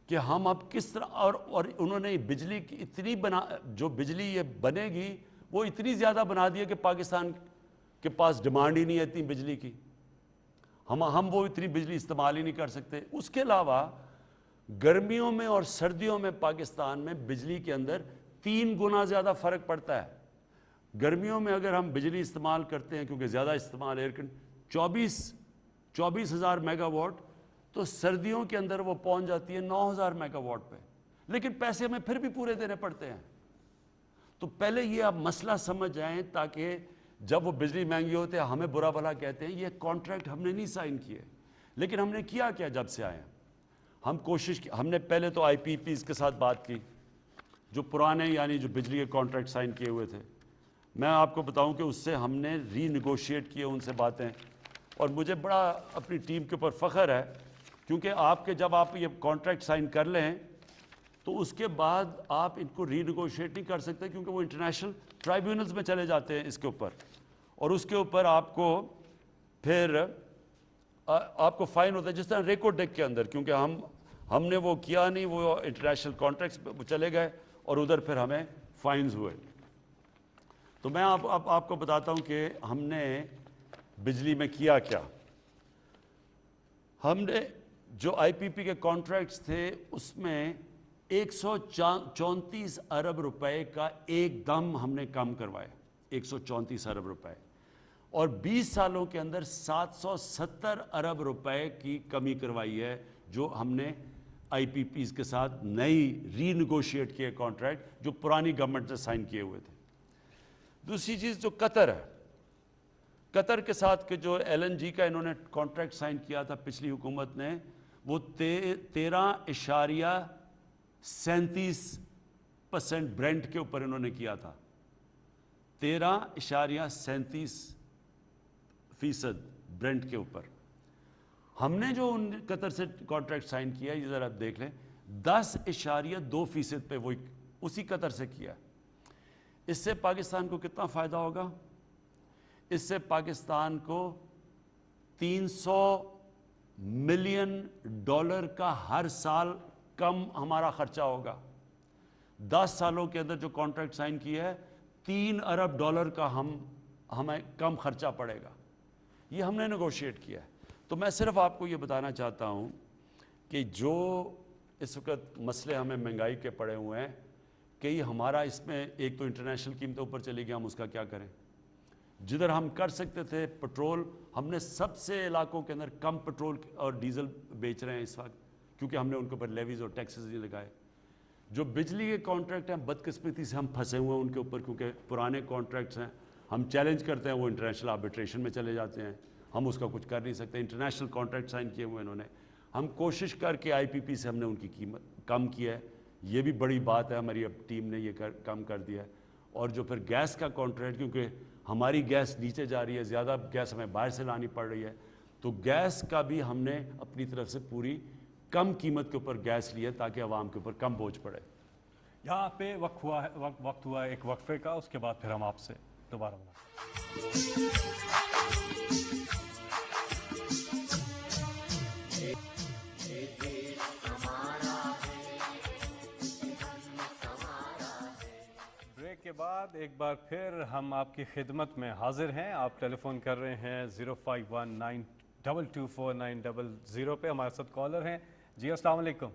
کہ ہم اب کس طرح اور انہوں نے بجلی کی اتنی جو بجلی یہ بنے گی وہ اتنی زیادہ بنا دی ہے کہ پاکستان کے پاس ڈیمانڈ ہی نہیں ہے اتنی بجلی کی، ہم وہ اتنی بجلی استعمال ہی نہیں کر سکتے۔ اس کے علاوہ گرمیوں میں اور سردیوں میں پاکستان میں بجلی کے اندر 3 گنا زیادہ فرق پڑتا ہے۔ گرمیوں میں اگر ہم بجلی استعمال کرتے ہیں کیونکہ زیادہ استعمال 24,000 میگا واٹ، تو سردیوں کے اندر وہ پہنچ جاتی ہے 9,000 میگا واٹ پہ، لیکن پیسے ہمیں پھر بھی پورے دینے پڑتے ہیں۔ تو پہلے یہ آپ مسئلہ سمجھ جائیں تاکہ جب وہ بجلی مہنگی ہوتے ہیں ہمیں برا بھلا کہتے ہیں، یہ کانٹریکٹ ہم نے نہیں سائن کیے، لیکن ہم نے کیا جب سے آئے ہیں ہم نے پہلے تو آئی پی پیز کے ساتھ بات کی جو پرانے یعنی جو بجلی کے کانٹریکٹ سائن کیے ہوئے تھے۔ میں آپ کو بتاؤں کہ اس سے ہم نے ری نیگوشیٹ کیے ان سے باتیں، اور مجھے بڑا اپنی ٹیم کے اوپر فخر ہے کیونکہ جب آپ یہ کانٹریکٹ سائن کر لیں تو اس کے بعد آپ ان کو ری نیگوشیٹ نہیں کر سکتے کیونکہ وہ انٹرنیشنل ٹرائیبیونلز میں چلے جاتے ہیں اس کے اوپر، اور اس کے اوپر آپ کو پھر آپ کو فائن ہوتا ہے، جس طرح ریکو ڈیک کے اندر، کیونکہ ہم نے وہ کیا نہیں، وہ انٹرنیشنل کانٹریکٹس پہ چلے گئے اور ادھر پھر ہمیں فائنز ہوئے۔ تو میں آپ کو بتاتا ہوں کہ ہم نے بجلی میں کیا کیا۔ ہم نے جو آئی پی پی کے کانٹریکٹس تھے اس میں 134 ارب روپے کا ایک دم ہم نے کم کروائے، 134 ارب روپے، اور 20 سالوں کے اندر 770 ارب روپے کی کمی کروائی ہے جو ہم نے آئی پی پیز کے ساتھ نئی ری نیگوشیٹ کیے کانٹریکٹ جو پرانی گورنمنٹ نے سائن کیے ہوئے تھے۔ دوسری چیز جو قطر ہے، قطر کے ساتھ کہ جو ایل این جی کا انہوں نے کانٹریکٹ سائن کیا تھا پچھلی حکومت نے، وہ 13.37% برینٹ کے اوپر انہوں نے کیا تھا، 13.37% برینٹ کے اوپر۔ ہم نے جو قطر سے کانٹریکٹ سائن کیا یہ ذرا آپ دیکھ لیں، 10.2% پہ وہ اسی قطر سے کیا۔ اس سے پاکستان کو کتنا فائدہ ہوگا؟ اس سے پاکستان کو $300 ملین کا ہر سال کم ہمارا خرچہ ہوگا۔ 10 سالوں کے اندر جو کانٹریکٹ سائن کیا ہے $3 ارب کا ہمیں کم خرچہ پڑے گا، یہ ہم نے نیگوشیٹ کیا ہے۔ تو میں صرف آپ کو یہ بتانا چاہتا ہوں کہ جو اس وقت مسئلے ہمیں مہنگائی کے پڑے ہوئے ہیں کہ یہ ہمارا اس میں ایک تو انٹرنیشنل قیمتوں اوپر چلی گئی، ہم اس کا کیا کریں؟ جدھر ہم کر سکتے تھے پٹرول، ہم نے سب سے علاقوں کے اندر کم پٹرول اور ڈیزل بیچ رہے ہیں اس وقت کیونکہ ہم نے ان کے اوپر لیویز اور ٹیکسز نہیں لگائے۔ جو بجلی کے کانٹریکٹ ہیں بدقسمتی سے ہم پھنسے ہوئے ہیں ان کے اوپر کیونکہ پرانے کانٹریکٹس ہیں، ہم چیلنج کرتے ہیں وہ انٹرنیشنل آربیٹریشن میں چلے جاتے ہیں، ہم اس کا کچھ کر نہیں سکتے۔ انٹرنیشنل کانٹریکٹ سائن کیے ہوئے انہوں نے، ہم کوشش کر کے آئی پی پی سے ہم نے ان کی قیمت کم کی ہے، یہ بھی بڑی بات ہے، ہماری اب ٹیم نے یہ کم کر دیا ہے۔ اور جو پھر گیس کا کانٹریکٹ، کیونکہ ہماری گیس نیچے جا رہی ہے، زیادہ گیس ہمیں باہر سے لانی پڑ رہی ہے، تو گیس کا بھی ہم نے اپنی طرف سے پوری کم قیمت کے اوپر گیس لی ہے تاکہ عوام کے اوپر کم بوجھ پڑے۔ یہاں پہ وقت ہوا ایک وقفے کا، اس کے بعد پھر ہم آپ سے دوبارہ بریک کے بعد ایک بار پھر ہم آپ کی خدمت میں حاضر ہیں۔ آپ ٹیلی فون کر رہے ہیں 0519224900 پہ، ہمارے ساتھ کالر ہیں۔ جی السلام علیکم۔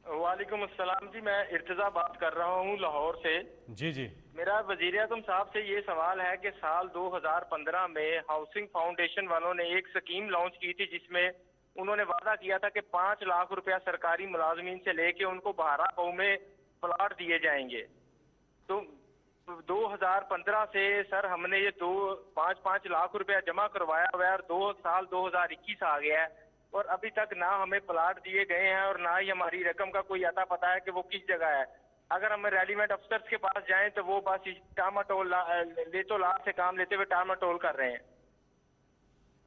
وعلیکم السلام جی، میں ارتضیٰ بات کر رہا ہوں لاہور سے۔ جی میرا وزیر اعظم صاحب سے یہ سوال ہے کہ سال 2015 میں ہاؤسنگ فاؤنڈیشن والوں نے ایک سکیم لانچ کی تھی جس میں انہوں نے وعدہ کیا تھا کہ 5 لاکھ روپیہ سرکاری ملازمین سے لے کے ان کو 12 گاؤں میں پلاٹ دیے جائیں گے۔ تو 2015 سے سر ہم نے یہ 5 لاکھ روپیہ جمع کروایا ہوا ہے اور 2021 آ گیا ہے اور ابھی تک نہ ہمیں پلاٹ دیے گئے ہیں اور نہ ہی ہماری رقم کا کوئی اتا پتا ہے کہ وہ کس جگہ ہے۔ اگر ہم ریلیونٹ افسرز کے پاس جائیں تو وہ بس ٹاماٹول سے کام لیتے ہوئے ٹاماٹول کر رہے ہیں۔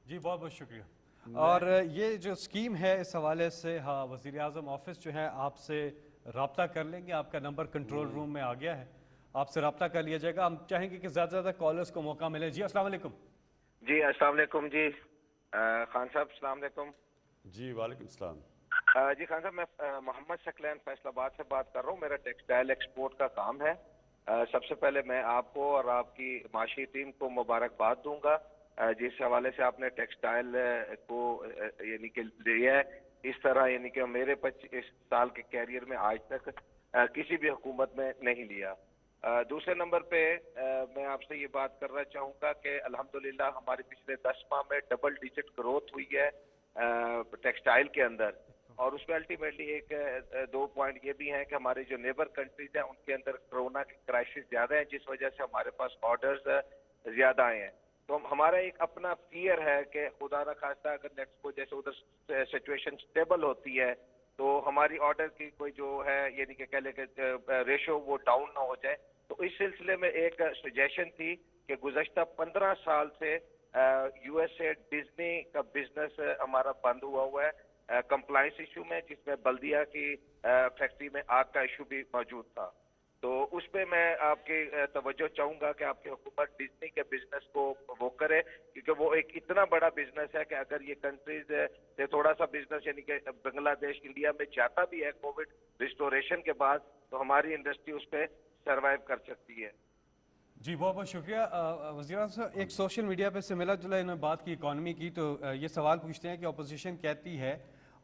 جی بہت بہت شکریہ۔ اور یہ جو اسکیم ہے اس حوالے سے ہاں وزیر اعظم آفس جو ہے آپ سے رابطہ کر لیں گے، آپ کا نمبر کنٹرول روم میں آ گیا ہے، آپ سے رابطہ کر لیا جائے گا۔ ہم چاہیں گے کہ زیادہ سے زیادہ کالرز کو موقع ملے۔ جی السلام علیکم۔ جی السلام علیکم۔ جی خان صاحب السلام علیکم۔ جی وعلیکم السلام۔ جی خان صاحب، میں محمد ثقلین فیصل آباد سے بات کر رہا ہوں. میرا ٹیکسٹائل ایکسپورٹ کا کام ہے. سب سے پہلے میں آپ کو اور آپ کی معاشی ٹیم کو مبارکباد دوں گا جس حوالے سے آپ نے ٹیکسٹائل کو یعنی کہ لیا ہے. اس طرح یعنی کہ میرے 25 سال کے کیریئر میں آج تک کسی بھی حکومت میں نہیں لیا. دوسرے نمبر پہ میں آپ سے یہ بات کرنا چاہوں گا کہ الحمدللہ ہمارے پچھلے 10 ماہ میں ڈبل ڈیجٹ گروتھ ہوئی ہے ٹیکسٹائل کے اندر. اور اس میں الٹیمیٹلی ایک 2 پوائنٹ یہ بھی ہیں کہ ہمارے جو نیبر کنٹریز ہیں ان کے اندر کرونا کی کرائسس زیادہ ہیں جس وجہ سے ہمارے پاس آرڈرز زیادہ آئے ہیں. تو ہمارا ایک اپنا فیئر ہے کہ خدا نہ خواستہ اگر نیکسٹ کو جیسے ادھر سچویشن سٹیبل ہوتی ہے تو ہماری آرڈر کی کوئی جو ہے یعنی کہ کہہ لیں کہ ریشو وہ ڈاؤن نہ ہو جائے. تو اس سلسلے میں ایک سجیشن تھی کہ گزشتہ 15 سال سے یو ایس اے ڈزنی کا بزنس ہمارا بند ہوا ہے کمپلائنس ایشو میں، جس میں بلدیہ کی فیکٹری میں آگ کا ایشو بھی موجود تھا. تو اس پہ میں آپ کی توجہ چاہوں گا کہ آپ کی حکومت ڈزنی کے بزنس کو وہ کرے، کیونکہ وہ ایک اتنا بڑا بزنس ہے کہ اگر یہ کنٹریز سے تھوڑا سا بزنس یعنی کہ بنگلہ دیش انڈیا میں جاتا بھی ہے کووڈ ریسٹوریشن کے بعد تو ہماری انڈسٹری اس پہ سروائیو کر سکتی ہے. جی بہت بہت شکریہ. وزیر اعظم صاحب، ایک سوشل میڈیا پہ سے ملا جلا انہوں نے بات کی اکانومی کی، تو یہ سوال پوچھتے ہیں کہ اپوزیشن کہتی ہے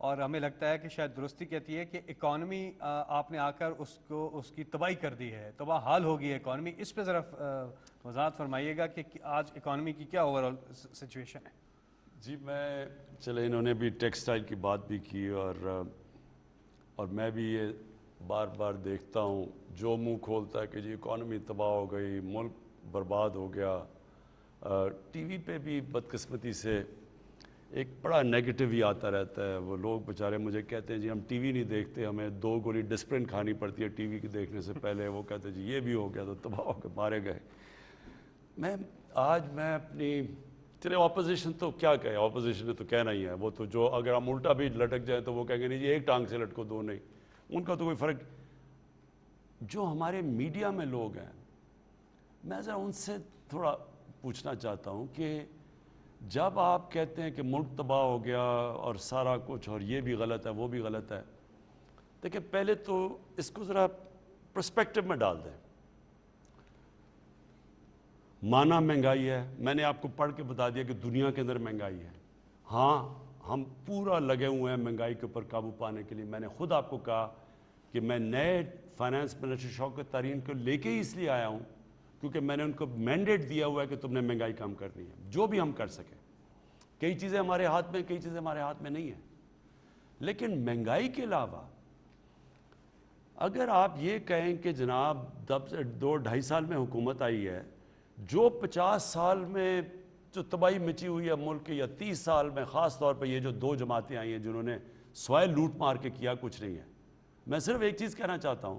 اور ہمیں لگتا ہے کہ شاید درستی کہتی ہے کہ اکانومی آپ نے آ کر اس کی تباہی کر دی ہے، تباہ حال ہو گئی ہے اکانومی. اس پہ ذرا وضاحت فرمائیے گا کہ آج اکانومی کی کیا اوور آل سچویشن ہے. جی میں چلے انہوں نے بھی ٹیکسٹائل کی بات بھی کی اور میں بھی یہ بار بار دیکھتا ہوں جو منہ کھولتا ہے کہ جی اکانومی تباہ ہو گئی، ملک برباد ہو گیا. ٹی وی پہ بھی بدقسمتی سے ایک بڑا نیگیٹو ہی آتا رہتا ہے. وہ لوگ بیچارے مجھے کہتے ہیں جی ہم ٹی وی نہیں دیکھتے، ہمیں 2 گولی ڈسپرن کھانی پڑتی ہے ٹی وی کی دیکھنے سے پہلے. وہ کہتے ہیں جی یہ بھی ہو گیا تو تباہ ہو کے مارے گئے. آج میں اپنی چلے اپوزیشن تو کیا کہے، اپوزیشن نے تو کہنا ہی ہے. وہ تو جو اگر ہم الٹا بھی لٹک جائیں تو وہ کہیں گے نہیں جی ایک ٹانگ سے لٹکو دو نہیں، ان کا تو کوئی فرق. جو ہمارے میڈیا میں لوگ ہیں میں ذرا ان سے تھوڑا پوچھنا چاہتا ہوں کہ جب آپ کہتے ہیں کہ ملک تباہ ہو گیا اور سارا کچھ اور یہ بھی غلط ہے وہ بھی غلط ہے، دیکھیں پہلے تو اس کو ذرا پرسپیکٹو میں ڈال دیں. مانا مہنگائی ہے، میں نے آپ کو پڑھ کے بتا دیا کہ دنیا کے اندر مہنگائی ہے. ہاں ہم پورا لگے ہوئے ہیں مہنگائی کے اوپر قابو پانے کے لیے. میں نے خود آپ کو کہا کہ میں نئے فائنانس منسٹر شوکت طرین کو لے کے ہی اس لیے آیا ہوں کیونکہ میں نے ان کو مینڈیٹ دیا ہوا ہے کہ تم نے مہنگائی کم کرنی ہے، جو بھی ہم کر سکیں. کئی چیزیں ہمارے ہاتھ میں، کئی چیزیں ہمارے ہاتھ میں نہیں ہیں. لیکن مہنگائی کے علاوہ اگر آپ یہ کہیں کہ جناب 2-2.5 سال میں حکومت آئی ہے، جو 50 سال میں جو تباہی مچی ہوئی ہے ملک کی، یا 30 سال میں خاص طور پہ یہ جو 2 جماعتیں آئی ہیں جنہوں نے سوائے لوٹ مار کے کیا کچھ نہیں ہے. میں صرف ایک چیز کہنا چاہتا ہوں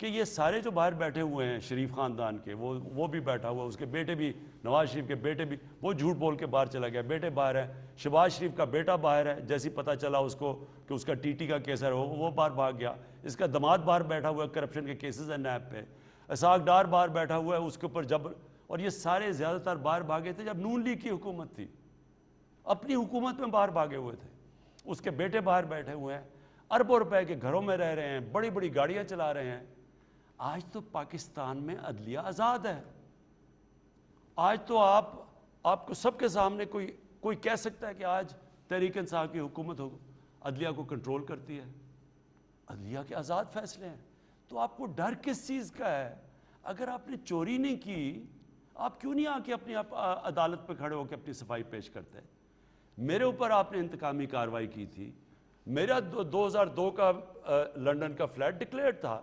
کہ یہ سارے جو باہر بیٹھے ہوئے ہیں شریف خاندان کے، وہ بھی بیٹھا ہوا، اس کے بیٹے بھی، نواز شریف کے بیٹے بھی، وہ جھوٹ بول کے باہر چلا گیا، بیٹے باہر ہیں. شہباز شریف کا بیٹا باہر ہے، جیسی پتہ چلا اس کو کہ اس کا ٹی ٹی کا کیس ہے وہ باہر بھاگ گیا. اس کا دماد باہر بیٹھا ہوا ہے، کرپشن کے کیسز ہیں نیب پہ. اسحاق ڈار باہر بیٹھا ہوا ہے، اس کے اوپر جب، اور یہ سارے زیادہ تر باہر بھاگے تھے جب نون لیگ کی حکومت تھی، اپنی حکومت میں باہر بھاگے ہوئے تھے. اس کے بیٹے باہر بیٹھے ہوئے ہیں، اربوں روپے کے گھروں میں رہ رہے ہیں، بڑی بڑی گاڑیاں چلا رہے ہیں. آج تو پاکستان میں عدلیہ آزاد ہے. آج تو آپ کو سب کے سامنے کوئی کہہ سکتا ہے کہ آج تحریک انصاف کی حکومت ہو عدلیہ کو کنٹرول کرتی ہے. عدلیہ کے آزاد فیصلے ہیں. تو آپ کو ڈر کس چیز کا ہے؟ اگر آپ نے چوری نہیں کی، آپ کیوں نہیں آ کے اپنی عدالت پہ کھڑے ہو کے اپنی صفائی پیش کرتے ہیں؟ میرے اوپر آپ نے انتقامی کارروائی کی تھی. میرا 2002 کا لنڈن کا فلیٹ ڈکلیئر تھا.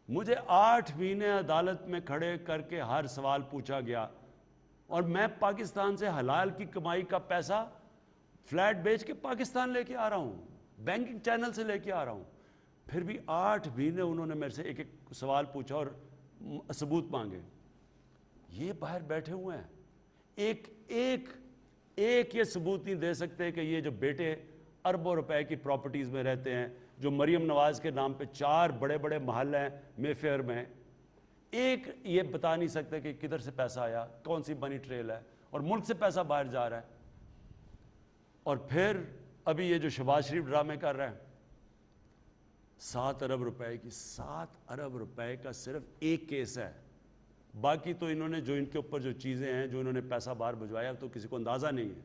مجھے 8 مہینے عدالت میں کھڑے کر کے ہر سوال پوچھا گیا، اور میں پاکستان سے حلال کی کمائی کا پیسہ فلیٹ بیچ کے پاکستان لے کے آ رہا ہوں، بینکنگ چینل سے لے کے آ رہا ہوں. پھر بھی 8 مہینے انہوں نے میرے سے ایک سوال پوچھا اور ثبوت مانگے. یہ باہر بیٹھے ہوئے ہیں، ایک یہ ثبوت نہیں دے سکتے کہ یہ جو بیٹے اربوں روپے کی پراپرٹیز میں رہتے ہیں، جو مریم نواز کے نام پہ 4 بڑے بڑے محل ہیں مے فیئر میں، ایک یہ بتا نہیں سکتے کہ کدھر سے پیسہ آیا، کون سی منی ٹریل ہے، اور ملک سے پیسہ باہر جا رہا ہے. اور پھر ابھی یہ جو شہباز شریف ڈرامے کر رہے ہیں، 7 अरब रुपए की, 7 अरब रुपए का सिर्फ एक केस है। बाकी तो इन्होंने जो इनके ऊपर जो चीज़ें हैं, जो इन्होंने पैसा बाहर भिजवाया, तो किसी को अंदाज़ा नहीं है।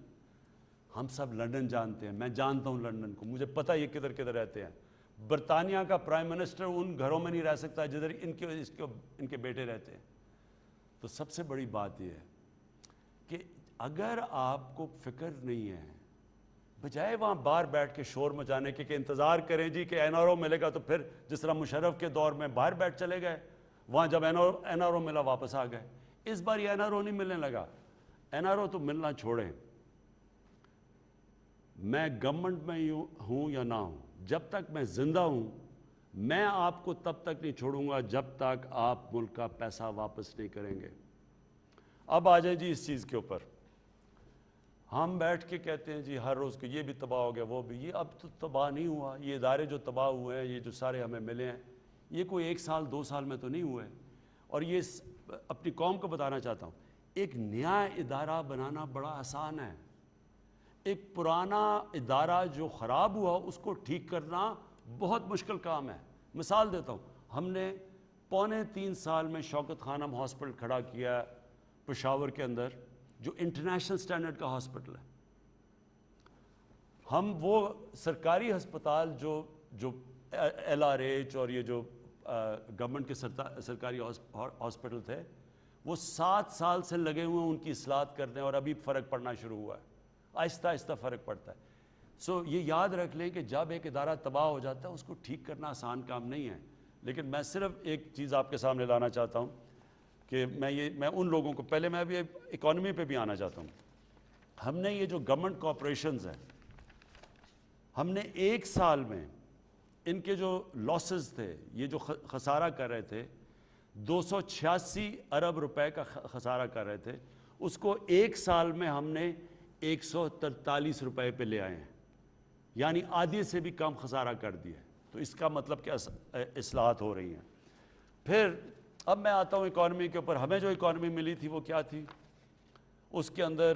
हम सब लंदन जानते हैं, मैं जानता हूँ लंदन को, मुझे पता है ये किधर किधर रहते हैं। बरतानिया का प्राइम मिनिस्टर उन घरों में नहीं रह सकता जिधर इनके बेटे रहते हैं। तो सबसे बड़ी बात यह है कि अगर आपको फिक्र नहीं है, बजाय वहाँ बाहर बैठ के शोर मचाने के इंतज़ार करें जी कि एनआरओ मिलेगा, तो फिर जिस तरह मुशर्रफ के दौर में बाहर बैठ चले गए, वहाँ जब एनआरओ मिला वापस आ गए। इस बार ये एनआरओ नहीं मिलने लगा। एनआरओ तो मिलना छोड़ें, मैं गवर्नमेंट में हूँ या ना हूँ, जब तक मैं ज़िंदा हूँ मैं आपको तब तक नहीं छोड़ूंगा जब तक आप मुल्क का पैसा वापस नहीं करेंगे। अब आ जाए जी इस चीज़ के ऊपर। हम बैठ के कहते हैं जी हर रोज़ को ये भी तबाह हो गया, वो भी। ये अब तो तबाह नहीं हुआ। ये इदारे जो तबाह हुए हैं, ये जो सारे हमें मिले हैं, ये कोई 1 साल 2 साल में तो नहीं हुए। और ये अपनी कौम को बताना चाहता हूँ, एक नया इदारा बनाना बड़ा आसान है। एक पुराना इदारा जो ख़राब हुआ उसको ठीक करना बहुत मुश्किल काम है। मिसाल देता हूँ, हमने 3.25 साल में शौकत खानम हॉस्पिटल खड़ा किया पेशावर के अंदर, जो इंटरनेशनल स्टैंडर्ड का हॉस्पिटल है। हम वो सरकारी अस्पताल जो LRH और ये जो गवर्नमेंट के सरकारी हॉस्पिटल थे, वो 7 साल से लगे हुए हैं उनकी इस्लाहत करने, और अभी फ़र्क पड़ना शुरू हुआ है। आहिस्ता आहिस्ता फ़र्क पड़ता है। ये याद रख लें कि जब एक इदारा तबाह हो जाता है उसको ठीक करना आसान काम नहीं है। लेकिन मैं सिर्फ एक चीज़ आपके सामने लाना चाहता हूँ कि मैं उन लोगों को, पहले मैं अभी इकॉनमी पे भी आना चाहता हूँ। हमने ये जो गवर्नमेंट कॉर्पोरेशंस हैं, हमने 1 साल में इनके जो लॉसेस थे, ये जो खसारा कर रहे थे, 286 अरब रुपए का खसारा कर रहे थे, उसको 1 साल में हमने 143 रुपए पे ले आए हैं, यानी आधे से भी कम खसारा कर दिया। तो इसका मतलब क्या इस्लाहत हो रही हैं। फिर अब मैं आता हूँ इकॉनमी के ऊपर। हमें जो इकॉनमी मिली थी वो क्या थी? उसके अंदर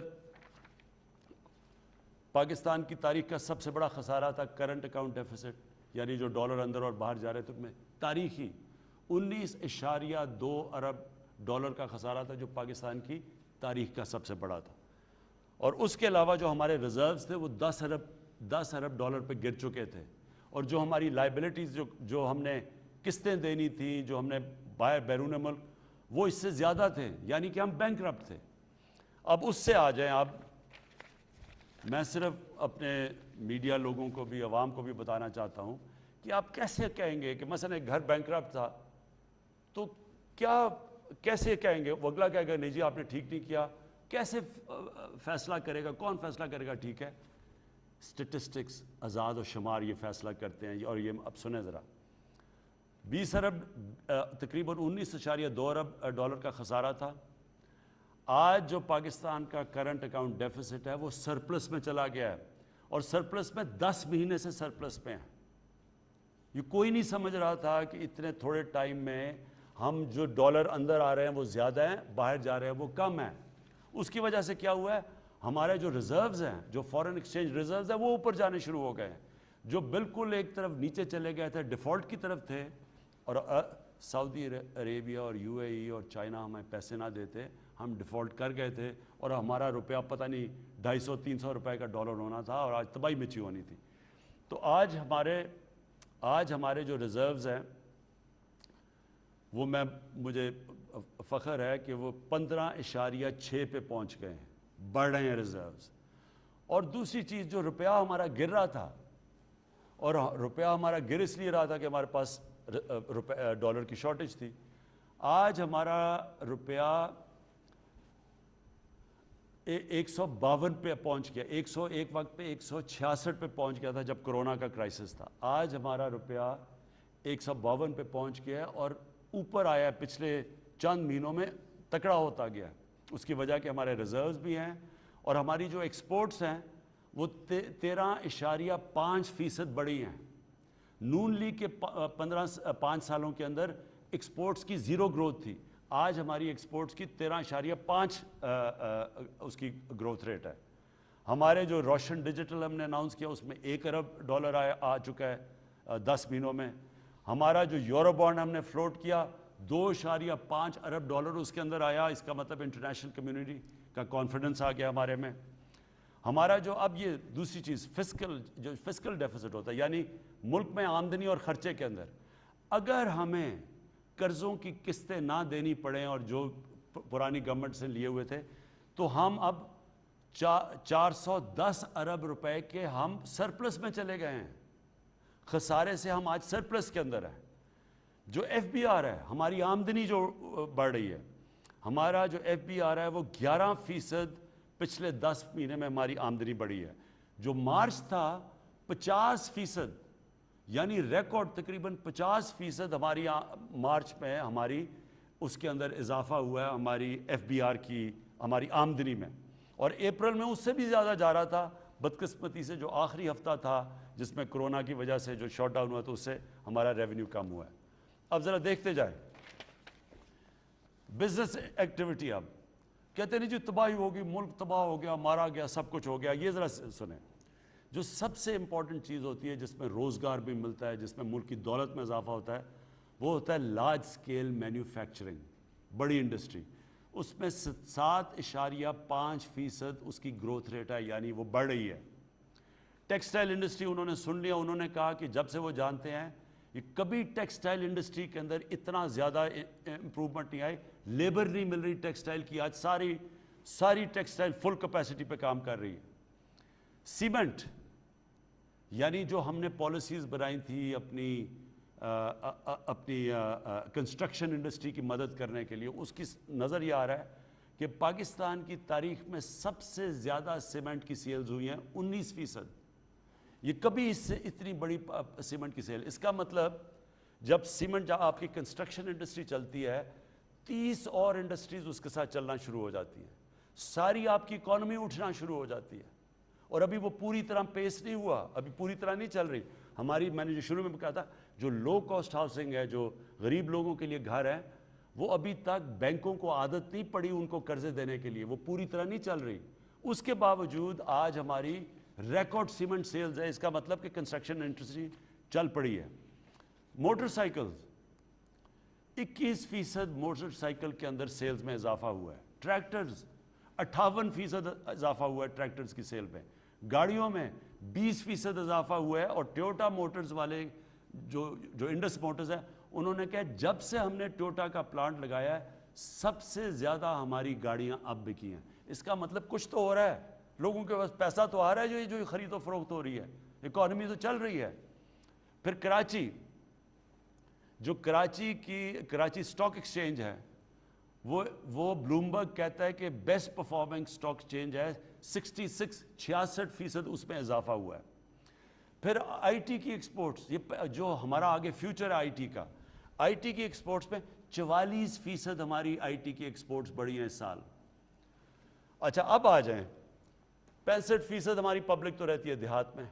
पाकिस्तान की तारीख का सबसे बड़ा खसारा था करंट अकाउंट डेफिसिट, यानी जो डॉलर अंदर और बाहर जा रहे थे उनमें तारीखी 19.2 अरब डॉलर का खसारा था, जो पाकिस्तान की तारीख का सबसे बड़ा था। और उसके अलावा जो हमारे रिजर्व्स थे वो 10 अरब डॉलर पे गिर चुके थे। और जो हमारी लाइबिलिटीज़ जो हमने किस्तें देनी थी, जो हमने बाहर बैरून मुल्क, वो इससे ज़्यादा थे, यानी कि हम बैंकरप्ट थे। अब उससे आ जाएं आप, मैं सिर्फ अपने मीडिया लोगों को भी, आवाम को भी बताना चाहता हूँ कि आप कैसे कहेंगे कि मसलन एक घर बैंकरप्ट था, तो कैसे कहेंगे? वो अगला कहेगा नहीं जी आपने ठीक नहीं किया। कैसे फैसला करेगा? कौन फैसला करेगा ठीक है? स्टेटिस्टिक्स, आज़ाद और शुमार ये फैसला करते हैं। और ये अब सुने ज़रा, 20 अरब तकरीबन 19.2 अरब डॉलर का खसारा था। आज जो पाकिस्तान का करंट अकाउंट डेफिसिट है वो सरप्लस में चला गया है, और सरप्लस में 10 महीने से सरप्लस में है। ये कोई नहीं समझ रहा था कि इतने थोड़े टाइम में हम जो डॉलर अंदर आ रहे हैं वो ज़्यादा हैं, बाहर जा रहे हैं वो कम हैं। उसकी वजह से क्या हुआ है, हमारे जो रिजर्व्स हैं, जो फॉरेन एक्सचेंज रिजर्व्स हैं, वो ऊपर जाने शुरू हो गए हैं। जो बिल्कुल एक तरफ नीचे चले गए थे, डिफ़ॉल्ट की तरफ थे, और सऊदी अरेबिया और UAE और चाइना हमें पैसे ना देते, हम डिफ़ॉल्ट कर गए थे, और हमारा रुपया पता नहीं 250-300 रुपए का डॉलर होना था, और आज तबाही मची होनी थी। तो आज हमारे जो रिज़र्व्स हैं वो मुझे फ़ख्र है कि वो 15.6 पे पहुंच गए हैं, बढ़ रहे हैं रिज़र्व्स। और दूसरी चीज़, जो रुपया हमारा गिर रहा था, और रुपया हमारा गिर इसलिए रहा था कि हमारे पास डॉलर की शॉर्टेज थी। आज हमारा रुपया 152 पे पहुंच गया, 101 वक्त पे 166 पे पहुंच गया था जब कोरोना का क्राइसिस था। आज हमारा रुपया 152 पे पहुंच गया है, और ऊपर आया है, पिछले चंद महीनों में तकड़ा होता गया। उसकी वजह कि हमारे रिजर्व्स भी हैं, और हमारी जो एक्सपोर्ट्स हैं वो 13.5% बढ़ी हैं। नून लीग के 5 सालों के अंदर एक्सपोर्ट्स की ज़ीरो ग्रोथ थी। आज हमारी एक्सपोर्ट्स की 13.5 उसकी ग्रोथ रेट है। हमारे जो रोशन डिजिटल हमने अनाउंस किया उसमें $1 अरब आ चुका है 10 महीनों में। हमारा जो यूरो बॉन्ड हमने फ्लोट किया 2.5 अरब डॉलर उसके अंदर आया। इसका मतलब इंटरनेशनल कम्युनिटी का कॉन्फिडेंस आ गया हमारे में। हमारा जो अब ये दूसरी चीज़ फिस्कल डेफिसिट होता है, यानी मुल्क में आमदनी और ख़र्चे के अंदर अगर हमें कर्ज़ों की किस्तें ना देनी पड़े और जो पुरानी गवर्नमेंट से लिए हुए थे, तो हम अब 410 अरब रुपए के हम सरप्लस में चले गए हैं। खसारे से हम आज सरप्लस के अंदर है। जो FBR है, हमारी आमदनी जो बढ़ रही है, हमारा जो FBR है वो 11% पिछले 10 महीने में हमारी आमदनी बढ़ी है। जो मार्च था 50%, यानी रिकॉर्ड तकरीबन 50% हमारी मार्च में हमारी उसके अंदर इजाफा हुआ है हमारी FBR की, हमारी आमदनी में। और अप्रैल में उससे भी ज़्यादा जा रहा था। बदकिस्मती से जो आखिरी हफ्ता था जिसमें कोरोना की वजह से जो शॉट डाउन हुआ, तो उससे हमारा रेवेन्यू कम हुआ है। अब ज़रा देखते जाए बिजनेस एक्टिविटी। अब कहते नहीं जी तबाही होगी, मुल्क तबाह हो गया, मारा गया, सब कुछ हो गया। ये ज़रा सुने, जो सबसे इंपॉर्टेंट चीज़ होती है जिसमें रोज़गार भी मिलता है, जिसमें मुल्क की दौलत में इजाफा होता है, वो होता है लार्ज स्केल मैन्युफैक्चरिंग, बड़ी इंडस्ट्री। उसमें 7.5% उसकी ग्रोथ रेट है, यानी वो बढ़ रही है। टेक्सटाइल इंडस्ट्री उन्होंने सुन लिया, उन्होंने कहा कि जब से वो जानते हैं कि कभी टेक्सटाइल इंडस्ट्री के अंदर इतना ज़्यादा इम्प्रूवमेंट नहीं आई, लेबर नहीं मिल रही टेक्सटाइल की। आज सारी टेक्सटाइल फुल कैपेसिटी पे काम कर रही है। सीमेंट, यानी जो हमने पॉलिसीज़ बनाई थी अपनी कंस्ट्रक्शन इंडस्ट्री की मदद करने के लिए, उसकी नज़र ये आ रहा है कि पाकिस्तान की तारीख में सबसे ज़्यादा सीमेंट की सेल्स हुई हैं 19%। ये कभी इससे इतनी बड़ी सीमेंट की सेल। इसका मतलब जब सीमेंट आपकी कंस्ट्रक्शन इंडस्ट्री चलती है, 30 और इंडस्ट्रीज़ उसके साथ चलना शुरू हो जाती हैं, सारी आपकी इकॉनमी उठना शुरू हो जाती है। और अभी वो पूरी तरह पेस नहीं हुआ, अभी पूरी तरह नहीं चल रही हमारी। मैंने जो शुरू में कहा था, जो लो कॉस्ट हाउसिंग है, जो गरीब लोगों के लिए घर है, वो अभी तक बैंकों को आदत नहीं पड़ी उनको कर्जे देने के लिए, वो पूरी तरह नहीं चल रही। उसके बावजूद आज हमारी रिकॉर्ड सीमेंट सेल्स है। इसका मतलब कि कंस्ट्रक्शन इंडस्ट्री चल पड़ी है। मोटरसाइकिल 21% मोटरसाइकिल के अंदर सेल्स में इजाफा हुआ है। ट्रैक्टर्स 58% इजाफा हुआ है ट्रैक्टर्स की सेल में। गाड़ियों में 20% इजाफा हुआ है। और टोयोटा मोटर्स वाले जो इंडस मोटर्स है, उन्होंने कहा जब से हमने टोयोटा का प्लांट लगाया है सबसे ज़्यादा हमारी गाड़ियां अब बिकी हैं। इसका मतलब कुछ तो हो रहा है, लोगों के पास पैसा तो आ रहा है, जो खरीदो फरोख्त हो रही है, इकॉनमी तो चल रही है। फिर कराची, जो कराची स्टॉक एक्सचेंज है, वो ब्लूमबर्ग कहता है कि बेस्ट परफॉर्मिंग स्टॉक एक्सचेंज है। 66% उसमें इजाफा हुआ है। फिर आईटी की एक्सपोर्ट्स, ये जो हमारा आगे फ्यूचर है आईटी का, आईटी की एक्सपोर्ट्स में 44% हमारी आईटी की एक्सपोर्ट्स बढ़ी हैं इस साल। अच्छा, अब आ जाएं, 65% हमारी पब्लिक तो रहती है देहात में।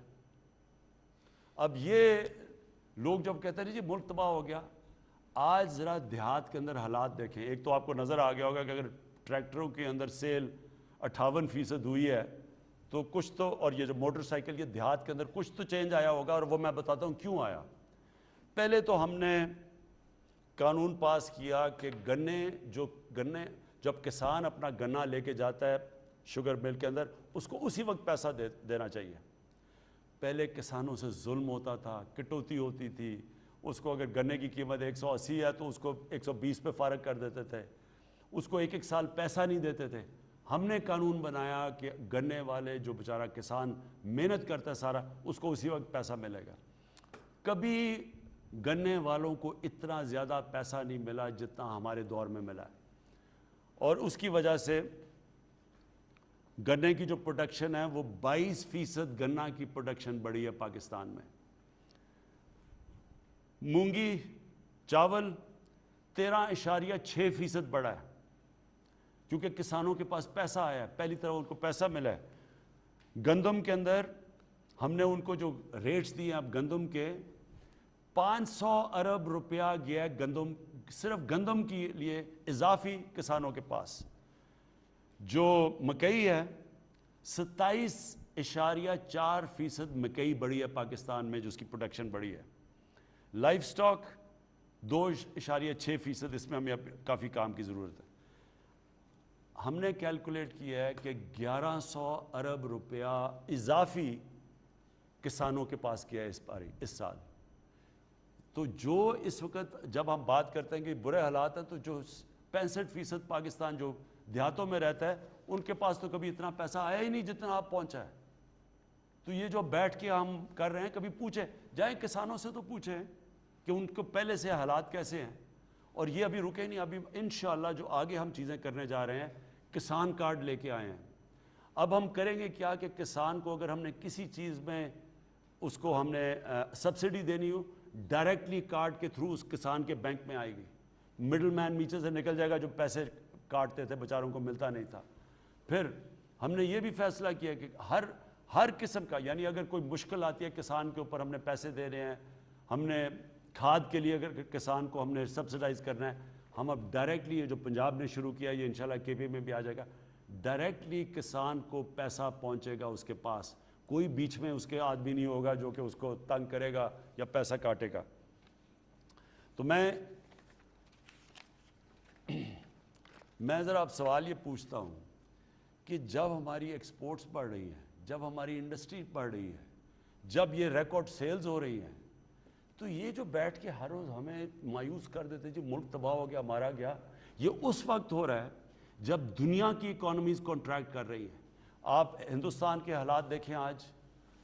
अब ये लोग जब कहते हैं जी मुल्क तबाह हो गया, आज ज़रा देहात के अंदर हालात देखें। एक तो आपको नज़र आ गया होगा कि अगर ट्रैक्टरों के अंदर सेल 58% हुई है तो कुछ तो, और ये जो मोटरसाइकिल के देहात के अंदर कुछ तो चेंज आया होगा, और वो मैं बताता हूँ क्यों आया। पहले तो हमने कानून पास किया कि गन्ने जब किसान अपना गन्ना लेके जाता है शुगर मिल के अंदर, उसको उसी वक्त पैसा देना चाहिए। पहले किसानों से जुल्म होता था, कटौती होती थी। उसको अगर गन्ने की कीमत 180 है तो उसको 120 पे फारग कर देते थे, उसको एक साल पैसा नहीं देते थे। हमने कानून बनाया कि गन्ने वाले जो बेचारा किसान मेहनत करता है सारा, उसको उसी वक्त पैसा मिलेगा। कभी गन्ने वालों को इतना ज़्यादा पैसा नहीं मिला जितना हमारे दौर में मिला है, और उसकी वजह से गन्ने की जो प्रोडक्शन है वो 22% गन्ना की प्रोडक्शन बढ़ी है पाकिस्तान में। मूंगी चावल 13.6% बढ़ा है, क्योंकि किसानों के पास पैसा आया है, पहली तरह उनको पैसा मिला है। गंदम के अंदर हमने उनको जो रेट्स दिए, अब गंदम के 500 अरब रुपया गया गंदम, सिर्फ गंदम के लिए इजाफी किसानों के पास। जो मकई है 27.4% मकई बढ़ी है पाकिस्तान में, जिसकी प्रोडक्शन बढ़ी है। लाइफ स्टॉक 2.6%, इसमें हमें काफ़ी काम की ज़रूरत है। हमने कैलकुलेट किया है कि 1100 अरब रुपया इजाफी किसानों के पास किया है इस साल। तो जो इस वक्त जब हम बात करते हैं कि बुरे हालात हैं, तो जो 65% पाकिस्तान जो देहातों में रहता है, उनके पास तो कभी इतना पैसा आया ही नहीं जितना आप पहुंचा है। तो ये जो बैठ के हम कर रहे हैं, कभी पूछे जाए किसानों से, तो पूछें कि उनको पहले से हालात कैसे हैं। और ये अभी रुके नहीं, अभी इंशाअल्लाह जो आगे हम चीज़ें करने जा रहे हैं, किसान कार्ड लेके आए हैं। अब हम करेंगे क्या कि किसान को अगर हमने किसी चीज़ में उसको हमने सब्सिडी देनी हो, डायरेक्टली कार्ड के थ्रू उस किसान के बैंक में आएगी, मिडल मैन नीचे से निकल जाएगा, जो पैसे काटते थे बेचारों को मिलता नहीं था। फिर हमने ये भी फैसला किया कि हर किस्म का, यानी अगर कोई मुश्किल आती है किसान के ऊपर, हमने पैसे दे रहे हैं, हमने खाद के लिए अगर किसान को हमने सब्सिडाइज करना है, हम अब डायरेक्टली, ये जो पंजाब ने शुरू किया, ये इंशाल्लाह केपी में भी आ जाएगा, डायरेक्टली किसान को पैसा पहुंचेगा उसके पास। कोई बीच में उसके आदमी नहीं होगा जो कि उसको तंग करेगा या पैसा काटेगा। तो मैं ज़रा आप सवाल ये पूछता हूँ कि जब हमारी एक्सपोर्ट्स बढ़ रही हैं, जब हमारी इंडस्ट्री बढ़ रही है, जब ये रिकॉर्ड सेल्स हो रही हैं, तो ये जो बैठ के हर रोज़ हमें मायूस कर देते जी मुल्क तबाह हो गया, मारा गया, ये उस वक्त हो रहा है जब दुनिया की इकोनॉमीज़ कॉन्ट्रैक्ट कर रही हैं। आप हिंदुस्तान के हालात देखें, आज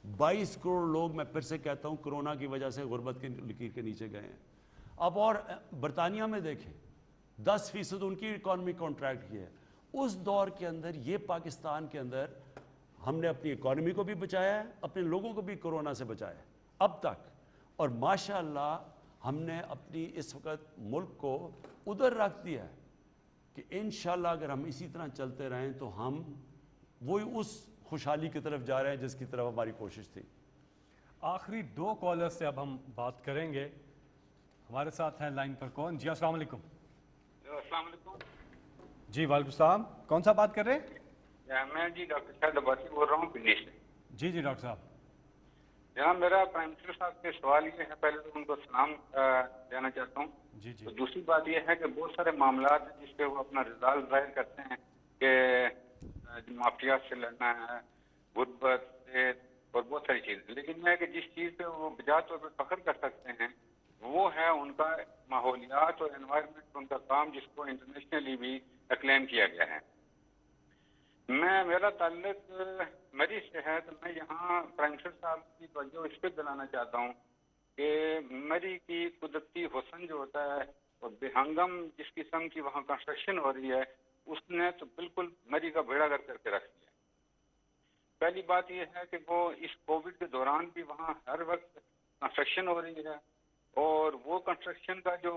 22 करोड़ लोग, मैं फिर से कहता हूँ, कोरोना की वजह से गुर्बत की लकीर के नीचे गए हैं। अब और बरतानिया में देखें, 10% उनकी इकॉनमी कॉन्ट्रैक्ट की है। उस दौर के अंदर ये पाकिस्तान के अंदर हमने अपनी इकॉनमी को भी बचाया है, अपने लोगों को भी कोरोना से बचाया है अब तक। और माशाअल्लाह हमने अपनी इस वक्त मुल्क को उधर रख दिया है कि इंशाअल्लाह अगर हम इसी तरह चलते रहें तो हम वही उस खुशहाली की तरफ जा रहे हैं जिसकी तरफ हमारी कोशिश थी। आखिरी 2 कॉलर से अब हम बात करेंगे। हमारे साथ हैं लाइन पर कौन? जी अस्सलाम वालेकुम। अस्सलाम वालेकुम। जी वालेकुम सलाम। कौन सा बात कर रहे हैं? मैं जी डॉक्टर शाहिद अब्बासी बोल रहा हूँ पिंडी से। जी जी डॉक्टर साहब। जनाब, मेरा प्राइम मिनिस्टर साहब से सवाल ये है, पहले तो उनको सलाम देना चाहता हूँ। जी जी। तो दूसरी बात ये है कि बहुत सारे मामला हैं जिस पे वो अपना रिजाल्ट जाहिर करते हैं कि माफिया से लड़ना है, गुर्बत से, और बहुत सारी चीजें। लेकिन मैं कि जिस चीज पे वो बिजा तौर पर फख्र कर सकते हैं वो है उनका माहौलियात और एनवायरनमेंट, उनका काम, जिसको इंटरनेशनली भी एक्लेम किया गया है। मेरा ताल्लुक मरी से है, तो मैं यहाँ प्राइम मिनिस्टर साहब की तवज्जो इस पर दिलाना चाहता हूँ कि मरी की कुदरती हुस्न जो होता है और बेहंगम जिस किस्म की वहाँ कंस्ट्रक्शन हो रही है, उसने तो बिल्कुल मरी का बेड़ा गर्क करके रख दिया। पहली बात यह है कि वो इस कोविड के दौरान भी वहाँ हर वक्त कंस्ट्रक्शन हो रही है, और वो कंस्ट्रक्शन का जो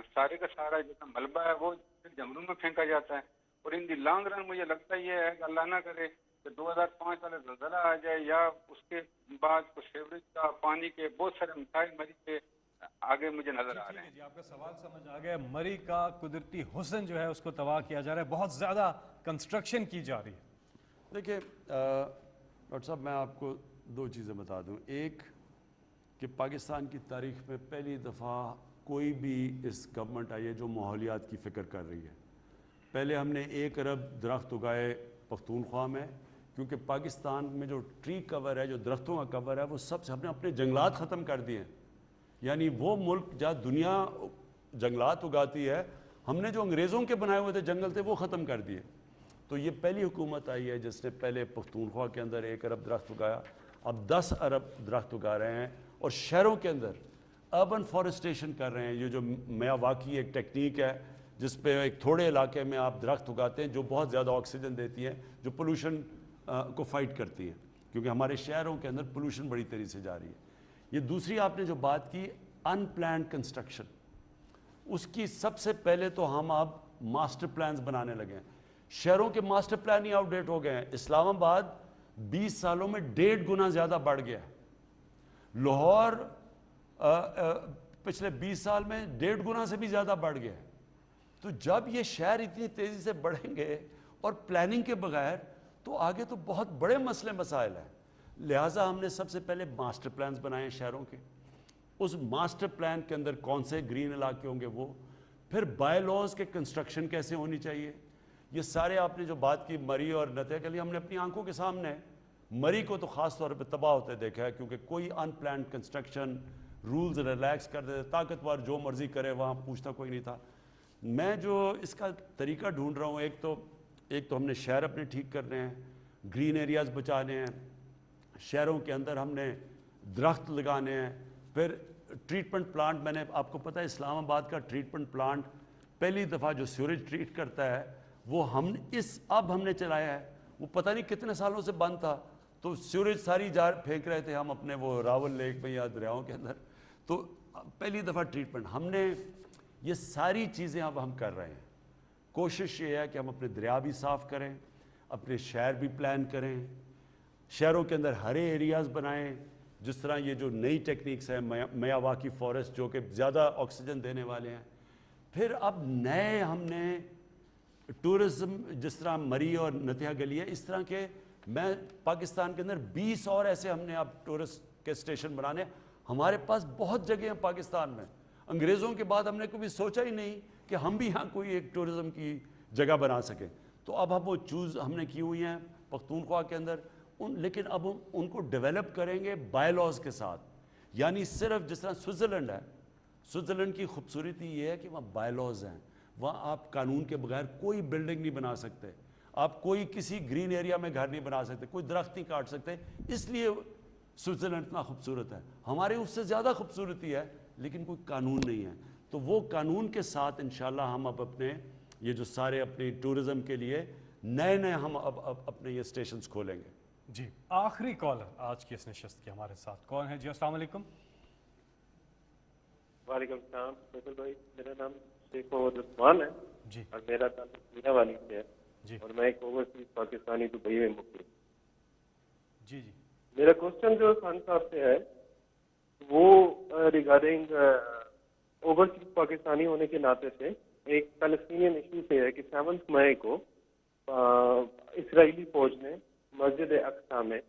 सारे का सारा जितना मलबा है वो जंगलों में फेंका जाता है। और इन दी लॉन्ग रन मुझे लगता ये है कि अल्लाह ना करे कि 2005 वाला ज़लज़ला आ जाए या उसके बाद कुछ सीवरेज का, पानी के बहुत सारे मसाइल मरी के आगे मुझे नजर आ रहे हैं। जी, आपका सवाल समझ आ गया। मरी का कुदरती हुस्न जो है उसको तबाह किया जा रहा है, बहुत ज़्यादा कंस्ट्रक्शन की जा रही है। देखिए डॉक्टर साहब, मैं आपको 2 चीज़ें बता दूं। एक कि पाकिस्तान की तारीख में पहली दफ़ा कोई भी इस गवर्नमेंट आई है जो माहौलियात की फ़िक्र कर रही है। पहले हमने 1 अरब दरख्त उगाए पख्तूनख्वा में, क्योंकि पाकिस्तान में जो ट्री कवर है, जो दरख्तों का कवर है, वो सबसे हमने अपने जंगलात ख़त्म कर दिए हैं। यानी वो मुल्क जहाँ दुनिया जंगलात उगाती है, हमने जो अंग्रेज़ों के बनाए हुए थे जंगल थे वो ख़त्म कर दिए। तो ये पहली हुकूमत आई है जिसने पहले पख्तूनख्वा के अंदर 1 अरब दरख्त उगाया, अब 10 अरब दरख्त उगा रहे हैं। और शहरों के अंदर अर्बन फॉरेस्टेशन कर रहे हैं। ये जो मियावाकी एक टेक्निक है जिस पे एक थोड़े इलाके में आप दरख्त उगाते हैं जो बहुत ज़्यादा ऑक्सीजन देती है, जो पोल्यूशन को फाइट करती है, क्योंकि हमारे शहरों के अंदर पोल्यूशन बड़ी तेज़ी से जा रही है। ये दूसरी आपने जो बात की अनप्लान्ड कंस्ट्रक्शन, उसकी सबसे पहले तो हम अब मास्टर प्लान्स बनाने लगे हैं। शहरों के मास्टर प्लान ही आउटडेट हो गए हैं। इस्लामाबाद 20 सालों में 1.5 गुना ज़्यादा बढ़ गया है। लाहौर पिछले 20 साल में 1.5 गुना से भी ज़्यादा बढ़ गया है। तो जब ये शहर इतनी तेज़ी से बढ़ेंगे और प्लानिंग के बगैर, तो आगे तो बहुत बड़े मसले मसाइल हैं। लिहाजा हमने सबसे पहले मास्टर प्लान्स बनाए शहरों के। उस मास्टर प्लान के अंदर कौन से ग्रीन इलाके होंगे वो, फिर बाय लॉज के कंस्ट्रक्शन कैसे होनी चाहिए, ये सारे आपने जो बात की मरी और नतिया के लिए, हमने अपनी आंखों के सामने है। मरी को तो ख़ास तौर पे तबाह होते देखा है, क्योंकि कोई अनप्लान कंस्ट्रक्शन, रूल्स रिलैक्स कर देते, ताकतवर जो मर्जी करे, वहाँ पूछता कोई नहीं था। मैं जो इसका तरीका ढूंढ रहा हूँ, एक तो हमने शहर अपने ठीक करने हैं, ग्रीन एरियाज़ बचाने हैं, शहरों के अंदर हमने दरख्त लगाने हैं, फिर ट्रीटमेंट प्लांट, मैंने आपको पता है इस्लामाबाद का ट्रीटमेंट प्लांट पहली दफ़ा जो सीवरेज ट्रीट करता है वो अब हमने चलाया है। वो पता नहीं कितने सालों से बंद था, तो सीवरेज सारी जार फेंक रहे थे हम अपने वो रावल लेक में या दरियाओं के अंदर, तो पहली दफ़ा ट्रीटमेंट हमने, ये सारी चीज़ें अब हम कर रहे हैं। कोशिश ये है कि हम अपने दरिया भी साफ़ करें, अपने शहर भी प्लान करें, शहरों के अंदर हरे एरियाज़ बनाएं, जिस तरह ये जो नई टेक्निक्स हैं, मियावाकी फॉरेस्ट जो कि ज़्यादा ऑक्सीजन देने वाले हैं। फिर अब नए हमने टूरिज़्म, जिस तरह मरी और नतिया गली है, इस तरह के मैं पाकिस्तान के अंदर 20 और ऐसे हमने अब टूरिस्ट के स्टेशन बनाने। हमारे पास बहुत जगह हैं पाकिस्तान में, अंग्रेज़ों के बाद हमने कभी सोचा ही नहीं कि हम भी यहाँ कोई एक टूरिज़्म की जगह बना सकें। तो अब हम वो चूज़ हमने की हुई हैं पख्तूनख्वा के अंदर, लेकिन अब हम उनको डेवलप करेंगे बाय लॉज के साथ। यानी सिर्फ जिस तरह स्विट्ज़रलैंड है, स्विट्ज़रलैंड की खूबसूरती ये है कि वहाँ बाय लॉज हैं, वहाँ आप कानून के बगैर कोई बिल्डिंग नहीं बना सकते, आप कोई किसी ग्रीन एरिया में घर नहीं बना सकते, कोई दरख्त नहीं काट सकते, इसलिए स्विट्ज़रलैंड इतना खूबसूरत है। हमारे उससे ज़्यादा खूबसूरती है, लेकिन कोई कानून नहीं है। तो वो कानून के साथ इंशाल्लाह हम अब अपने ये जो सारे अपनी टूरिज़्म के लिए नए हम अब अपने ये स्टेशंस खोलेंगे। जी, आखिरी कॉलर आज की इस नशस्त के हमारे साथ कौन है जी? अस्सलाम वालेकुम। वालेकुम सलाम फैसल भाई, मेरा नाम शेख मोहम्मद उस्मान है जी, और मेरा ताल्लुक मीरावाली से है जी, और मैं एक ओवरसीज पाकिस्तानी दुबई में मुकीम। जी जी, मेरा क्वेश्चन जो खान साहब से है वो रिगार्डिंग ओवरसीज पाकिस्तानी होने के नाते से एक पैलेस्टीनियन इशू से है कि 7 मई को इसराइली फौज ने मस्जिद अक्सा में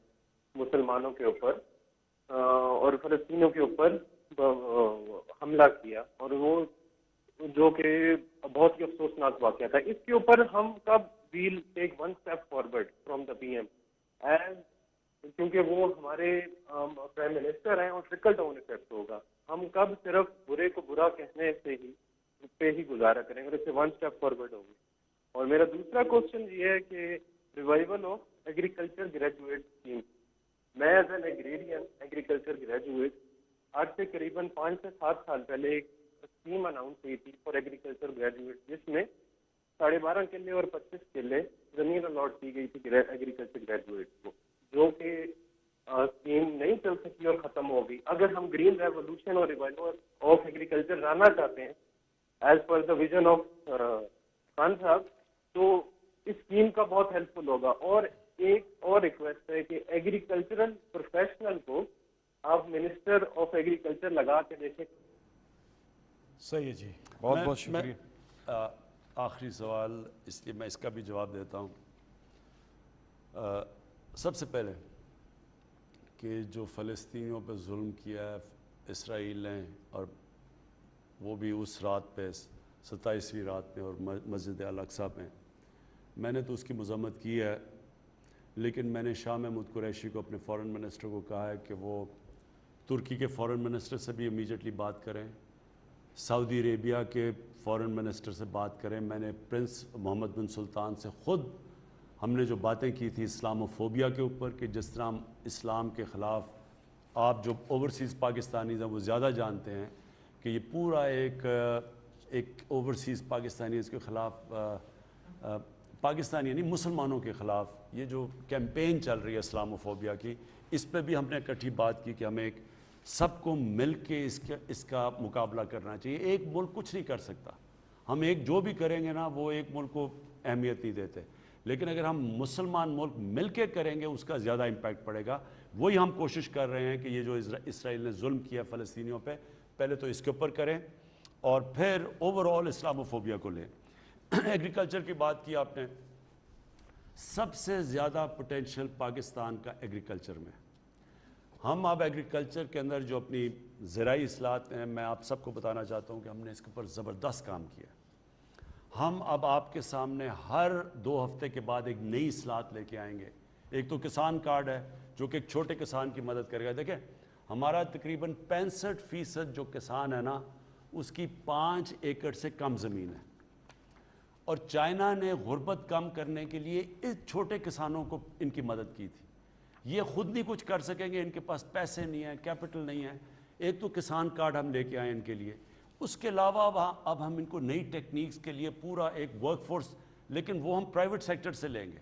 मुसलमानों के ऊपर और फलस्तीनियों के ऊपर हमला किया, और वो जो कि बहुत ही अफसोसनाक वाक़या था। इसके ऊपर हम कब we'll take 1 step forward from the PM, as क्योंकि वो हमारे प्राइम मिनिस्टर हैं और ट्रिकल डाउन इफेक्ट होगा। हम कब सिर्फ बुरे को बुरा कहने से ही गुजारा करेंगे, और इससे 1 स्टेप फॉरवर्ड होगी। और मेरा दूसरा क्वेश्चन ये है कि revival of agriculture graduate scheme, मैं as an agrarian agriculture graduate आज से करीबन 5 से 7 साल पहले एक स्कीम अनाउंस हुई थी फॉर एग्रीकल्चर ग्रेजुएट, जिसमें 12.5 किले और 25 किले जमीन अलॉट की गई थी एग्रीकल्चर ग्रेजुएट को, जो कि स्कीम नहीं चल सकी और खत्म हो गई। अगर हम ग्रीन रेवोल्यूशन और रिवाइवल ऑफ एग्रीकल्चर लाना चाहते हैं as per the vision of Khan साहब, तो इस स्कीम का बहुत हेल्पफुल होगा। और एक और रिक्वेस्ट है कि एग्रीकल्चरल प्रोफेशनल को आप मिनिस्टर ऑफ एग्रीकल्चर लगा के देखें। सही है जी, बहुत बहुत शुक्रिया। आखिरी सवाल, इसलिए मैं इसका भी जवाब देता हूँ। सबसे पहले कि जो फ़लस्तीनियों पर जुल्म किया है इसराइल ने, और वो भी उस रात पे 27वीं रात में और मस्जिद अल-अक्सा में, मैंने तो उसकी मज़म्मत की है, लेकिन मैंने शाह महमूद कुरैशी को, अपने फ़ॉरेन मिनिस्टर को कहा है कि वो तुर्की के फ़ॉरेन मिनिस्टर से भी इमीडिएटली बात करें, सऊदी अरेबिया के फ़ॉरेन मिनिस्टर से बात करें। मैंने प्रिंस मोहम्मद बिन सुल्तान से ख़ुद हमने जो बातें की थी इस्लामोफोबिया के ऊपर, कि जिस तरह इस्लाम के ख़िलाफ़ आप जो ओवरसीज़ पाकिस्तानीज़ हैं वो ज़्यादा जानते हैं कि ये पूरा एक ओवरसीज़ पाकिस्तानीज़ के ख़िलाफ़, पाकिस्तानी यानी मुसलमानों के ख़िलाफ़ ये जो कैंपेन चल रही है इस्लामोफोबिया की, इस पर भी हमने इकट्ठी बात की कि हमें एक सबको मिल के इसका मुकाबला करना चाहिए। एक मुल्क कुछ नहीं कर सकता, हम एक जो भी करेंगे ना वो एक मुल्क को अहमियत नहीं देते, लेकिन अगर हम मुसलमान मुल्क मिल के करेंगे उसका ज़्यादा इम्पैक्ट पड़ेगा। वही हम कोशिश कर रहे हैं कि ये जो इसराइल ने जुल्म किया फ़लस्तीनियों पे, पहले तो इसके ऊपर करें और फिर ओवरऑल इस्लामोफोबिया को लें। एग्रीकल्चर की बात की आपने, सबसे ज़्यादा पोटेंशियल पाकिस्तान का एग्रीकल्चर में। हम अब एग्रीकल्चर के अंदर जो अपनी ज़राई इस्लाहत में मैं आप सबको बताना चाहता हूँ कि हमने इसके ऊपर ज़बरदस्त काम किया। हम अब आपके सामने हर 2 हफ्ते के बाद एक नई इस्लाहत लेके आएंगे। एक तो किसान कार्ड है जो कि एक छोटे किसान की मदद करेगा। देखें, हमारा तकरीबन 65% जो किसान है ना, उसकी 5 एकड़ से कम ज़मीन है, और चाइना ने गुर्बत कम करने के लिए इस छोटे किसानों को इनकी मदद की थी। ये खुद नहीं कुछ कर सकेंगे, इनके पास पैसे नहीं है, कैपिटल नहीं है। एक तो किसान कार्ड हम लेके आए इनके लिए। उसके अलावा अब हम इनको नई टेक्निक्स के लिए पूरा एक वर्क फोर्स, लेकिन वो हम प्राइवेट सेक्टर से लेंगे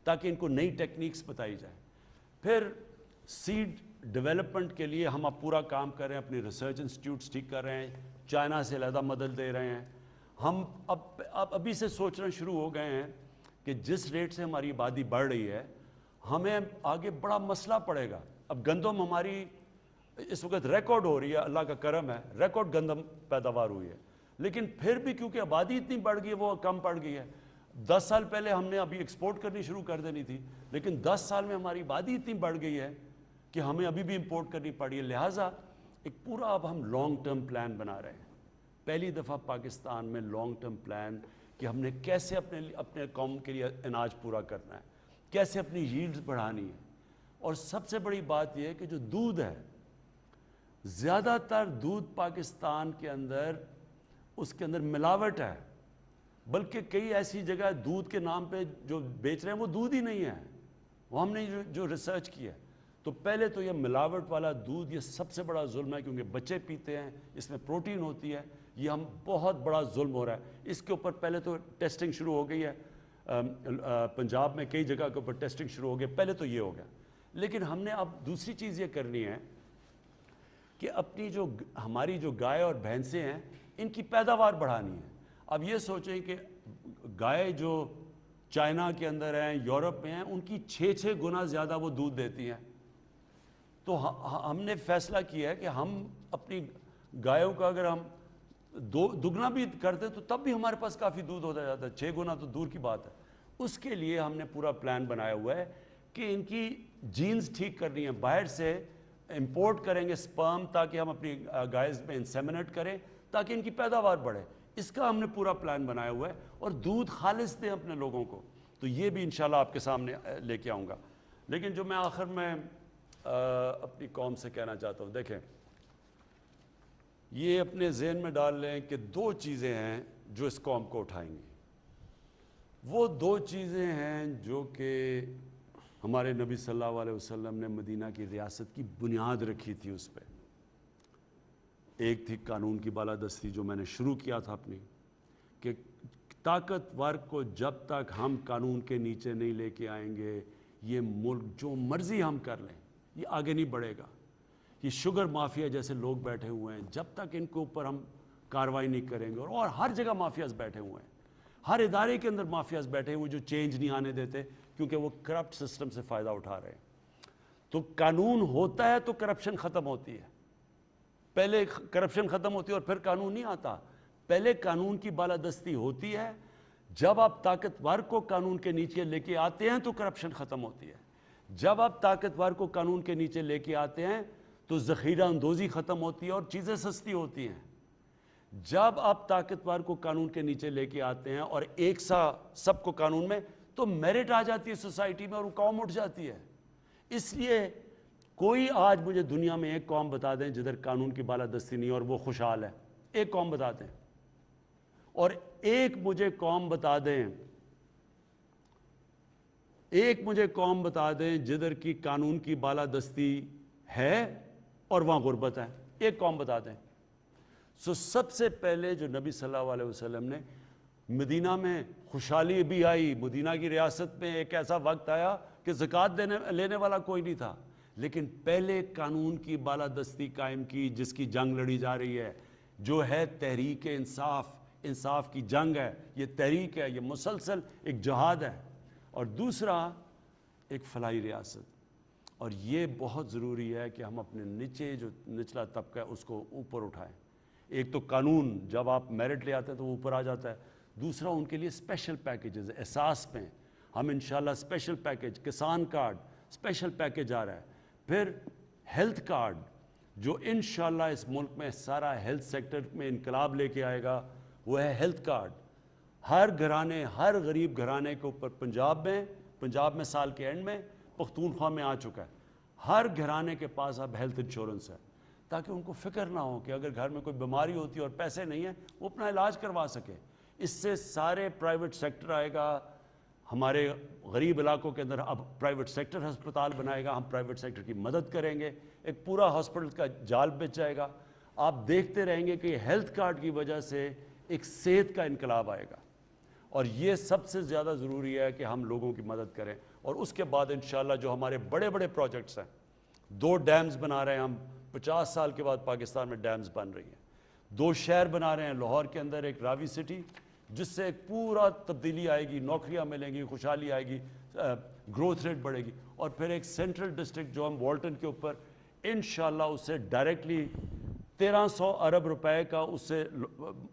ताकि इनको नई टेक्निक्स बताई जाए। फिर सीड डेवलपमेंट के लिए हम अब पूरा काम कर रहे हैं, अपनी रिसर्च इंस्टीट्यूट्स ठीक कर रहे हैं, चाइना से अलहदा मदद दे रहे हैं। हम अब अभी से सोचना शुरू हो गए हैं कि जिस रेट से हमारी आबादी बढ़ रही है, हमें आगे बड़ा मसला पड़ेगा। अब गंदम हमारी इस वक्त रिकॉर्ड हो रही है, अल्लाह का करम है, रिकॉर्ड गंदम पैदावार हुई है, लेकिन फिर भी क्योंकि आबादी इतनी बढ़ गई है वो कम पड़ गई है। 10 साल पहले हमने अभी एक्सपोर्ट करनी शुरू कर देनी थी, लेकिन 10 साल में हमारी आबादी इतनी बढ़ गई है कि हमें अभी भी इंपोर्ट करनी पड़ी है। लिहाजा एक पूरा अब हम लॉन्ग टर्म प्लान बना रहे हैं। पहली दफ़ा पाकिस्तान में लॉन्ग टर्म प्लान कि हमने कैसे अपने कौम के लिए अनाज पूरा करना है, कैसे अपनी यील्ड्स बढ़ानी है। और सबसे बड़ी बात यह है कि जो दूध है, ज़्यादातर दूध पाकिस्तान के अंदर उसके अंदर मिलावट है, बल्कि कई ऐसी जगह दूध के नाम पे जो बेच रहे हैं वो दूध ही नहीं है। वो हमने जो रिसर्च किया, तो पहले तो ये मिलावट वाला दूध ये सबसे बड़ा जुल्म है, क्योंकि बच्चे पीते हैं, इसमें प्रोटीन होती है, ये हम बहुत बड़ा जुल्म हो रहा है। इसके ऊपर पहले तो टेस्टिंग शुरू हो गई है, पंजाब में कई जगह के ऊपर टेस्टिंग शुरू हो गई, पहले तो ये हो गया। लेकिन हमने अब दूसरी चीज़ ये करनी है कि अपनी जो हमारी जो गाय और भैंसें हैं, इनकी पैदावार बढ़ानी है। अब ये सोचें कि गाय जो चाइना के अंदर हैं, यूरोप में हैं, उनकी 6-6 गुना ज़्यादा वो दूध देती हैं। तो हमने फैसला किया है कि हम अपनी गायों का अगर हम दुगना भी करते तो तब भी हमारे पास काफ़ी दूध होता जाता है, 6 गुना तो दूर की बात है। उसके लिए हमने पूरा प्लान बनाया हुआ है कि इनकी जीन्स ठीक करनी है। बाहर से इंपोर्ट करेंगे स्पर्म, ताकि हम अपनी गाय में इंसेमिनेट करें ताकि इनकी पैदावार बढ़े। इसका हमने पूरा प्लान बनाया हुआ है, और दूध खालिस दें अपने लोगों को। तो ये भी इंशाल्लाह आपके सामने लेके आऊँगा। लेकिन जो मैं आखिर में अपनी कौम से कहना चाहता हूँ, देखें, ये अपने जहन में डाल लें कि 2 चीज़ें हैं जो इस कौम को उठाएंगी। वो 2 चीज़ें हैं जो कि हमारे नबी सल्लल्लाहु अलैहि वसल्लम ने मदीना की रियासत की बुनियाद रखी थी उस पर। एक थी कानून की बालादस्ती, जो मैंने शुरू किया था अपनी, कि ताकतवर को जब तक हम कानून के नीचे नहीं लेके आएंगे, ये मुल्क जो मर्जी हम कर लें, ये आगे नहीं बढ़ेगा। ये शुगर माफिया जैसे लोग बैठे हुए हैं, जब तक इनके ऊपर हम कार्रवाई नहीं करेंगे, और हर जगह माफियाज बैठे हुए हैं, हर इदारे के अंदर माफियाज बैठे हुए जो चेंज नहीं आने देते, क्योंकि वो करप्ट सिस्टम से फ़ायदा उठा रहे हैं। तो कानून होता है तो करप्शन ख़त्म होती है। पहले करप्शन ख़त्म होती है और फिर कानून नहीं आता। पहले कानून की बालादस्ती होती है, जब आप ताकतवर को कानून के नीचे लेके आते हैं तो करप्शन ख़त्म होती है। जब आप ताकतवर को कानून के नीचे लेके आते हैं तो ज़ख़ीरा अंदोज़ी ख़त्म होती है और चीज़ें सस्ती होती हैं। जब आप ताकतवर को कानून के नीचे लेके आते हैं और एक सा सबको कानून में, तो मेरिट आ जाती है सोसाइटी में और वो कौम उठ जाती है। इसलिए कोई आज मुझे दुनिया में एक कौम बता दें जिधर कानून की बालादस्ती नहीं और वो खुशहाल है, एक कौम बता दें। और एक मुझे कौम बता दें जिधर की कानून की बालादस्ती है और वहाँ गुर्बत है, एक कौम बता दें। सबसे पहले जो नबी सल्लल्लाहु अलैहि वसल्लम ने मदीना में खुशहाली भी आई, मदीना की रियासत में एक ऐसा वक्त आया कि ज़कात लेने वाला कोई नहीं था, लेकिन पहले कानून की बालादस्ती कायम की, जिसकी जंग लड़ी जा रही है, जो है तहरीक इंसाफ की जंग है। ये तहरीक है, ये मुसलसल एक जहाद है। और दूसरा एक फलाही रियासत, और ये बहुत ज़रूरी है कि हम अपने नीचे जो निचला तबका है उसको ऊपर उठाएं। एक तो कानून जब आप मेरिट ले आते हैं तो वो ऊपर आ जाता है। दूसरा उनके लिए स्पेशल पैकेजेस, एहसास में हम इंशाल्लाह स्पेशल पैकेज, किसान कार्ड स्पेशल पैकेज आ रहा है। फिर हेल्थ कार्ड, جو انشاءاللہ اس ملک میں سارا ہیلتھ سیکٹر میں انقلاب لے کے آئے گا وہ ہے ہیلتھ کارڈ. ہر گھرانے، ہر غریب گھرانے کے اوپر پنجاب میں سال کے اینڈ میں، پختونخوا میں آ چکا ہے، ہر گھرانے کے پاس اب ہیلتھ انشورنس ہے، تاکہ ان کو فکر نہ ہو کہ اگر گھر میں کوئی بیماری ہوتی ہے اور پیسے نہیں ہیں وہ اپنا علاج کروا سکے. اس سے سارے پرائیویٹ سیکٹر آئے گا، ہمارے غریب علاقوں کے اندر اب پرائیویٹ سیکٹر ہسپتال بنائے گا، ہم پرائیویٹ سیکٹر کی مدد کریں گے، ایک پورا ہاسپٹل کا جال بچ جائے گا. آپ دیکھتے رہیں گے کہ ہیلتھ کارڈ کی وجہ سے ایک صحت کا انقلاب آئے گا، اور یہ سب سے زیادہ ضروری ہے کہ ہم لوگوں کی مدد کریں. اور اس کے بعد انشاءاللہ جو ہمارے بڑے بڑے پروجیکٹس ہیں، 2 ڈیمز بنا رہے ہیں ہم، 50 سال کے بعد پاکستان میں ڈیمز بن رہی ہیں. 2 شہر بنا رہے ہیں، لاہور کے اندر ایک راوی سٹی، جس سے ایک پورا تبدیلی آئے گی، نوکریاں ملیں گی، خوشحالی آئے گی، گروتھ ریٹ بڑھے گی. اور پھر ایک سینٹرل ڈسٹرکٹ جو ہم والٹن کے اوپر انشاءاللہ اس سے ڈائریکٹلی 1300 ارب روپے کا اس سے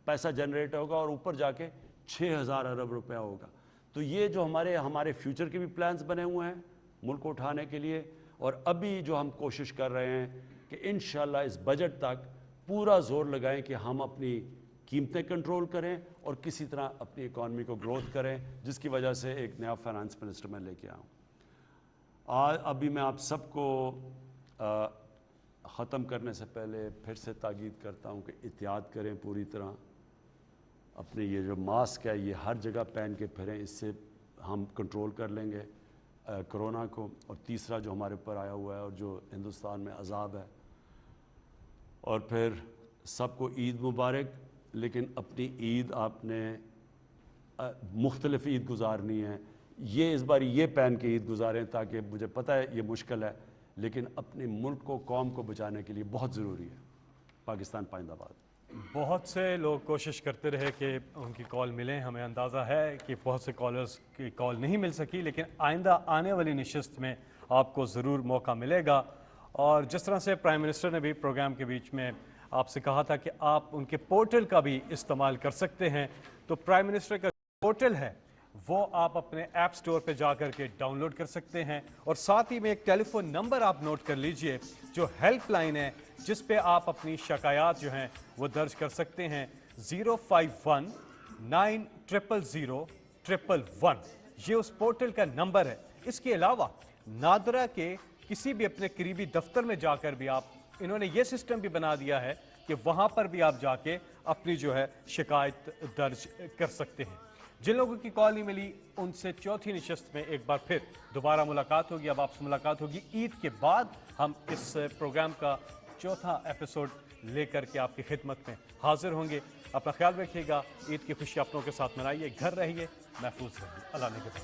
پیسہ جنریٹ ہوگا، اور اوپر جا کے 6000 ارب روپے ہوگا. تو یہ جو ہمارے فیوچر کے بھی پلانز بنے ہوئے ہیں ملک کو اٹھانے کے لیے، اور ابھی جو ہم کوشش کر رہے ہیں کہ انشاءاللہ اس بجٹ تک پورا زور لگائیں کہ ہم اپنی قیمتیں کنٹرول کریں اور کسی طرح اپنی اکانومی کو گروتھ کریں، جس کی وجہ سے ایک نیا فائنانس منسٹر میں لے کے آؤں. ابھی میں آپ سب کو ختم کرنے سے پہلے پھر سے تاکید کرتا ہوں کہ احتیاط کریں پوری طرح. اپنے یہ جو ماسک ہے یہ ہر جگہ پہن کے پھریں، اس سے ہم کنٹرول کر لیں گے کرونا کو. اور تیسرا جو ہمارے اوپر آیا ہوا ہے اور جو ہندوستان میں عذاب ہے، اور پھر سب کو عید مبارک. لیکن اپنی عید آپ نے مختلف عید گزارنی ہے. یہ اس بار یہ پہن کے عید گزاریں، تاکہ مجھے پتہ ہے یہ مشکل ہے، لیکن اپنے ملک کو، قوم کو بچانے کے لیے بہت ضروری ہے. پاکستان پائندہ باد. بہت سے لوگ کوشش کرتے رہے کہ ان کی کال ملیں. ہمیں اندازہ ہے کہ بہت سے کالرز کی کال نہیں مل سکی، لیکن آئندہ آنے والی نشست میں آپ کو ضرور موقع ملے گا. اور جس طرح سے پرائم منسٹر نے بھی پروگرام کے بیچ میں آپ سے کہا تھا کہ آپ ان کے پورٹل کا بھی استعمال کر سکتے ہیں، تو پرائم منسٹر کا پورٹل ہے وہ آپ اپنے ایپ سٹور پہ جا کر کے ڈاؤن لوڈ کر سکتے ہیں. اور ساتھ ہی میں ایک ٹیلی فون نمبر آپ نوٹ کر لیجئے جو ہیلپ لائن ہے، جس پہ آپ اپنی شکایات جو ہیں وہ درج کر سکتے ہیں. 051-900-111. یہ اس پورٹل کا نمبر ہے. اس کے علاوہ نادرا کے کسی بھی اپنے قریبی دفتر میں جا کر بھی انہوں نے یہ سسٹم بھی بنا دیا ہے کہ وہاں پر بھی آپ جا کے اپنی جو ہے شکایت درج کر سکتے ہیں. جن لوگوں کی کال نہیں ملی ان سے چوتھی نشست میں ایک بار پھر دوبارہ ملاقات ہوگی. اب آپ سے ملاقات ہوگی عید کے بعد. ہم اس پروگرام کا چوتھا ایپیسوڈ لے کر کے آپ کی خدمت میں حاضر ہوں گے. اپنا خیال رکھیے گا. عید کی خوشی اپنوں کے ساتھ منائیے. گھر رہیے، محفوظ رہیے. اللہ نگہبان.